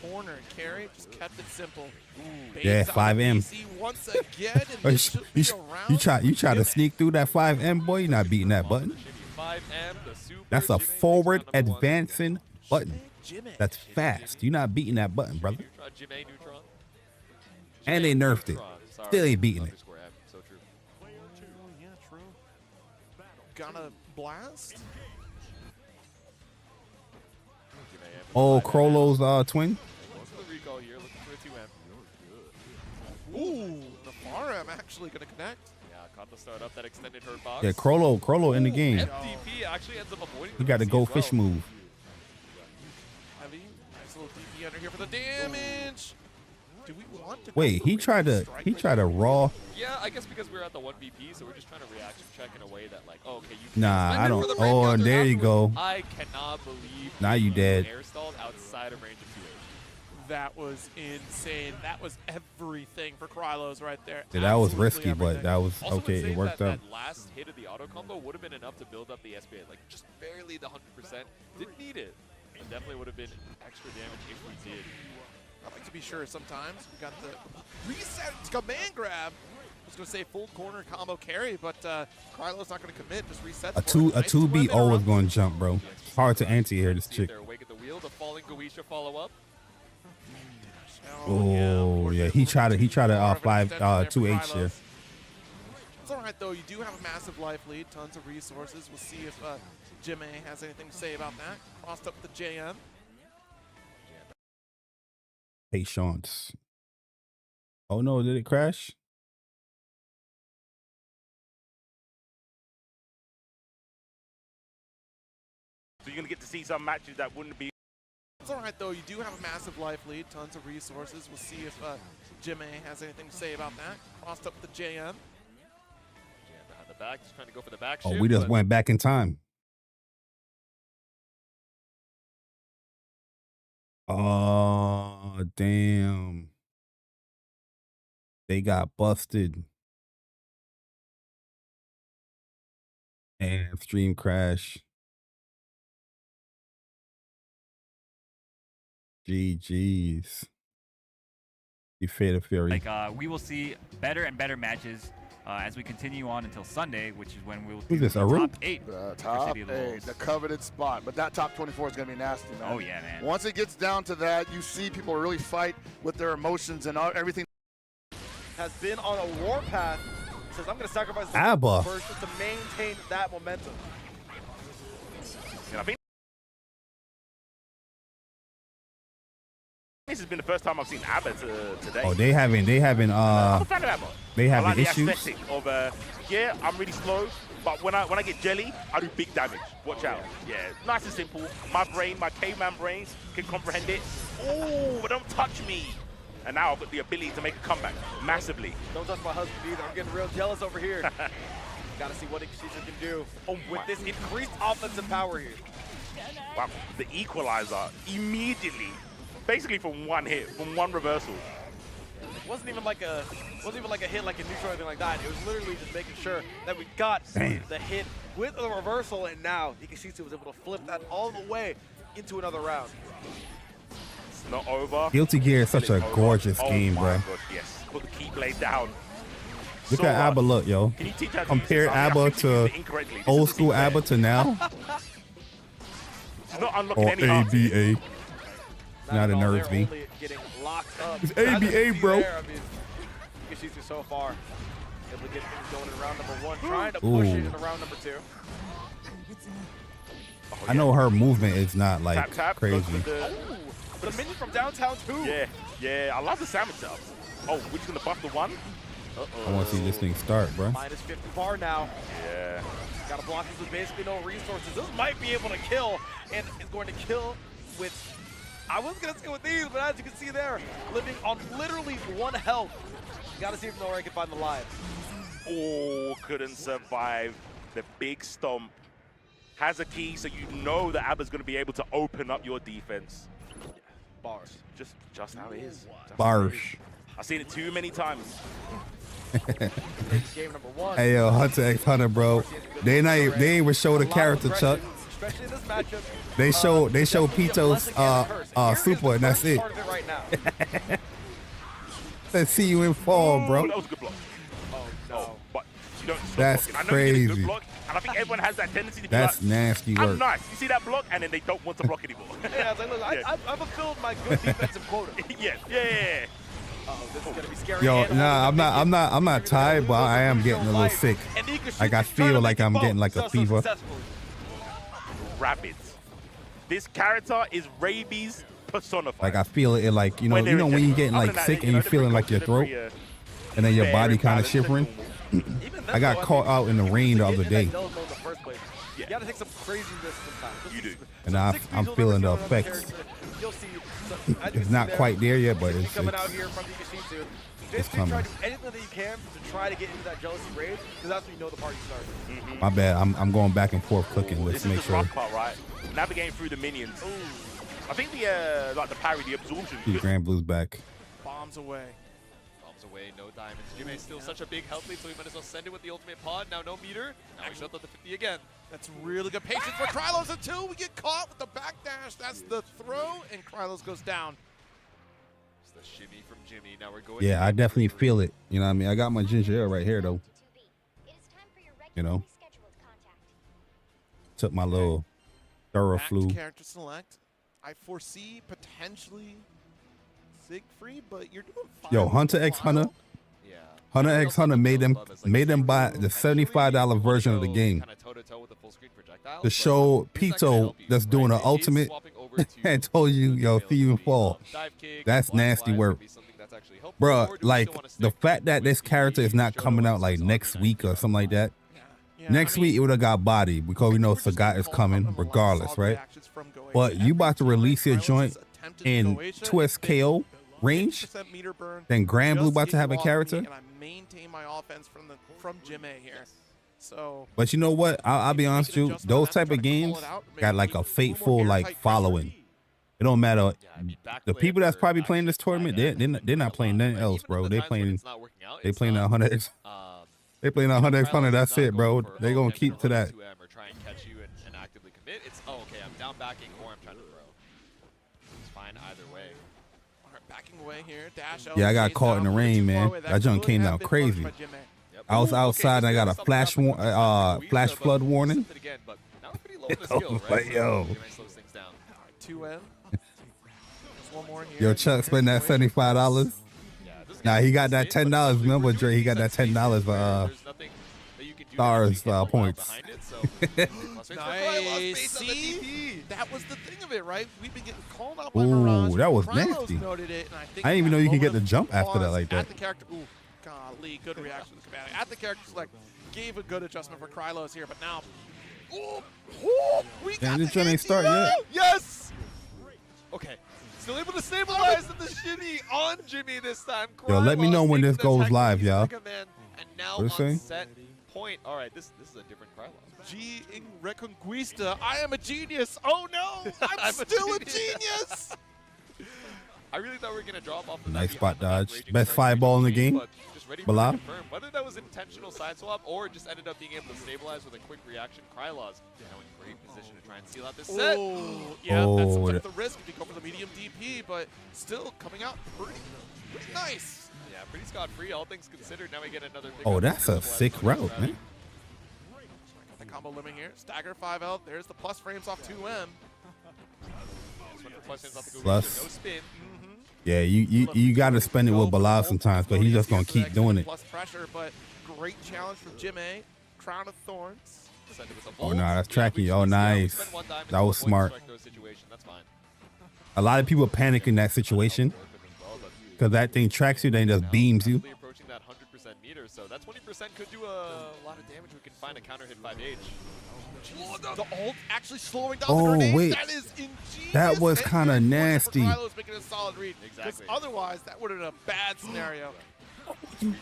Corner carry, just kept it simple. Yeah, 5M. Once again, and You try to sneak through that 5M, boy. You're not beating that button. That's a forward advancing button. That's fast. You're not beating that button, brother. And they nerfed it. Still ain't beating it. Gonna blast. Oh, Krollo's twin. Ooh, the far M actually gonna connect. Yeah, caught the start up that extended her box. Yeah, Krollo in the game. FDP actually ends up avoiding. He got the go fish move. Heavy, nice little DP under here for the damage. Do we want to Wait, he tried to raw. Yeah, I guess because we're at the 1VP, so we're just trying to reaction check in a way that like, oh, okay, you. Nah, I don't. Oh, and there you go. I cannot believe. Now you dead. Air stalled outside of range of 2H. That was insane. That was everything for Krylos right there. Yeah, that was Absolutely risky, everything. but that was Also okay. insane It worked that out. That last hit of the auto combo would have been enough to build up the SPA, like just barely the 100%. Didn't need it. But definitely would have been extra damage if we did. I like to be sure sometimes. We got the reset command grab. I was going to say full corner combo carry, but Krylos not going to commit. Just resets. A 2B always going to jump, bro. It's hard to anti-air this chick. They're awake at the wheel. The falling Goisha follow up. Oh yeah, he tried to 2H here. It's all right though. You do have a massive life lead, tons of resources. We'll see if Jim A has anything to say about that. Crossed up the JM. Patience. Oh no, did it crash? So you're gonna get to see some matches that wouldn't be. It's all right though. You do have a massive life lead, tons of resources. We'll see if Jim A has anything to say about that. Crossed up the JM. Yeah, behind the back, just trying to go for the back. Oh, we just went back in time. Oh damn! They got busted. And stream crash. GG's. You Fate of Fury. Like we will see better and better matches as we continue on until Sunday, which is when we will Who's do this, the Aru? top 8. Top City of the 8, Wolves. the coveted spot. But that top 24 is going to be nasty, man. Oh, yeah, man. Once it gets down to that, you see people really fight with their emotions and everything. Has been on a warpath. Says, I'm going to sacrifice the Abba. first just to maintain that momentum. And I think this has been the first time I've seen Abba today. Oh, they having I'm a fan of Abba. they I having like the issues. aesthetic of yeah, I'm really slow, but when I get jelly, I do big damage. Watch out. Yeah, nice and simple. My brain, my caveman brain can comprehend it. Oh, but don't touch me. And now I've got the ability to make a comeback massively. Don't touch my husband either. I'm getting real jealous over here. Got to see what Ikashisa can do with this increased offensive power here. Wow, the equalizer immediately, basically from one hit, from one reversal. It wasn't even like a hit like a neutral or anything like that. It was literally just making sure that we got the hit with the reversal, and now Ikashisa was able to flip that all the way into another round. It's not over. Guilty Gear is such a gorgeous game, bro. Oh my gosh, yes. Put the keyblade down. Look at Abba look, yo. Can you teach her Compare I Abba think you to used it incorrectly. This old is the school thing Abba there. to now. She's not unlocking Or any hearts. ABA. Now it nerves me. Getting locked up. It's ABA, bro. There, I mean, Ikashisa so far able to get things going in round number 1, trying to push it into round number 2. I know her movement is not like Tap, tap, crazy. The minion from downtown too. Yeah, I love the sandwich ups. Oh, we're just gonna buff the one? I want to see this thing start, bro. Minus 50 bar now. Yeah. Got to block this with basically no resources. This might be able to kill, and is going to kill with, I was going to say with these, but as you can see there, living on literally 1 health. Got to see if Nora can find the live. Oh, couldn't survive the big stomp. Has a key, so you know that Abba's going to be able to open up your defense. Bars. Just how it is. Bars. I've seen it too many times. Game number 1. Hey yo, Hunter x Hunter, bro. They ain't even show the character, Chuck. Especially in this matchup. They show Pito's super, and that's it. Right now. Let's see you in fall, bro. That was a good block. Oh, no. But you don't stop That's blocking. I know you did a crazy. good block, and I think everyone has that tendency to be That's like, nasty I'm work. nice. You see that block, and then they don't want to block anymore. Yeah, I was like, look, Yeah. I've fulfilled my good defensive quota. yeah. Uh-oh, this is gonna be scary. Yo, nah, I'm not tired, but I am getting a little sick. Like I feel like I'm getting like a fever. Rapids. This character is rabies personified. Like I feel it, like you know When they're when you're getting Other like than that, sick you and know, you're the feeling like your throat, precautionary, and then your fair body and kind of balanced shivering. I got caught out in the rain the other day, You gotta take some craziness sometimes. You do. and I'm feeling the effects. You'll see. It's not quite there yet, but it's coming out here from Ikashisa. it's Basically, try coming. to do anything that you can to try to get into that jealousy rage, because that's when you know the party starts. My bad. I'm going back and forth clicking. Let's This is make the sure. rough part, right? Navigating through the minions. I think the like the parry, the absorption. See Grand Blue's back. Bombs away. Bombs away, no diamonds. Jimmy's still such a big health lead, so we might as well send it with the ultimate pod. Now no meter. Now we shut up the 50 again. That's really good patience for Krylos until we get caught with the backdash. That's the throw, and Krylos goes down. It's the shimmy from Jimmy. Now we're going. Yeah, I definitely feel it. You know what I mean? I got my ginger ale right here though. You know, took my little thorough Back flu. to character select. I foresee potentially Siegfried, but you're doing fine. Yo, Hunter x Hunter. Yeah. Hunter x Hunter made them buy the $75 version of the game to show Pito that's doing an ultimate and told you, yo, see you fall. That's nasty work. Bruh, like the fact that this character is not coming out like next week or something like that. Next week it would have got bodied because we know Sagat is coming regardless, right? But you about to release your joint in 2SKO range, then Grand Blue about to have a character. And I maintain my offense from Jimmy here. So, But you know what? I'll be honest with you. Those type of games got like a faithful like following. It don't matter. The people that's probably playing this tournament, they're not playing nothing else, bro. They playing that 100x. They playing that 100x 100. That's it, bro. They gonna keep to that. Or try and catch you and actively commit. It's okay. I'm down backing or I'm trying to throw. It's fine either way. All right, backing away here. Dash Yeah, I got caught in the rain, man. That junk came down crazy. I was outside and I got a flash flood warning. Like, yo. 2M. One more here. Yo, Chuck spent that $75. Nah, he got that $10. Remember, Dre? He got that $10 for stars points. Nice. See, that was the thing of it, right? We've been getting called out by Mirage. Ooh, that was Krylos nasty. noted it, and I didn't even know you can get the jump after that like that. At the character, ooh, golly, good reaction to the command. At the character select, gave a good adjustment for Krylos here, but now, we got this joint ain't start yet. Yes. Okay. Still able to stabilize the shimmy on Jimmy this time. Yo, let me know when this goes live, y'all. And now What on set point. All right, this is a different Krylos. G in Reconquista. I am a genius. Oh no, I'm still a genius. I really thought we were gonna drop off. Nice spot dodge. Best fireball in the game. Bilal. Whether that was intentional side swap or just ended up being able to stabilize with a quick reaction, Krylos now in great position to try and seal out this set. Yeah, that's sometimes the risk if you go for the medium DP, but still coming out pretty nice. Yeah, pretty scot-free, all things considered. Now we get another big Oh, that's a sick route, man. Got the combo limit here. Stagger 5L. There's the plus frames off 2M. Plus. No spin. Yeah, you got to spend it with Bilal sometimes, but he's just going to keep doing it. Plus pressure, but great challenge from Jim A. Crown of Thorns. Oh, no, that's tracky. Oh, nice. That was smart. A lot of people panic in that situation because that thing tracks you, then just beams you. Approaching that 100% meter, so that 20% could do a lot of damage. We can find a counter hit 5H. The ult actually slowing down Oh, the grenade. wait. That is ingenious. That was kind of nasty. Krylos making a solid read. Exactly. Otherwise, that would have been a bad scenario. You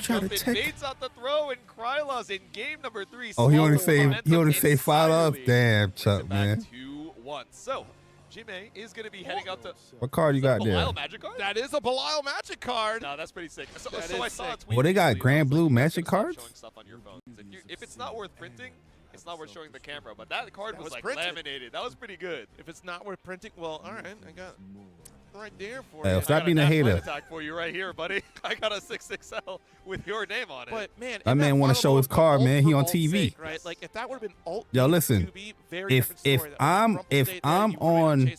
try to tech. Baits out the throw, and Krylos in game number 3. Oh, he only saved $5. Damn, Chuck, man. 2-1. So, Jimmy is going to be heading out to. What card you got there? Belial Magic card? That is a Belial Magic card. No, that's pretty sick. So I saw a tweet. Well, they got Grand Blue Magic cards? Showing stuff on your phone. If it's not worth printing, it's not worth showing the camera. But that card was like laminated. That was pretty good. If it's not worth printing, well, all right, I got right there for Hey, you. stop being a hater. Attack for you right here, buddy. I got a 6XL with your name on it. But man, that man want to show his card, man. He on TV. Sake, right? Like if that would have been ult. Yo, listen. If I'm on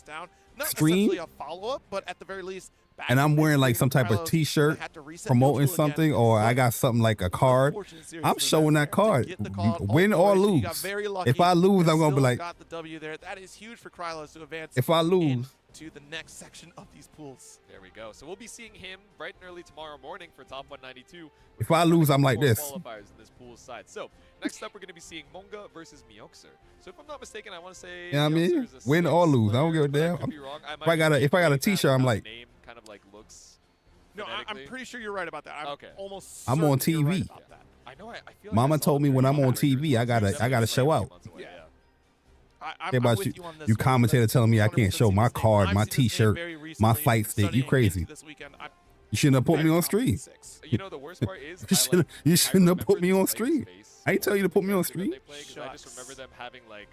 stream a follow-up, but at the very least, and I'm wearing like some type of T-shirt promoting something, or I got something like a card, I'm showing that card, win or lose. If I lose, I'm gonna be like, got the W there. That is huge for Krylos to advance. If I lose, to the next section of these pools. There we go. So we'll be seeing him bright and early tomorrow morning for top 192. If I lose, I'm like this. Qualifiers in this pool side. So next up, we're going to be seeing Monga versus Mioxer. So if I'm not mistaken, I want to say. Yeah, I mean, win or lose, I don't give a damn. If I got a T-shirt, I'm like. Name kind of like looks. No, I'm pretty sure you're right about that. I'm almost. I'm on TV. Right about that. I know. I feel Mama told me when I'm on TV, I gotta show out. Yeah. About you commentator telling me I can't show my card, my T-shirt, my fight stick. You crazy? You shouldn't have put me on stream. You know the worst part is you shouldn't have put me on stream. I ain't tell you to put me on stream. I just remember them having like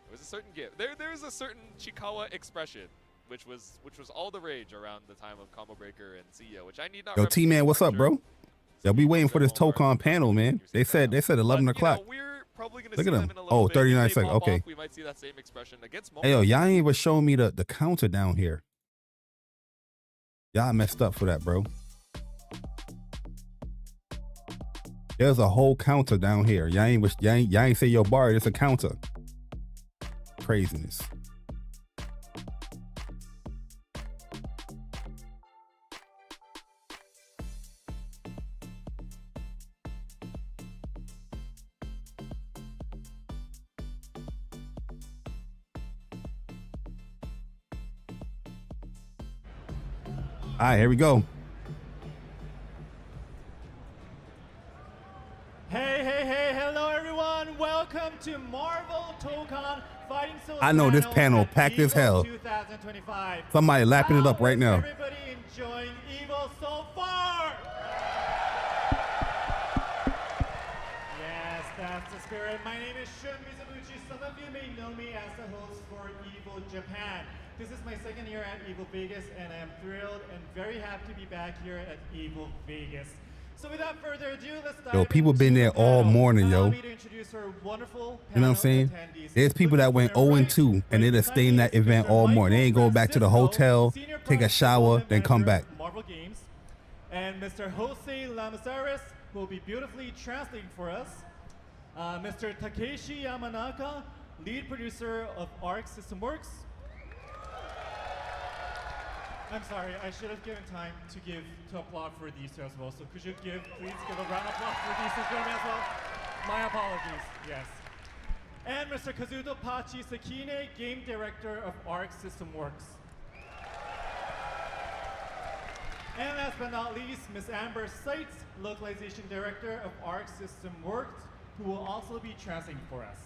it was a certain gift. There's a certain Chikawa expression, which was all the rage around the time of Combo Breaker and CEO, which I need not. Yo, T-Man, what's up, bro? They'll be waiting for this Tōkon panel, man. They said 11 o'clock. Look at them. Oh, 39 seconds. Okay. We might see that same expression against hey, yo, y'all ain't even showing me the counter down here. Y'all messed up for that, bro. There's a whole counter down here. Y'all ain't say your bar. It's a counter. Craziness. All right, here we go. Hey, hello everyone. Welcome to Marvel Tōkon Fighting Soul. I know this panel packed as hell. 2025. Somebody lapping it up right now. Everybody enjoying EVO so far? Yes, that's the spirit. My name is Shun Mizuguchi. Some of you may know me as the host for EVO Japan. This is my second year at EVO Vegas, and I am thrilled and very happy to be back here at EVO Vegas. So without further ado, let's dive Yo, people been there all morning, yo. to introduce our wonderful You know what I'm saying? There's people that went 0-2 and they'll stay in that event all morning. They ain't go back to the hotel, take a shower, then come back. Marvel Games, and Mr. Jose Lamazares will be beautifully translating for us. Mr. Takeshi Yamanaka, lead producer of Arc System Works. I'm sorry, I should have given time to applaud for these two as well. So could you please give a round of applause for these two gentlemen as well? My apologies, yes. And Mr. Kazuto Pachi Sakine, game director of Arc System Works. And last but not least, Ms. Amber Seitz, localization director of Arc System Works, who will also be translating for us.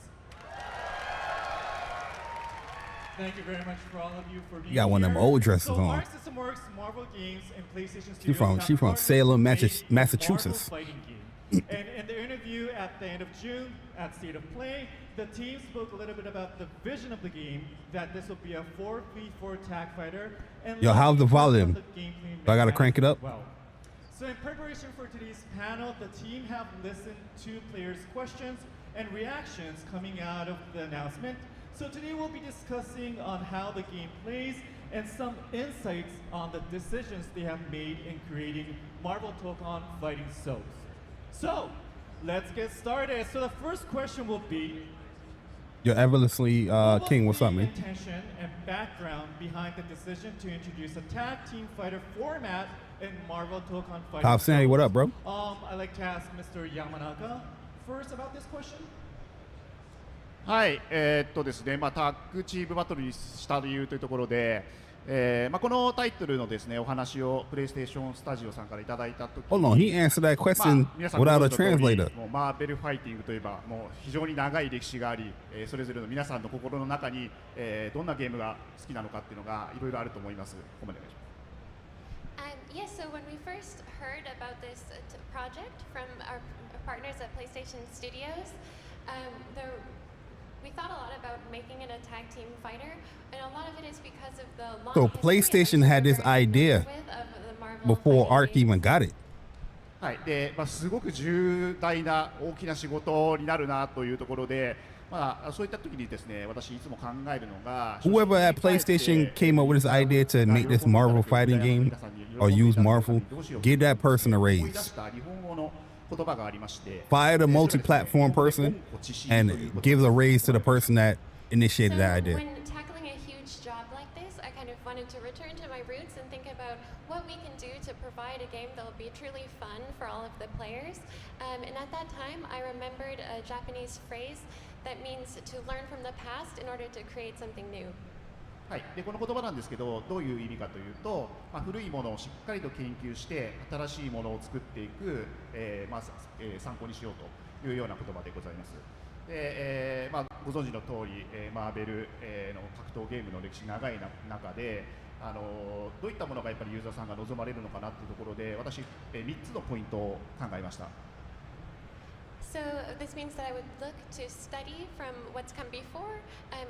Thank you very much for all of you for being You got one of them old dresses so on. Arc System Works, Marvel Games, and PlayStation Studios. She from Salem, Massachusetts. Marvel fighting game. And in the interview at the end of June at State of Play, the team spoke a little bit about the vision of the game, that this will be a 4v4 tag fighter. And Yo, how's the volume? Do I gotta crank it up? Well. So in preparation for today's panel, the team have listened to players' questions and reactions coming out of the announcement. So today we'll be discussing on how the game plays and some insights on the decisions they have made in creating Marvel Tōkon Fighting Souls. So let's get started. So the first question will be, Yo, Everlessly King, what's up, man? Intention and background behind the decision to introduce a tag team fighter format in Marvel Tōkon Fighting Top Sandy, what up, bro? I'd like to ask Mr. Yamanaka first about this question. はい、ですね、タッグチームバトルにした理由というところで、このタイトルのですね、お話をプレイステーションスタジオさんからいただいたときに、 Hold on, he answered that question 皆さん without ご a 存知の通り translator. もうマーベルファイティングといえばもう非常に長い歴史があり、それぞれの皆さんの心の中に、どんなゲームが好きなのかっていうのがいろいろあると思います。ここまでお願いします。Yes, so when we first heard about this project from our partners at PlayStation Studios, we thought a lot about making it a tag team fighter, and a lot of it is because of the long So PlayStation had this idea before Arc even got it. はい、で、すごく重大な大きな仕事になるなというところで、そういった時にですね、私いつも考えるのが、 Whoever at PlayStation came up with this idea to make this Marvel fighting game or use Marvel, give that person a raise. 日本語の言葉がありまして、 Fire the multi-platform person and give a raise to the person that initiated that idea. When tackling a huge job like this, I kind of wanted to return to my roots and think about what we can do to provide a game that will be truly fun for all of the players. And at that time, I remembered a Japanese phrase that means to learn from the past in order to create something new. はい、でこの言葉なんですけど、どういう意味かというと、古いものをしっかりと研究して新しいものを作っていく、参考にしようというような言葉でございます。で、ご存知の通り、マーベル、の格闘ゲームの歴史長い中で、どういったものがやっぱりユーザーさんが望まれるのかなというところで、私、3つのポイントを考えました。So this means that I would look to study from what's come before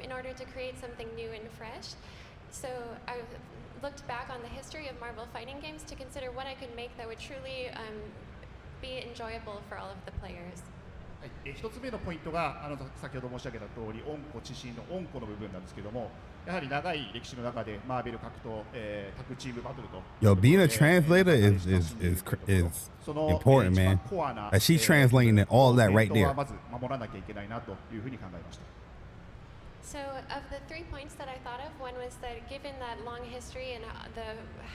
in order to create something new and fresh. So I looked back on the history of Marvel fighting games to consider what I could make that would truly be enjoyable for all of the players. はい、1つ目のポイントが先ほど申し上げた通り、温故知新の温故の部分なんですけども、やはり長い歴史の中でマーベル格闘、タッグチームバトルと。Yo, being a translator is important, man. Like she's translating all that right there. まず守らなきゃいけないなというふうに考えました。So of the 3 points that I thought of, one was that given that long history and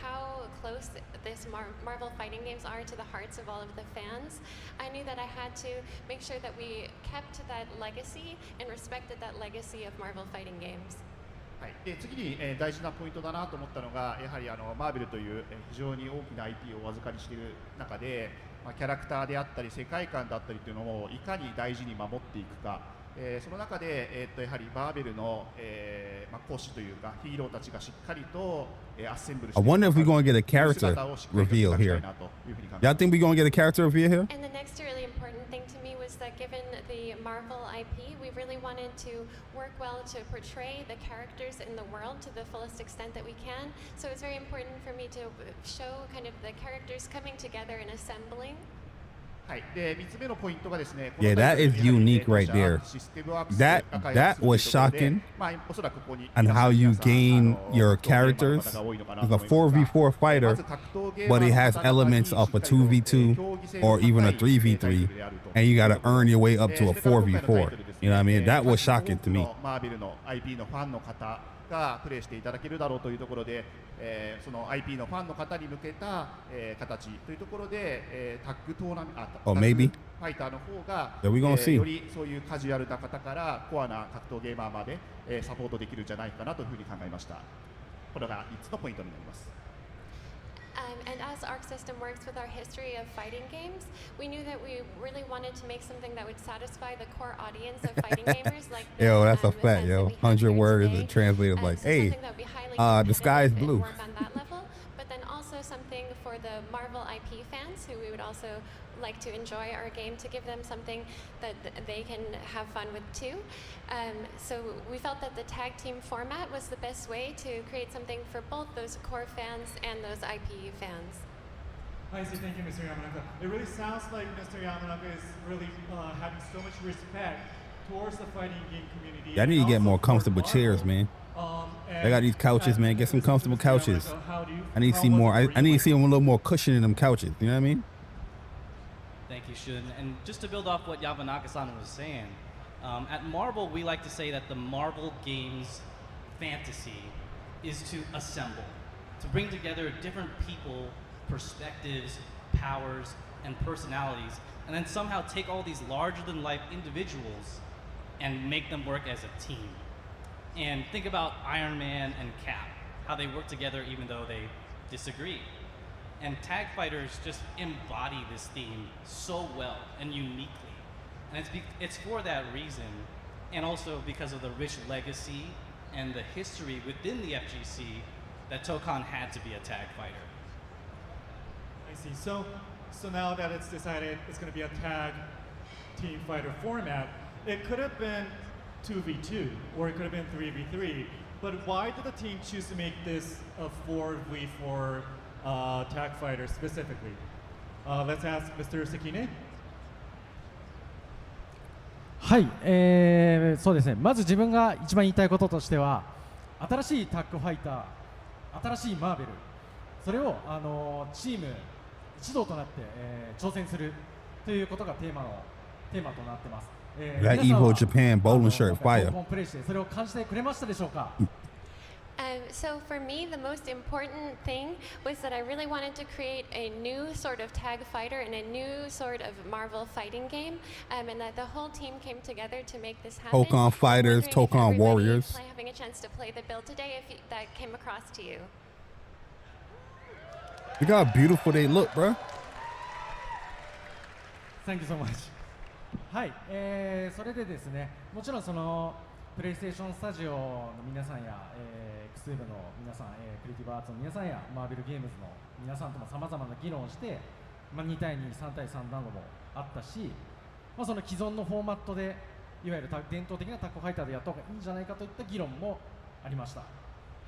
how close this Marvel fighting games are to the hearts of all of the fans, I knew that I had to make sure that we kept that legacy and respected that legacy of Marvel fighting games. はい、で次に、大事なポイントだなと思ったのが、やはりマーベルという非常に大きな IP をお預かりしている中で、キャラクターであったり世界観だったりというのをいかに大事に守っていくか。その中で、やはりバーベルの、講師というかヒーローたちがしっかりと、アッセンブルして I wonder if we're going to get a character reveal here. Y'all think we're going to get a character reveal here? And the next really important thing to me was that given the Marvel IP, we really wanted wanted to work well to portray the characters in the world to the fullest extent that we can. So it's very important for me to show kind of the characters coming together and assembling. Yeah, that is unique right there. That was shocking. And how you gain your characters. It's a 4v4 fighter, but it has elements of a 2v2 or even a 3v3, and you got to earn your way up to a 4v4. You know what I mean? That was shocking to me. がプレイしていただけるだろうというところで、その IP のファンの方に向けた、形というところで、タッグトーナメント、タッグファイターの方が、よりそういうカジュアルな方からコアな格闘ゲーマーまで、サポートできるんじゃないかなというふうに考えました。これが3つのポイントになります。And as Arc System works with our history of fighting games, we knew that we really wanted to make something that would satisfy the core audience of fighting gamers. Like yo, that's a fact, yo. 100 words and translated like, hey, the sky is blue. Work on that level, but then also something for the Marvel IP fans who we would also like to enjoy our game, to give them something that they can have fun with too. So we felt that the tag team format was the best way to create something for both those core fans and those IP fans. I see. Thank you, Mr. Yamanaka. It really sounds like Mr. Yamanaka is really having so much respect towards the fighting game community. I need to get more comfortable chairs, man. They got these couches, man. Get some comfortable couches. I need to see more. I need to see them a little more cushion in them couches. You know what I mean? Thank you, Shun. And just to build off what Yamanaka-san was saying, at Marvel, we like to say that the Marvel games fantasy is to assemble, to bring together different people, perspectives, powers, and personalities, and then somehow take all these larger-than-life individuals and make them work as a team. And think about Iron Man and Cap, how they work together even though they disagree. And tag fighters just embody this theme so well and uniquely. And it's for that reason, and also because of the rich legacy and the history within the FGC, that Tōkon had to be a tag fighter. I see. So now that it's decided it's going to be a tag team fighter format, it could have been 2v2 or it could have been 3v3. But why did the team choose to make this a 4v4 tag fighter specifically? Let's ask Mr. Sekine. はい、そうですね。まず自分が一番言いたいこととしては、新しいタッグファイター、新しいマーベル、それをチーム一同となって、挑戦するということがテーマとなってます。That EVO Japan bowling shirt fire. プレイしてそれを感じてくれましたでしょうか？ So for me, the most important thing was that I really wanted to create a new sort of tag fighter and a new sort of Marvel fighting game, and that the whole team came together to make this happen. Tōkon fighters, Tōkon warriors. Having a chance to play the build today, if that came across to you. Look how beautiful they look, bro. Thank you so much. はい、それでですね、もちろんそのプレイステーションスタジオの皆さんや、X ウェブの皆さん、クリエイティブアーツの皆さんやマーベルゲームズの皆さんともさまざまな議論をして、2対2、3対3などもあったし、その既存のフォーマットでいわゆる伝統的なタッグファイターでやった方がいいんじゃないかといった議論もありました。は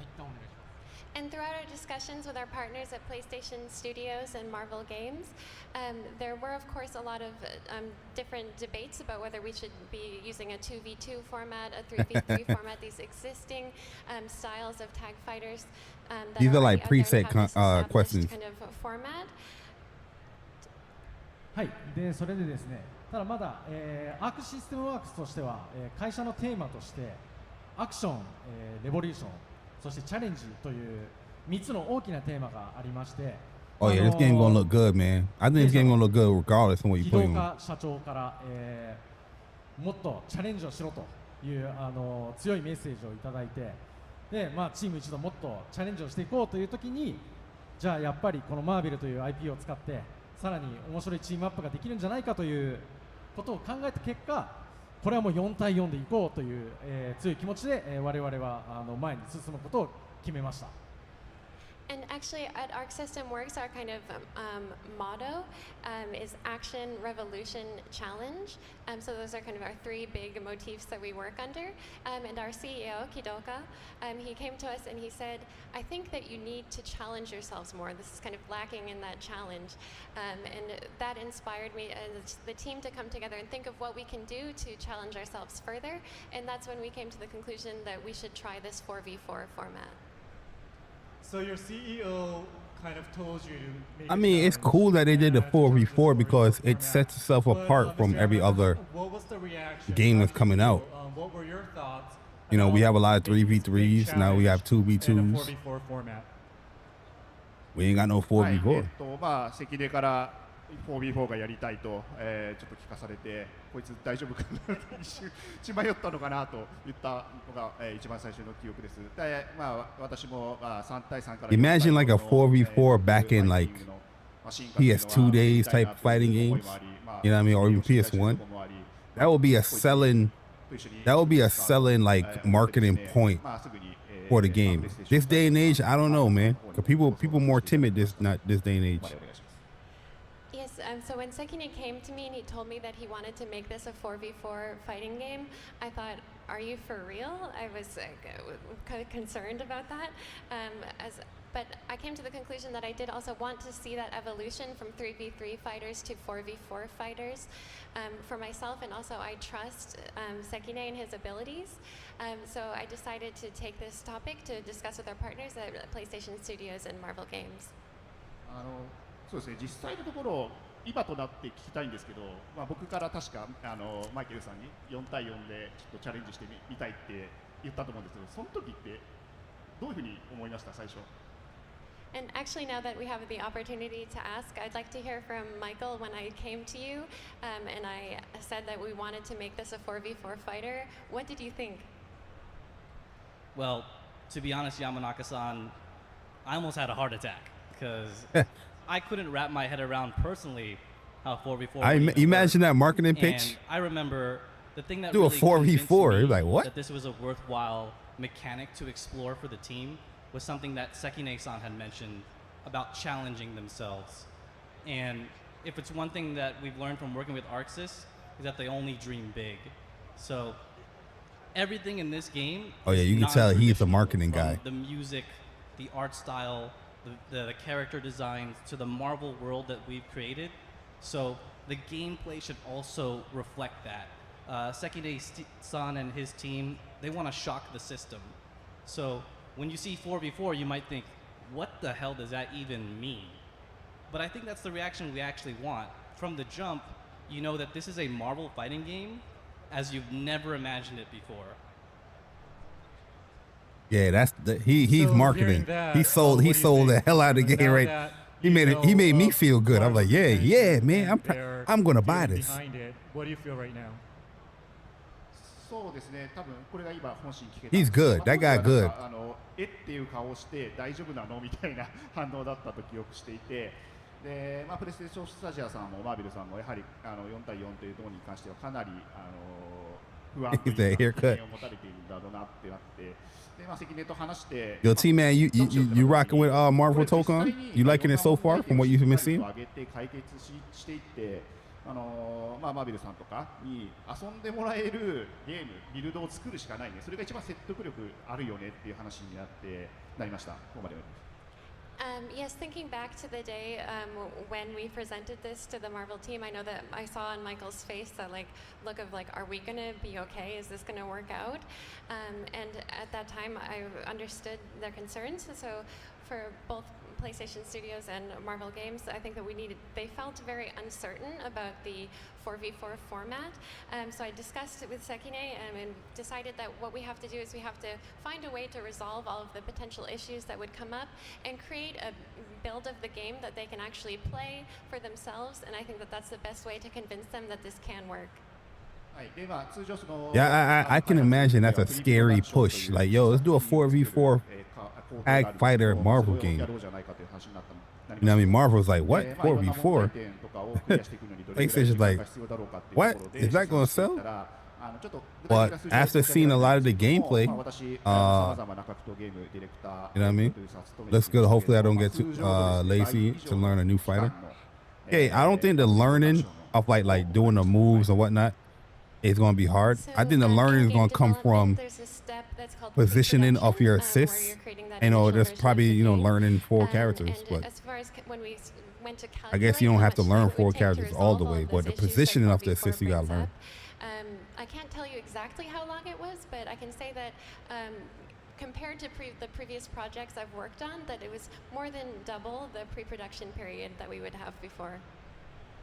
い、どうもお願いします。And throughout our discussions with our partners at PlayStation Studios and Marvel Games, there were, of course, a lot of different debates about whether we should be using a 2v2 format, a 3v3 format, these existing styles of tag fighters. These are like preset questions. Kind of format. はい、でそれでですね、ただまだ、アークシステムワークスとしては、会社のテーマとしてアクション、レボリューション、そしてチャレンジという3つの大きなテーマがありまして。Oh yeah, this game gonna look good, man. I think this game gonna look good regardless of what you play. 起動家社長から、もっとチャレンジをしろという強いメッセージをいただいて、でチーム一同もっとチャレンジをしていこうという時に、じゃあやっぱりこのマーベルという IP を使ってさらに面白いチームアップができるんじゃないかということを考えた結果、これはもう4対4でいこうという、強い気持ちで、我々は前に進むことを決めました。And actually, at Arc System Works, our kind of motto is Action, Revolution, Challenge. So those are kind of our three big motifs that we work under. And our CEO, Kidoka, he came to us and he said, I think that you need to challenge yourselves more. This is kind of lacking in that challenge. And that inspired me and the team to come together and think of what we can do to challenge ourselves further. And that's when we came to the conclusion that we should try this 4v4 format. So your CEO kind of told you to make I mean, it's cool that they did the 4v4 because it sets itself apart from every other game that's coming out. What were your thoughts? You know, we have a lot of 3v3s. Now we have 2v2s. We ain't got no 4v4. 4v4 がやりたいと、ちょっと聞かされて、こいつ大丈夫かなって一瞬血迷ったのかなと言ったのが、一番最初の記憶です。で、まあ私も3対3から Imagine like a 4v4 back in like PS2 days type fighting games. You know what I mean? Or even PS1. That would be a selling like marketing point for the game. This day and age, I don't know, man. 'Cause people more timid this day and age. Yes, so when Sekine came to me and he told me that he wanted to make this a 4v4 fighting game, I thought, are you for real? I was kind of concerned about that. But I came to the conclusion that I did also want to see that evolution from 3v3 fighters to 4v4 fighters for myself, and also I trust Sekine and his abilities. So I decided to take this topic to discuss with our partners at PlayStation Studios and Marvel Games. そうですね、実際のところ今となって聞きたいんですけど、まあ、僕から確かマイケルさんに4対4でちょっとチャレンジしてみたいって言ったと思うんですけど、その時ってどういうふうに思いました最初？ And actually, now that we have the opportunity to ask, I'd like to hear from Michael. When I came to you and I said that we wanted to make this a 4v4 fighter, what did you think? Well, to be honest, Yamanaka-san, I almost had a heart attack because I couldn't wrap my head around personally how 4v4. Imagine that marketing pitch. And I remember the thing that do really a 4v4. You're like, what? That this was a worthwhile mechanic to explore for the team was something that Sekine-san had mentioned about challenging themselves. And if it's one thing that we've learned from working with ArcSys is that they only dream big. So everything in this game. Oh yeah, you can tell he's a marketing guy. The music, the art style, the character designs to the Marvel world that we've created. So the gameplay should also reflect that. Sekine-san and his team, they want to shock the system. So when you see 4v4, you might think, what the hell does that even mean? But I think that's the reaction we actually want. From the jump, you know that this is a Marvel fighting game as you've never imagined it before. Yeah, he's marketing. He sold the hell out of the game, right? He made me feel good. I'm like, yeah, man, I'm gonna buy this. What do you feel right now? He's good. That guy good. っていう顔をして大丈夫なのみたいな反応だったと記憶していて、で、まあプレイステーションスタジアさんもマーベルさんもやはり4対4というところに関してはかなり不安というか懸念を持たれているんだろうなってなって、でまあ関根と話して。Yo, T-Man, you rocking with Marvel Tōkon? You liking it so far from what you've been seeing? 上げて解決していって。まあ、マーベルさんとかに遊んでもらえるゲーム、ビルドを作るしかないね。それが一番説得力あるよねっていう話になりました。ここまで。Yes, thinking back to the day when we presented this to the Marvel team, I know that I saw on Michael's face that look of are we going to be okay? Is this going to work out? And at that time, I understood their concerns. So for both PlayStation Studios and Marvel Games, I think that they felt very uncertain about the 4v4 format. So I discussed it with Sekine and decided that what we have to do is we have to find a way to resolve all of the potential issues that would come up and create a build of the game that they can actually play for themselves. And I think that that's the best way to convince them that this can work. Yeah, I can imagine that's a scary push. Like, yo, let's do a 4v4 ag fighter Marvel game. You know what I mean? Marvel's like, what? 4v4? PlayStation's like, what? Is that going to sell? But after seeing a lot of the gameplay, you know what I mean? Let's go. Hopefully I don't get too lazy to learn a new fighter. Okay, I don't think the learning of like doing the moves and whatnot is going to be hard. I think the learning is going to come from positioning of your assists. And there's probably, learning 4 characters. But I guess you don't have to learn 4 characters all the way. But the positioning of the assists you got to learn. I can't tell you exactly how long it was, but I can say that compared to the previous projects I've worked on, that it was more than double the pre-production period that we would have before.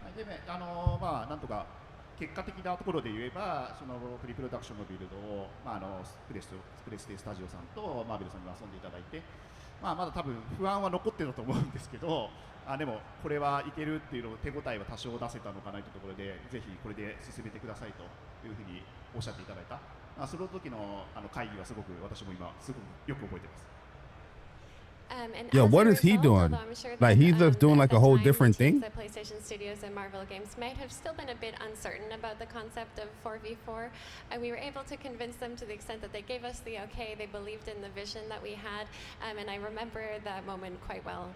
なんとか結果的なところで言えば、そのプリプロダクションのビルドを、プレステスタジオさんとマーベルさんに遊んでいただいて、まだ多分不安は残ってたと思うんですけど、でもこれはいけるっていうのを手応えは多少出せたのかなというところで、ぜひこれで進めてくださいというふうにおっしゃっていただいた。その時の会議はすごく私も今すごくよく覚えてます。Yo, what is he doing? Like he's just doing like a whole different thing? The PlayStation Studios and Marvel Games might have still been a bit uncertain about the concept of 4v4, and we were able to convince them to the extent that they gave us the okay. They believed in the vision that we had, and I remember that moment quite well.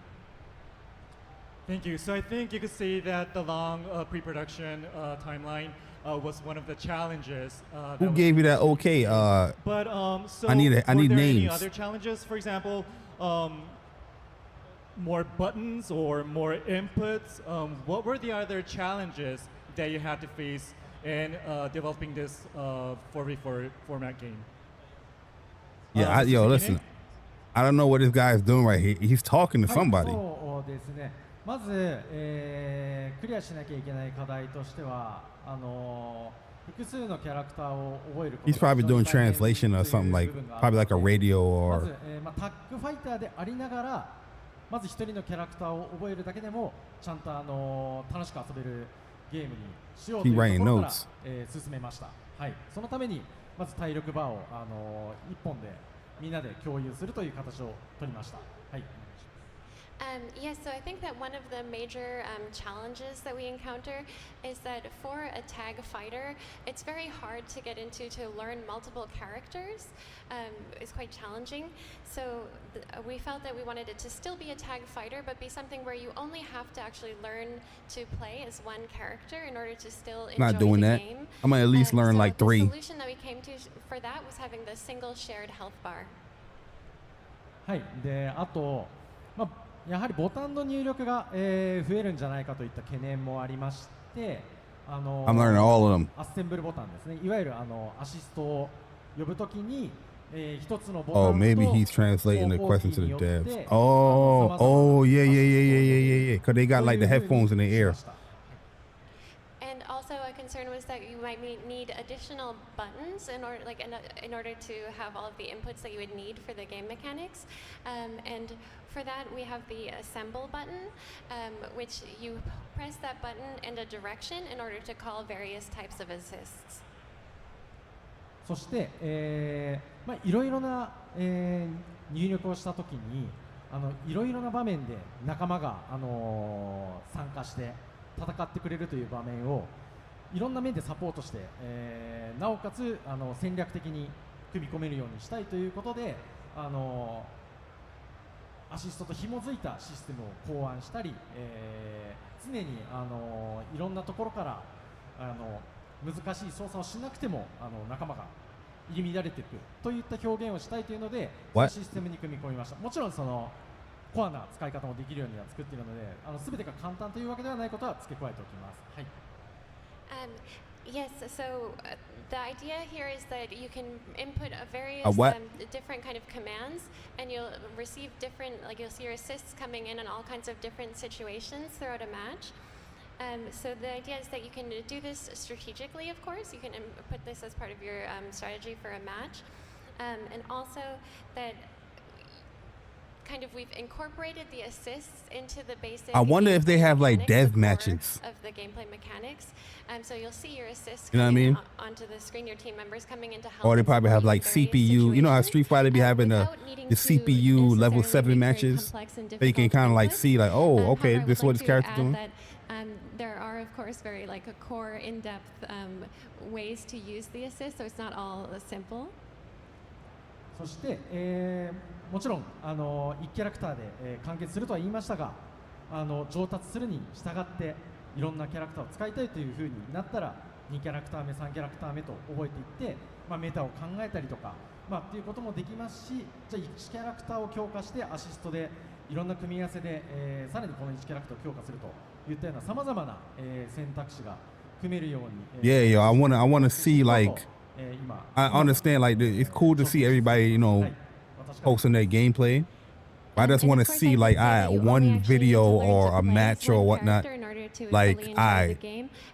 Thank you. So I think you could say that the long pre-production timeline was one of the challenges. Who gave you that okay? But so I need were there names. Any other challenges? For example, more buttons or more inputs. What were the other challenges that you had to face in developing this 4v4 format game? Yeah, listen. I don't know what this guy is doing right here. He's talking to somebody. そうですね。まず、クリアしなきゃいけない課題としては、複数のキャラクターを覚えること。 He's probably doing translation or something like, probably like a radio or. まず、タッグファイターでありながら、まず一人のキャラクターを覚えるだけでもちゃんと楽しく遊べるゲームにしようというところから、進めました。はい。そのためにまず体力バーを一本でみんなで共有するという形を取りました。はい。Yes, so I think that one of the major challenges that we encounter is that for a tag fighter, it's very hard to get into to learn multiple characters. It's quite challenging. So we felt that we wanted it to still be a tag fighter, but be something where you only have to actually learn to play as one character in order to still enjoy Not doing the that. game. I'm gonna at least learn so like 3. The solution that we came to for that was having the single shared health bar. はい。で、あと、やはりボタンの入力が、増えるんじゃないかといった懸念もありまして、I'm learning all of them. アッセンブルボタンですね。いわゆるアシストを呼ぶときに、一つのボタンと Oh, maybe he's translating the question to the devs. Oh, yeah. Because they got like the headphones in the ear. And also a concern was that you might need additional buttons in order to have all of the inputs that you would need for the game mechanics. And for that, we have the assemble button, which you press that button in a direction in order to call various types of assists. そして、いろいろな、入力をしたときにいろいろな場面で仲間が、参加して戦ってくれるという場面をいろんな面でサポートして、なおかつ戦略的に組み込めるようにしたいということでアシストと紐づいたシステムを考案したり、常にいろんなところから難しい操作をしなくても仲間が入り乱れていくといった表現をしたいというのでシステムに組み込みました。もちろんそのコアな使い方もできるようには作っているので全てが簡単というわけではないことは付け加えておきます。はい。Yes, so the idea here is that you can input various different kind of commands, and you'll receive different, you'll see your assists coming in all kinds of different situations throughout a match. So the idea is that you can do this strategically, of course. You can put this as part of your strategy for a match, and also that we've incorporated the assists into the basic. I wonder if they have like dev matches of the gameplay mechanics. So you'll see your assists you know what I mean? Onto the screen, your team members coming in to help. Or they probably have like CPU. You know how Street Fighter be having the CPU level 7 matches? They can kind of like see like, oh, okay, this is what this character's doing. there are, of course, very like a core, in-depth ways to use the assist, so it's not all simple. そして、もちろん1キャラクターで、完結するとは言いましたが、上達するに従っていろんなキャラクターを使いたいというふうになったら2キャラクター目3キャラクター目と覚えていって、メタを考えたりとか、っていうこともできますし、じゃあ1キャラクターを強化してアシストでいろんな組み合わせで、さらにこの1キャラクターを強化するといったようなさまざまな、選択肢が組めるように。Yeah, yo, I wanna see like. I understand like it's cool to see everybody, you know, posting their gameplay. I just want to see like one video or a match or whatnot. Like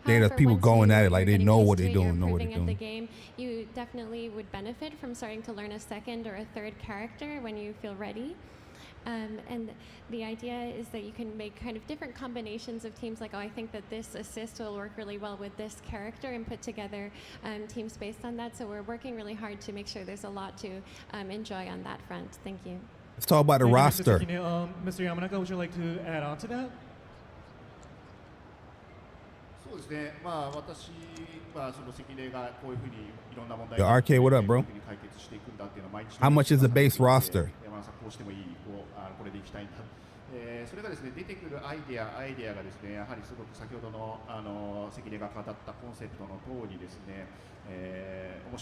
there's people going at it like they know what they're doing, know what they're doing. The game, you definitely would benefit from starting to learn a second or a third character when you feel ready. And the idea is that you can make kind of different combinations of teams, like, oh, I think that this assist will work really well with this character, and put together teams based on that. So we're working really hard to make sure there's a lot to enjoy on that front. Thank you. Let's talk about the roster. Mr. Yamanaka, would you like to add on to that? そうですね。私はその関根がこういうふうにいろんな問題 Yo, RK, what up, bro? 解決していくんだっていうのを毎日 How much is the base roster? こうしてもいい、これでいきたいんだ。それがですね、出てくるアイデアがですね、やはりすごく先ほどの関根が語ったコンセプトの通りですね、面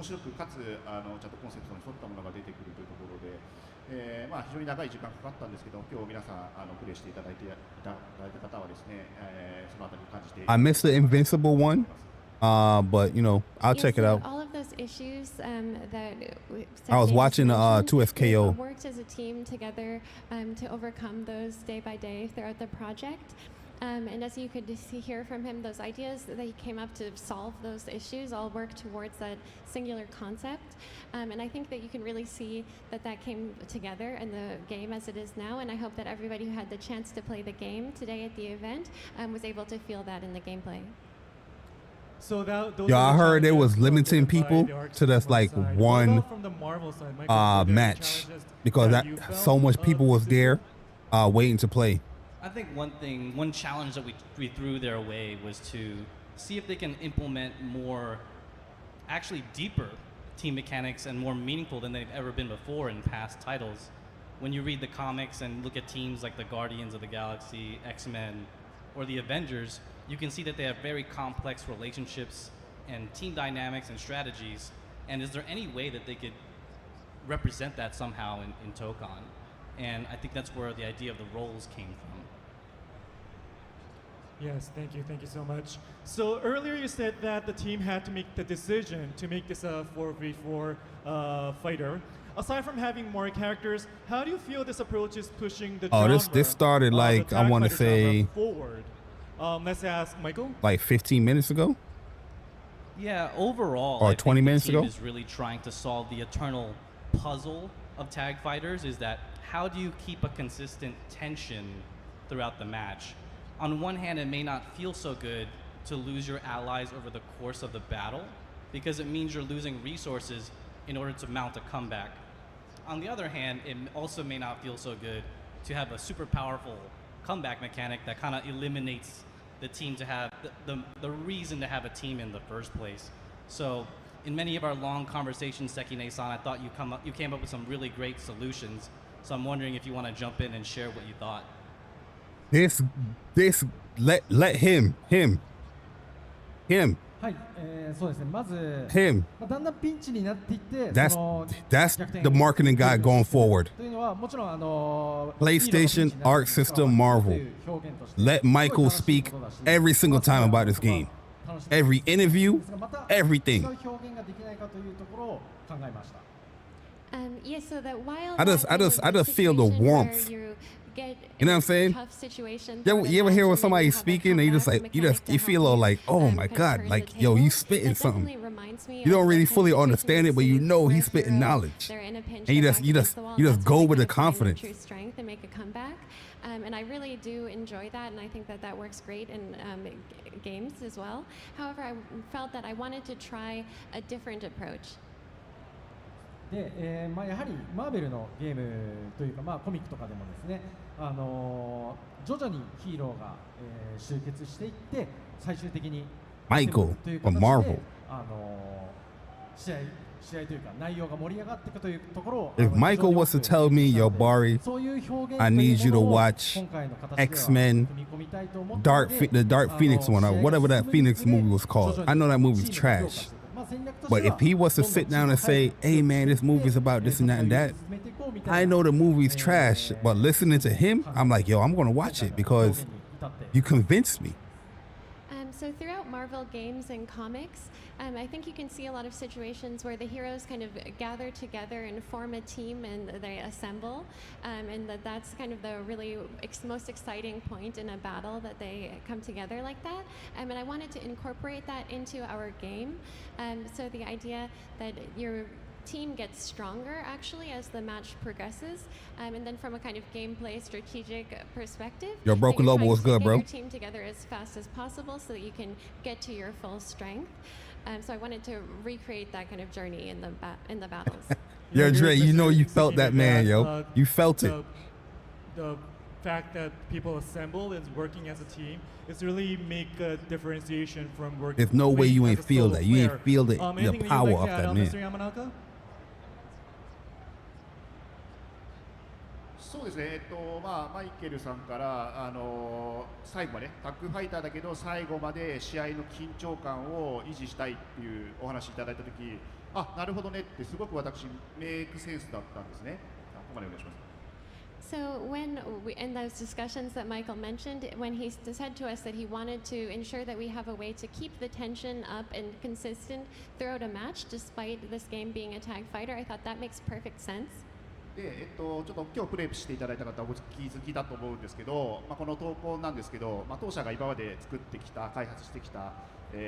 白くかつちゃんとコンセプトに沿ったものが出てくるというところで、非常に長い時間かかったんですけど、今日皆さんプレイしていただいた方はですね、そのあたりに感じて。I missed the Invincible one, but you know I'll check it out. All of those issues that I was watching 2SKO. Worked as a team together to overcome those day by day throughout the project. And as you could hear from him, those ideas that he came up to solve those issues all work towards that singular concept. And I think that you can really see that came together in the game as it is now. And I hope that everybody who had the chance to play the game today at the event was able to feel that in the gameplay. So Yo, I heard it was limiting people to just like one match because so much people was there waiting to play. I think one challenge that we threw their way was to see if they can implement more, actually deeper team mechanics and more meaningful than they've ever been before in past titles. When you read the comics and look at teams like the Guardians of the Galaxy, X-Men, or the Avengers, you can see that they have very complex relationships and team dynamics and strategies. And is there any way that they could represent that somehow in Tōkon? And I think that's where the idea of the roles came from. Yes, thank you so much. So earlier you said that the team had to make the decision to make this a 4v4 fighter. Aside from having more characters, how do you feel this approach is pushing the genre, this started like I want to say forward? Let's ask Michael. Like 15 minutes ago? Yeah, overall, or 20 minutes ago? The team is really trying to solve the eternal puzzle of tag fighters. Is that how do you keep a consistent tension throughout the match? On one hand, it may not feel so good to lose your allies over the course of the battle because it means you're losing resources in order to mount a comeback. On the other hand, it also may not feel so good to have a super powerful comeback mechanic that kind of eliminates the team to have the reason to have a team in the first place. So in many of our long conversations, Sekine-san, I thought you came up with some really great solutions. So I'm wondering if you want to jump in and share what you thought. Let him. はい、そうですね。まず、Him. だんだんピンチになっていって、That's the marketing guy going forward. というのはもちろんPlayStation, Arc System, Marvel. Let Michael speak every single time about this game. Every interview, everything. Yeah, so that while I just feel the warmth. You know what I'm saying? You ever hear when somebody's speaking and you feel all like, oh my God, like, yo, you spitting something. You don't really fully understand it, but you know he's spitting knowledge. And you just go with the confidence. True strength and make a comeback. And I really do enjoy that, and I think that works great in games as well. However, I felt that I wanted to try a different approach. で、やはりマーベルのゲームというか、コミックとかでもですね、徐々にヒーローが、集結していって最終的に Michael という from 形で Marvel. 試合というか内容が盛り上がっていくというところを If Michael was to tell me, yo, Bari, そういう表現 I という need you も to のを watch 今回の形では X-Men, 組み込みたいと思ったので the Dark Phoenix one, or whatever that Phoenix movie was called. I know that movie's trash. But if he was to sit down and say, hey man, this movie's about this and that and that, I know the movie's trash, but listening to him, I'm like, yo, I'm gonna watch it because you convinced me. So throughout Marvel games and comics, I think you can see a lot of situations where the heroes kind of gather together and form a team and they assemble, and that's kind of the really most exciting point in a battle, that they come together like that. And I wanted to incorporate that into our game. So the idea that your team gets stronger actually as the match progresses, and then from a kind of gameplay strategic perspective, Yo, Broken Lobo, what's good, bro? Get your team together as fast as possible so that you can get to your full strength. So I wanted to recreate that kind of journey in the battles. Yo, Dre, you know you felt that man, yo. You felt it. The fact that people assemble and working as a team is really make a differentiation from working. There's no way you as ain't a feel solo that. You player. ain't feel the Anything that you'd power like of to add that on, man. Mr. Yamanaka? そうですね、マイケルさんから最後までタッグファイターだけど最後まで試合の緊張感を維持したいっていうお話いただいたとき、なるほどねってすごく私メイクセンスだったんですね。ここまでお願いします。So in those discussions that Michael mentioned, when he said to us that he wanted to ensure that we have a way to keep the tension up and consistent throughout a match, despite this game being a tag fighter, I thought that makes perfect sense. でちょっと今日プレイしていただいた方はお気づきだと思うんですけど、この投稿なんですけど、当社が今まで作ってきた開発してきた、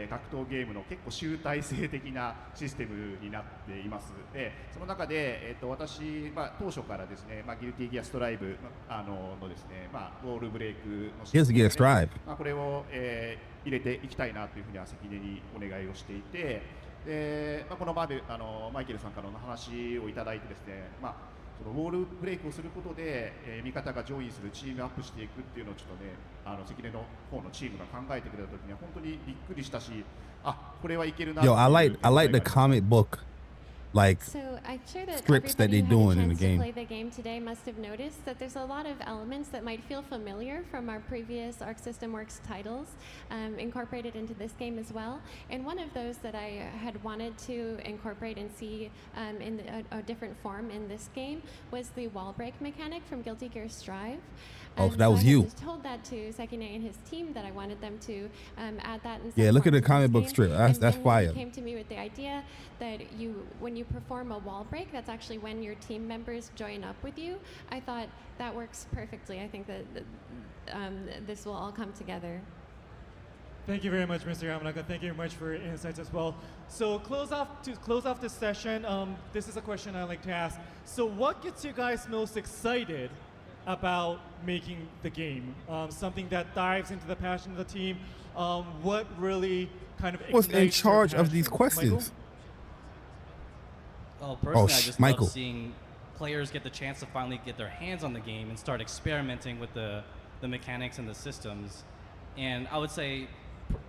格闘ゲームの結構集大成的なシステムになっています。でその中で、私、当初からですね、ギルティギアストライブのですね、ウォールブレイクのシステムですね、これを、入れていきたいなというふうには関根にお願いをしていて、でこの場でマイケルさんからの話をいただいてですね、そのウォールブレイクをすることで、味方がジョインするチームアップしていくっていうのをちょっとね、関根の方のチームが考えてくれたときには本当にびっくりしたし、これはいけるな。Yo, I like the comic book, like scripts that they're doing in the game. Play the game today must have noticed that there's a lot of elements that might feel familiar from our previous Arc System Works titles incorporated into this game as well. And one of those that I had wanted to incorporate and see in a different form in this game was the wall break mechanic from Guilty Gear Strive. Oh, so that was you. I told that to Sekine and his team that I wanted them to add that. Yeah, look at the comic book strip. That's fire. He came to me with the idea that when you perform a wall break, that's actually when your team members join up with you. I thought that works perfectly. I think that this will all come together. Thank you very much, Mr. Yamanaka. Thank you very much for your insights as well. So to close off this session, this is a question I like to ask. So what gets you guys most excited about making the game? Something that dives into the passion of the team. What really kind of was in ignites your charge of passion? these questions? Well, personally, I just Michael. love seeing players get the chance to finally get their hands on the game and start experimenting with the mechanics and the systems. And I would say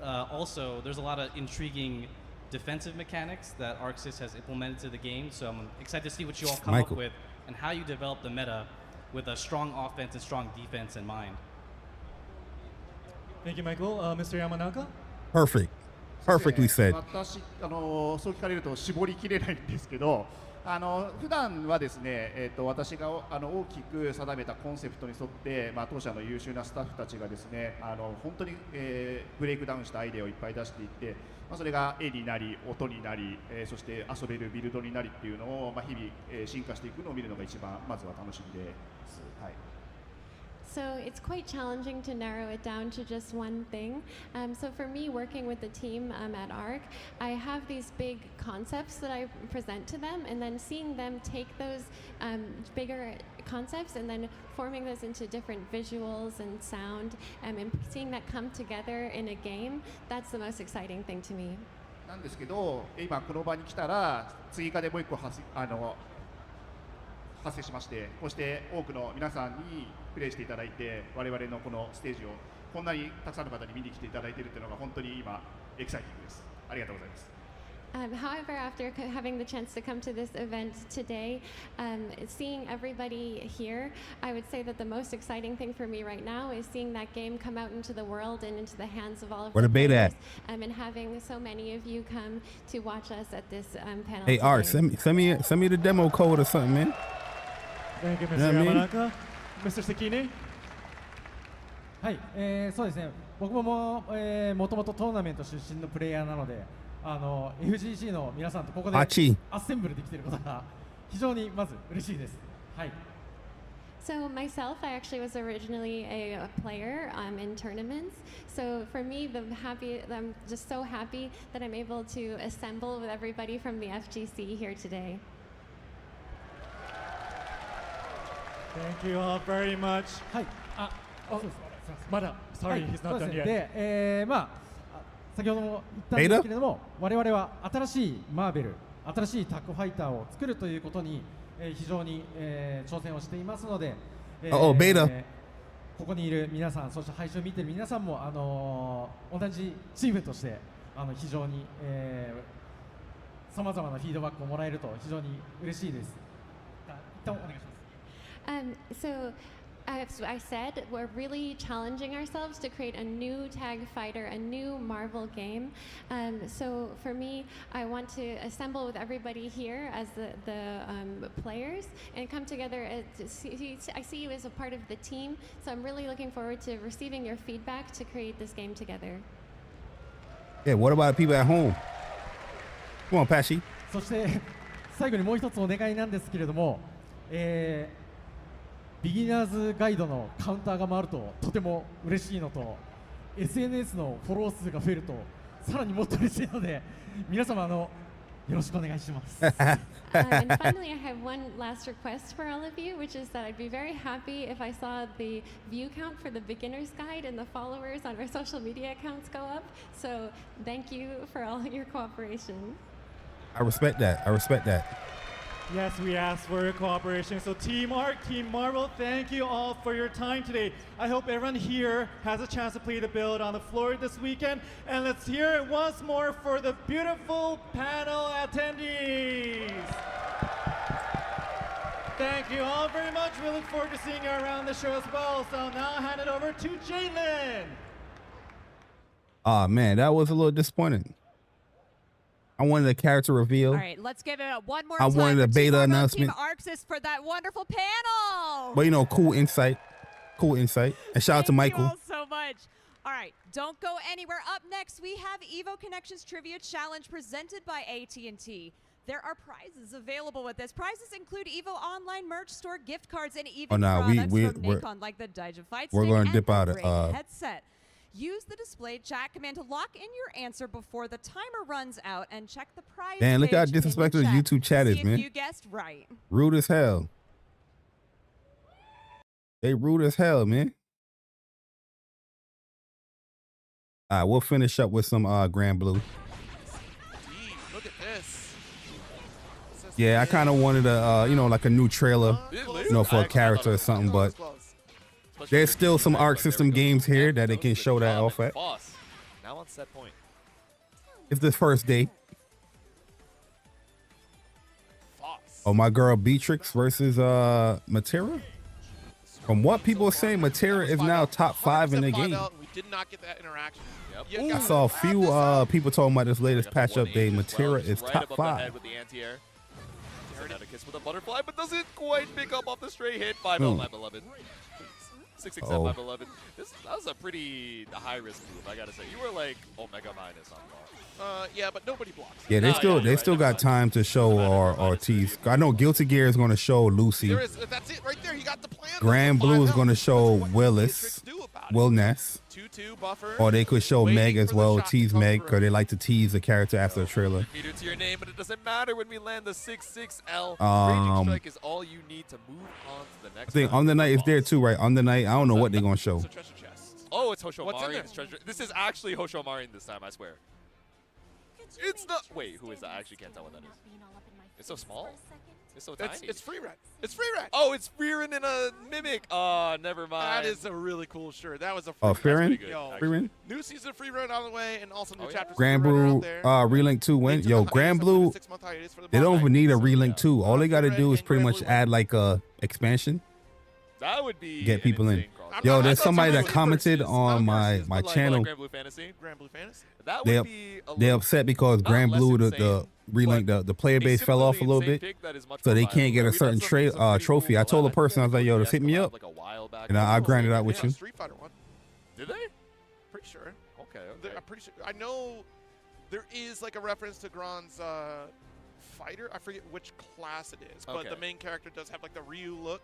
also there's a lot of intriguing defensive mechanics that ArcSys has implemented to the game. So I'm excited to see what you all come up with and how you develop the meta with a strong offense and strong defense in mind. Thank you, Michael. Mr. Yamanaka? Perfect. Perfectly said. 私そう聞かれると絞りきれないんですけど、普段はですね、私が大きく定めたコンセプトに沿って、当社の優秀なスタッフたちがですね、本当に、ブレイクダウンしたアイデアをいっぱい出していって、それが絵になり音になり、そして遊べるビルドになりっていうのを、日々、進化していくのを見るのが一番まずは楽しみです。はい。So it's quite challenging to narrow it down to just one thing. So for me, working with the team at ARC, I have these big concepts that I present to them, and then seeing them take those bigger concepts and then forming those into different visuals and sound, and seeing that come together in a game, that's the most exciting thing to me. なんですけど、今この場に来たら追加でもう一個発生しまして、こうして多くの皆さんにプレイしていただいて、我々のこのステージをこんなにたくさんの方に見に来ていただいているというのが本当に今エキサイティングです。ありがとうございます。However, after having the chance to come to this event today, seeing everybody here, I would say that the most exciting thing for me right now is seeing that game come out into the world and into the hands of all of the players, and having so many of you come to watch us at this panel. Hey, Art, send me the demo code or something, man. Thank you, Mr. Yamanaka. Mr. Sekine? はい、そうですね。僕ももともとトーナメント出身のプレイヤーなので、FGC の皆さんとここでアッセンブルできていることが非常にまず嬉しいです。はい。So myself, I actually was originally a player in tournaments. So for me, I'm just so happy that I'm able to assemble with everybody from the FGC here today. Thank you all very much. はい。まだ、sorry, he's not done yet. で、先ほども言ったんですけれども、我々は新しいマーベル、新しいタッグファイターを作るということに、非常に、挑戦をしていますので、ここにいる皆さん、そして配信を見ている皆さんも、同じチームとして非常にさまざまなフィードバックをもらえると非常に嬉しいです。一旦お願いします。As I said, we're really challenging ourselves to create a new tag fighter, a new Marvel game. So for me, I want to assemble with everybody here as the players and come together. I see you as a part of the team, so I'm really looking forward to receiving your feedback to create this game together. Yeah, what about people at home? Come on, Pashi. そして最後にもう一つお願いなんですけれども、ビギナーズガイドのカウンターが回るととても嬉しいのと SNS のフォロー数が増えるとさらにもっと嬉しいので皆様よろしくお願いします。And finally, I have one last request for all of you, which is that I'd be very happy if I saw the view count for the beginner's guide and the followers on our social media accounts go up. So thank you for all your cooperation. I respect that. I respect that. Yes, we asked for your cooperation. So Team Arc, Team Marvel, thank you all for your time today. I hope everyone here has a chance to play the build on the floor this weekend. And let's hear it once more for the beautiful panel attendees. Thank you all very much. We look forward to seeing you around the show as well. So now I'll hand it over to Jalen. Ah, man, that was a little disappointing. I wanted a character reveal. All right, let's give it one more time. I wanted a beta announcement. Team Arxis for that wonderful panel. But cool insight. Cool insight. And shout out to Michael. Thank you all so much. All right, don't go anywhere. Up next, we have EVO Connections Trivia Challenge presented by AT&T. There are prizes available with this. Prizes include EVO Online merch store, gift cards, and even products from Nikon like the Daija Fight Stick going to dip out and headset. Use the displayed chat command to lock in your answer before the timer runs out and check the prize. Man, look how disrespectful the YouTube chat is, man. You guessed right. Rude as hell. They rude as hell, man. All right, we'll finish up with some Grand Blue. Look at this. Yeah, I kind of wanted a, like a new trailer, for a character or something, but there's still some Arc System games here that they can show that off at. Now on set point. It's the first day. Oh, my girl Beatrix versus Matera. From what people are saying, Matera is now top 5 in the game. We did not get that interaction. I saw a few people talking about this latest patch update. Matera is top 5. With the anti-air. A kiss with a butterfly, but doesn't quite pick up off the stray hit. 5-0, my beloved. 6-6-7, my beloved. That was a pretty high-risk move, I gotta say. You were like Omega minus on ball. Yeah, but nobody blocks. Yeah, they still got time to show Ortiz. I know Guilty Gear is going to show Lucy. That's it right there. You got the plan. Grand Blue is going to show Will Ness. 2-2 buffer. Or they could show Meg as well, tease Meg, because they like to tease the character after a trailer. Meter to your name, but it doesn't matter when we land the 6-6L. Raging Strike is all you need to move on to the next. I think On the Night is there too, right? On the Night, I don't know what they're going to show. Oh, it's Hosho Marine's treasure. This is actually Hosho Marine this time, I swear. It's not. Wait, who is that? I actually can't tell what that is. It's so small. It's so tiny. It's free rent. It's free rent. Oh, it's Frieren in a Mimic. Oh, never mind. That is a really cool shirt. That was a free Oh, Frieren? Frieren? New season of free rent on the way, and also new chapters. Grand Blue Relink 2 win. Yo, Grand Blue, they don't even need a Relink 2. All they got to do is pretty much add like a expansion. That would be get people in. Yo, there's somebody that commented on my channel. Grand Blue Fantasy. Grand Blue Fantasy. That They would be they upset because Grand Blue the Relink the player base fell off a little bit, so they can't get a certain trophy. I told the person, I was like, yo, just hit me up, and I'll grind it out with you. Street Fighter one. Did they? Pretty sure. Okay. I'm pretty sure. I know there is like a reference to Gron's fighter. I forget which class it is, but the main character does have like the Ryu look.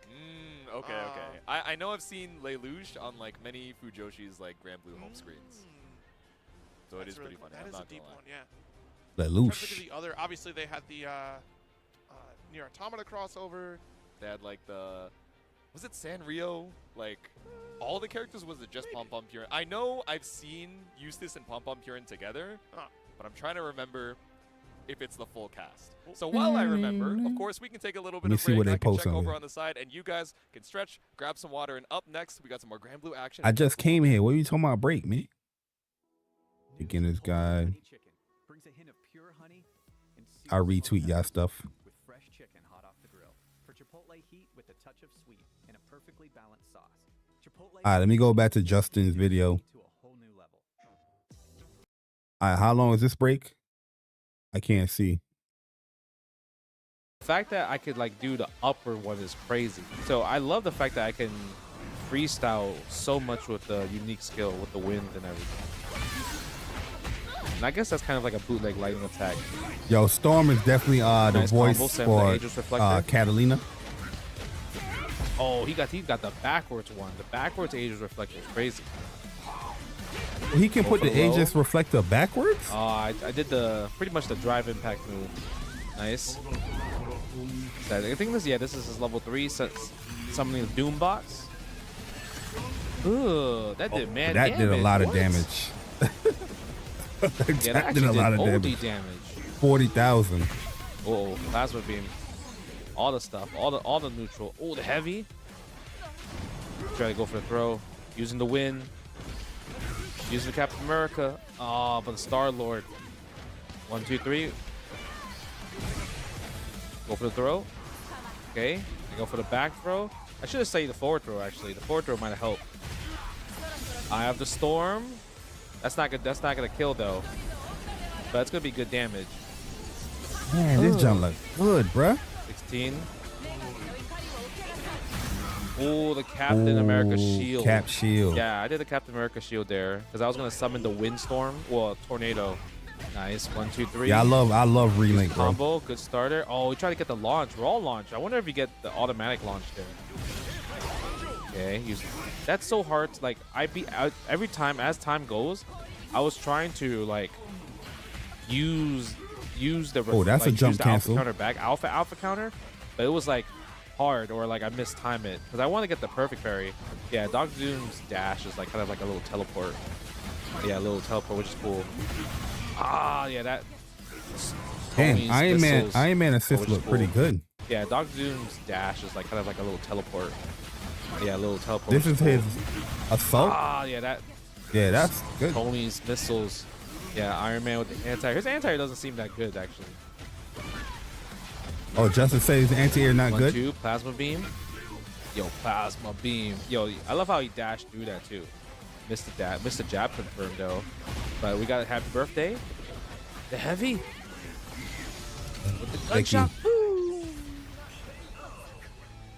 Okay. I know I've seen Lelouch on like many Fujoshi's like Grand Blue home screens. So it is pretty funny. That is a deep one, yeah. Lelouch. The other, obviously they had the Nier Automata crossover. They had like was it Sanrio? Like all the characters, was it just Pom Pom Purin? I know I've seen Eustace and Pom Pom Purin together, but I'm trying to remember if it's the full cast. So while I remember, of course, we can take a little bit of break. I can check over on the side, and you guys can stretch, grab some water, and up next, we got some more Grand Blue action. I just came here. What are you talking about break, man? Beginner's guide. I retweet y'all stuff. With fresh chicken hot off the grill. For Chipotle heat with a touch of sweet and a perfectly balanced sauce. Chipotle. All right, let me go back to Justin's video. All right, how long is this break? I can't see. The fact that I could like do the upward one is crazy. So I love the fact that I can freestyle so much with the unique skill with the wind and everything. And I guess that's kind of like a bootleg lightning attack. Yo, Storm is definitely the Nice voice combo, for Catalina. Oh, he got the backwards one. The backwards Aegis Reflector is crazy. He can put the Aegis Reflector backwards? I did pretty much the drive impact move. Nice. So I think this is his level 3 summoning the Doom box. Ooh, that did mad damage. That did a lot of damage. that did a lot of damage. 40,000. Oh, plasma beam. All the stuff. All the neutral. Oh, the heavy. Try to go for the throw. Using the wind. Using the Captain America. Oh, but the Star Lord. 1, 2, 3. Go for the throw. Okay. I go for the back throw. I should have saved the forward throw actually. The forward throw might have helped. I have the storm. That's not good. That's not gonna kill though. But it's gonna be good damage. Man, this jump look good, bruh. 16. Oh, the Captain America shield. Cap shield. Yeah, I did the Captain America shield there because I was gonna summon the windstorm. Well, tornado. Nice. 1, 2, 3. Yeah, I love Relink, bro. Combo, good starter. Oh, we try to get the launch. Raw launch. I wonder if you get the automatic launch there. Okay, that's so hard. Like every time as time goes, I was trying to like use the that's a jump cancel. Alpha counter back alpha counter, but it was like hard or like I mistime it because I want to get the perfect parry. Yeah, Dr. Doom's dash is like kind of like a little teleport. Yeah, a little teleport, which is cool. Ah, yeah, that. Damn, Iron Man assist look pretty good. Yeah, Dr. Doom's dash is like kind of like a little teleport. Yeah, a little teleport. This is his assault. Ah, yeah, that. Yeah, that's good. Tony's missiles. Yeah, Iron Man with the anti-air. His anti-air doesn't seem that good actually. Oh, Justin says his anti-air not 1, good. 2, plasma beam. Yo, plasma beam. Yo, I love how he dashed through that too. Missed the jab confirmed though. But we got a happy birthday. The heavy. With the gunshot.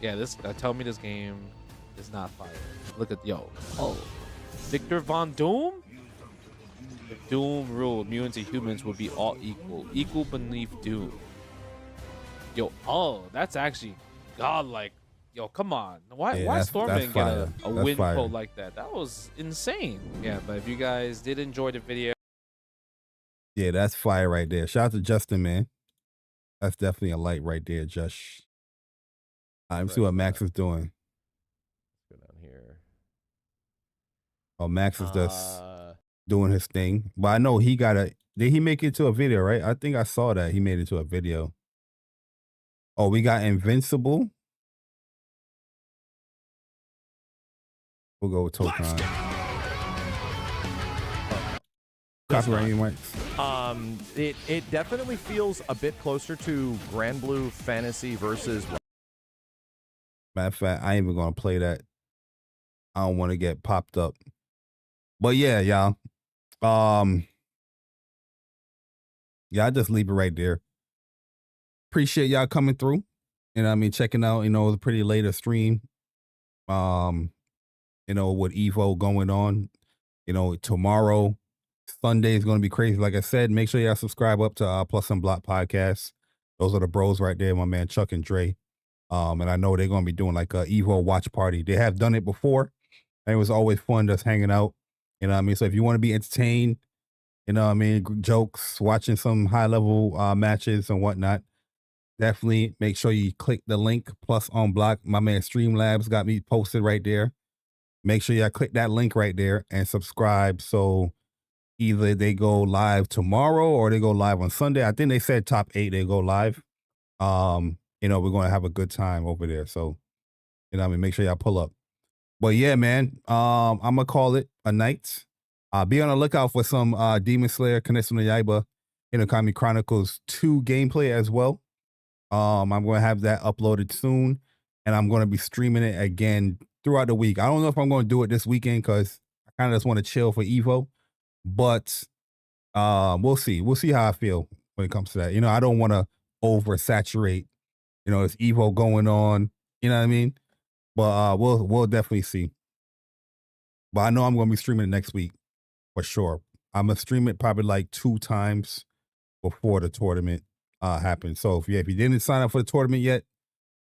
Yeah, tell me this game is not fire. Look at Victor Von Doom. The Doom rule: mutants and humans will be all equal beneath Doom. That's actually godlike. Yo, come on. Why Storm didn't get a win pull like that? That was insane. Yeah, but if you guys did enjoy the video. Yeah, that's fire right there. Shout out to Justin, man. That's definitely a light right there, Josh. Let me see what Max is doing. Let's go down here. Oh, Max is just doing his thing. But I know he got did he make it to a video, right? I think I saw that he made it to a video. Oh, we got Invincible. We'll go with Tōkon. Copyright rights. It definitely feels a bit closer to Grand Blue Fantasy versus. Matter of fact, I ain't even gonna play that. I don't want to get popped up. But yeah, y'all. Yeah, I just leave it right there. Appreciate y'all coming through. You know what I mean? Checking out, the pretty later stream. With EVO going on. Tomorrow, Sunday is going to be crazy. Like I said, make sure y'all subscribe up to Plus and Block Podcast. Those are the bros right there, my man Chuck and Dre. And I know they're going to be doing like a EVO watch party. They have done it before. And it was always fun just hanging out. You know what I mean? So if you want to be entertained, jokes, watching some high-level matches and whatnot, definitely make sure you click the link, Plus on Block. My man Streamlabs got me posted right there. Make sure y'all click that link right there and subscribe. So either they go live tomorrow or they go live on Sunday. I think they said top 8 they go live. We're going to have a good time over there. So, make sure y'all pull up. But yeah, man, I'm going to call it a night. Be on the lookout for some Demon Slayer Kimetsu no Yaiba Hinokami Chronicles 2 gameplay as well. I'm going to have that uploaded soon, and I'm going to be streaming it again throughout the week. I don't know if I'm going to do it this weekend because I kind of just want to chill for EVO, but we'll see. We'll see how I feel when it comes to that. I don't want to oversaturate. It's EVO going on. You know what I mean? But we'll definitely see. But I know I'm going to be streaming it next week for sure. I'm going to stream it probably like 2 times before the tournament happens. So if you didn't sign up for the tournament yet,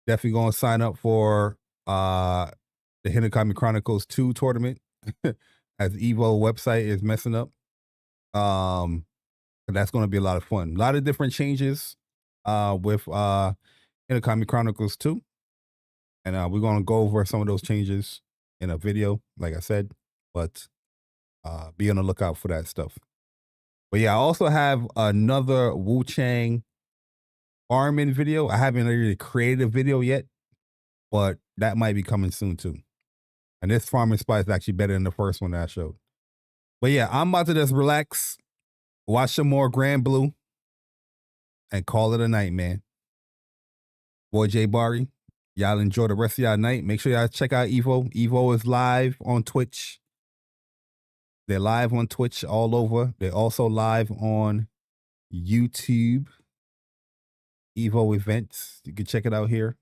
definitely going to sign up for the Hinokami Chronicles 2 tournament as the EVO website is messing up. That's going to be a lot of fun. A lot of different changes with Hinokami Chronicles 2. And we're going to go over some of those changes in a video, like I said. But be on the lookout for that stuff. But yeah, I also have another Wu Chang farming video. I haven't really created a video yet, but that might be coming soon too. And this farming spot is actually better than the first one that I showed. But yeah, I'm about to just relax, watch some more Grand Blue, and call it a night, man. Boy J Bari, y'all enjoy the rest of y'all night. Make sure y'all check out EVO. EVO is live on Twitch. They're live on Twitch all over. They're also live on YouTube. EVO events. You can check it out here.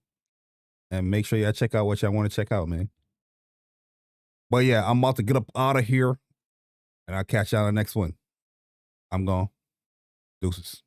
And make sure y'all check out what y'all want to check out, man. But yeah, I'm about to get up out of here. And I'll catch y'all on the next one. I'm gone. Deuces.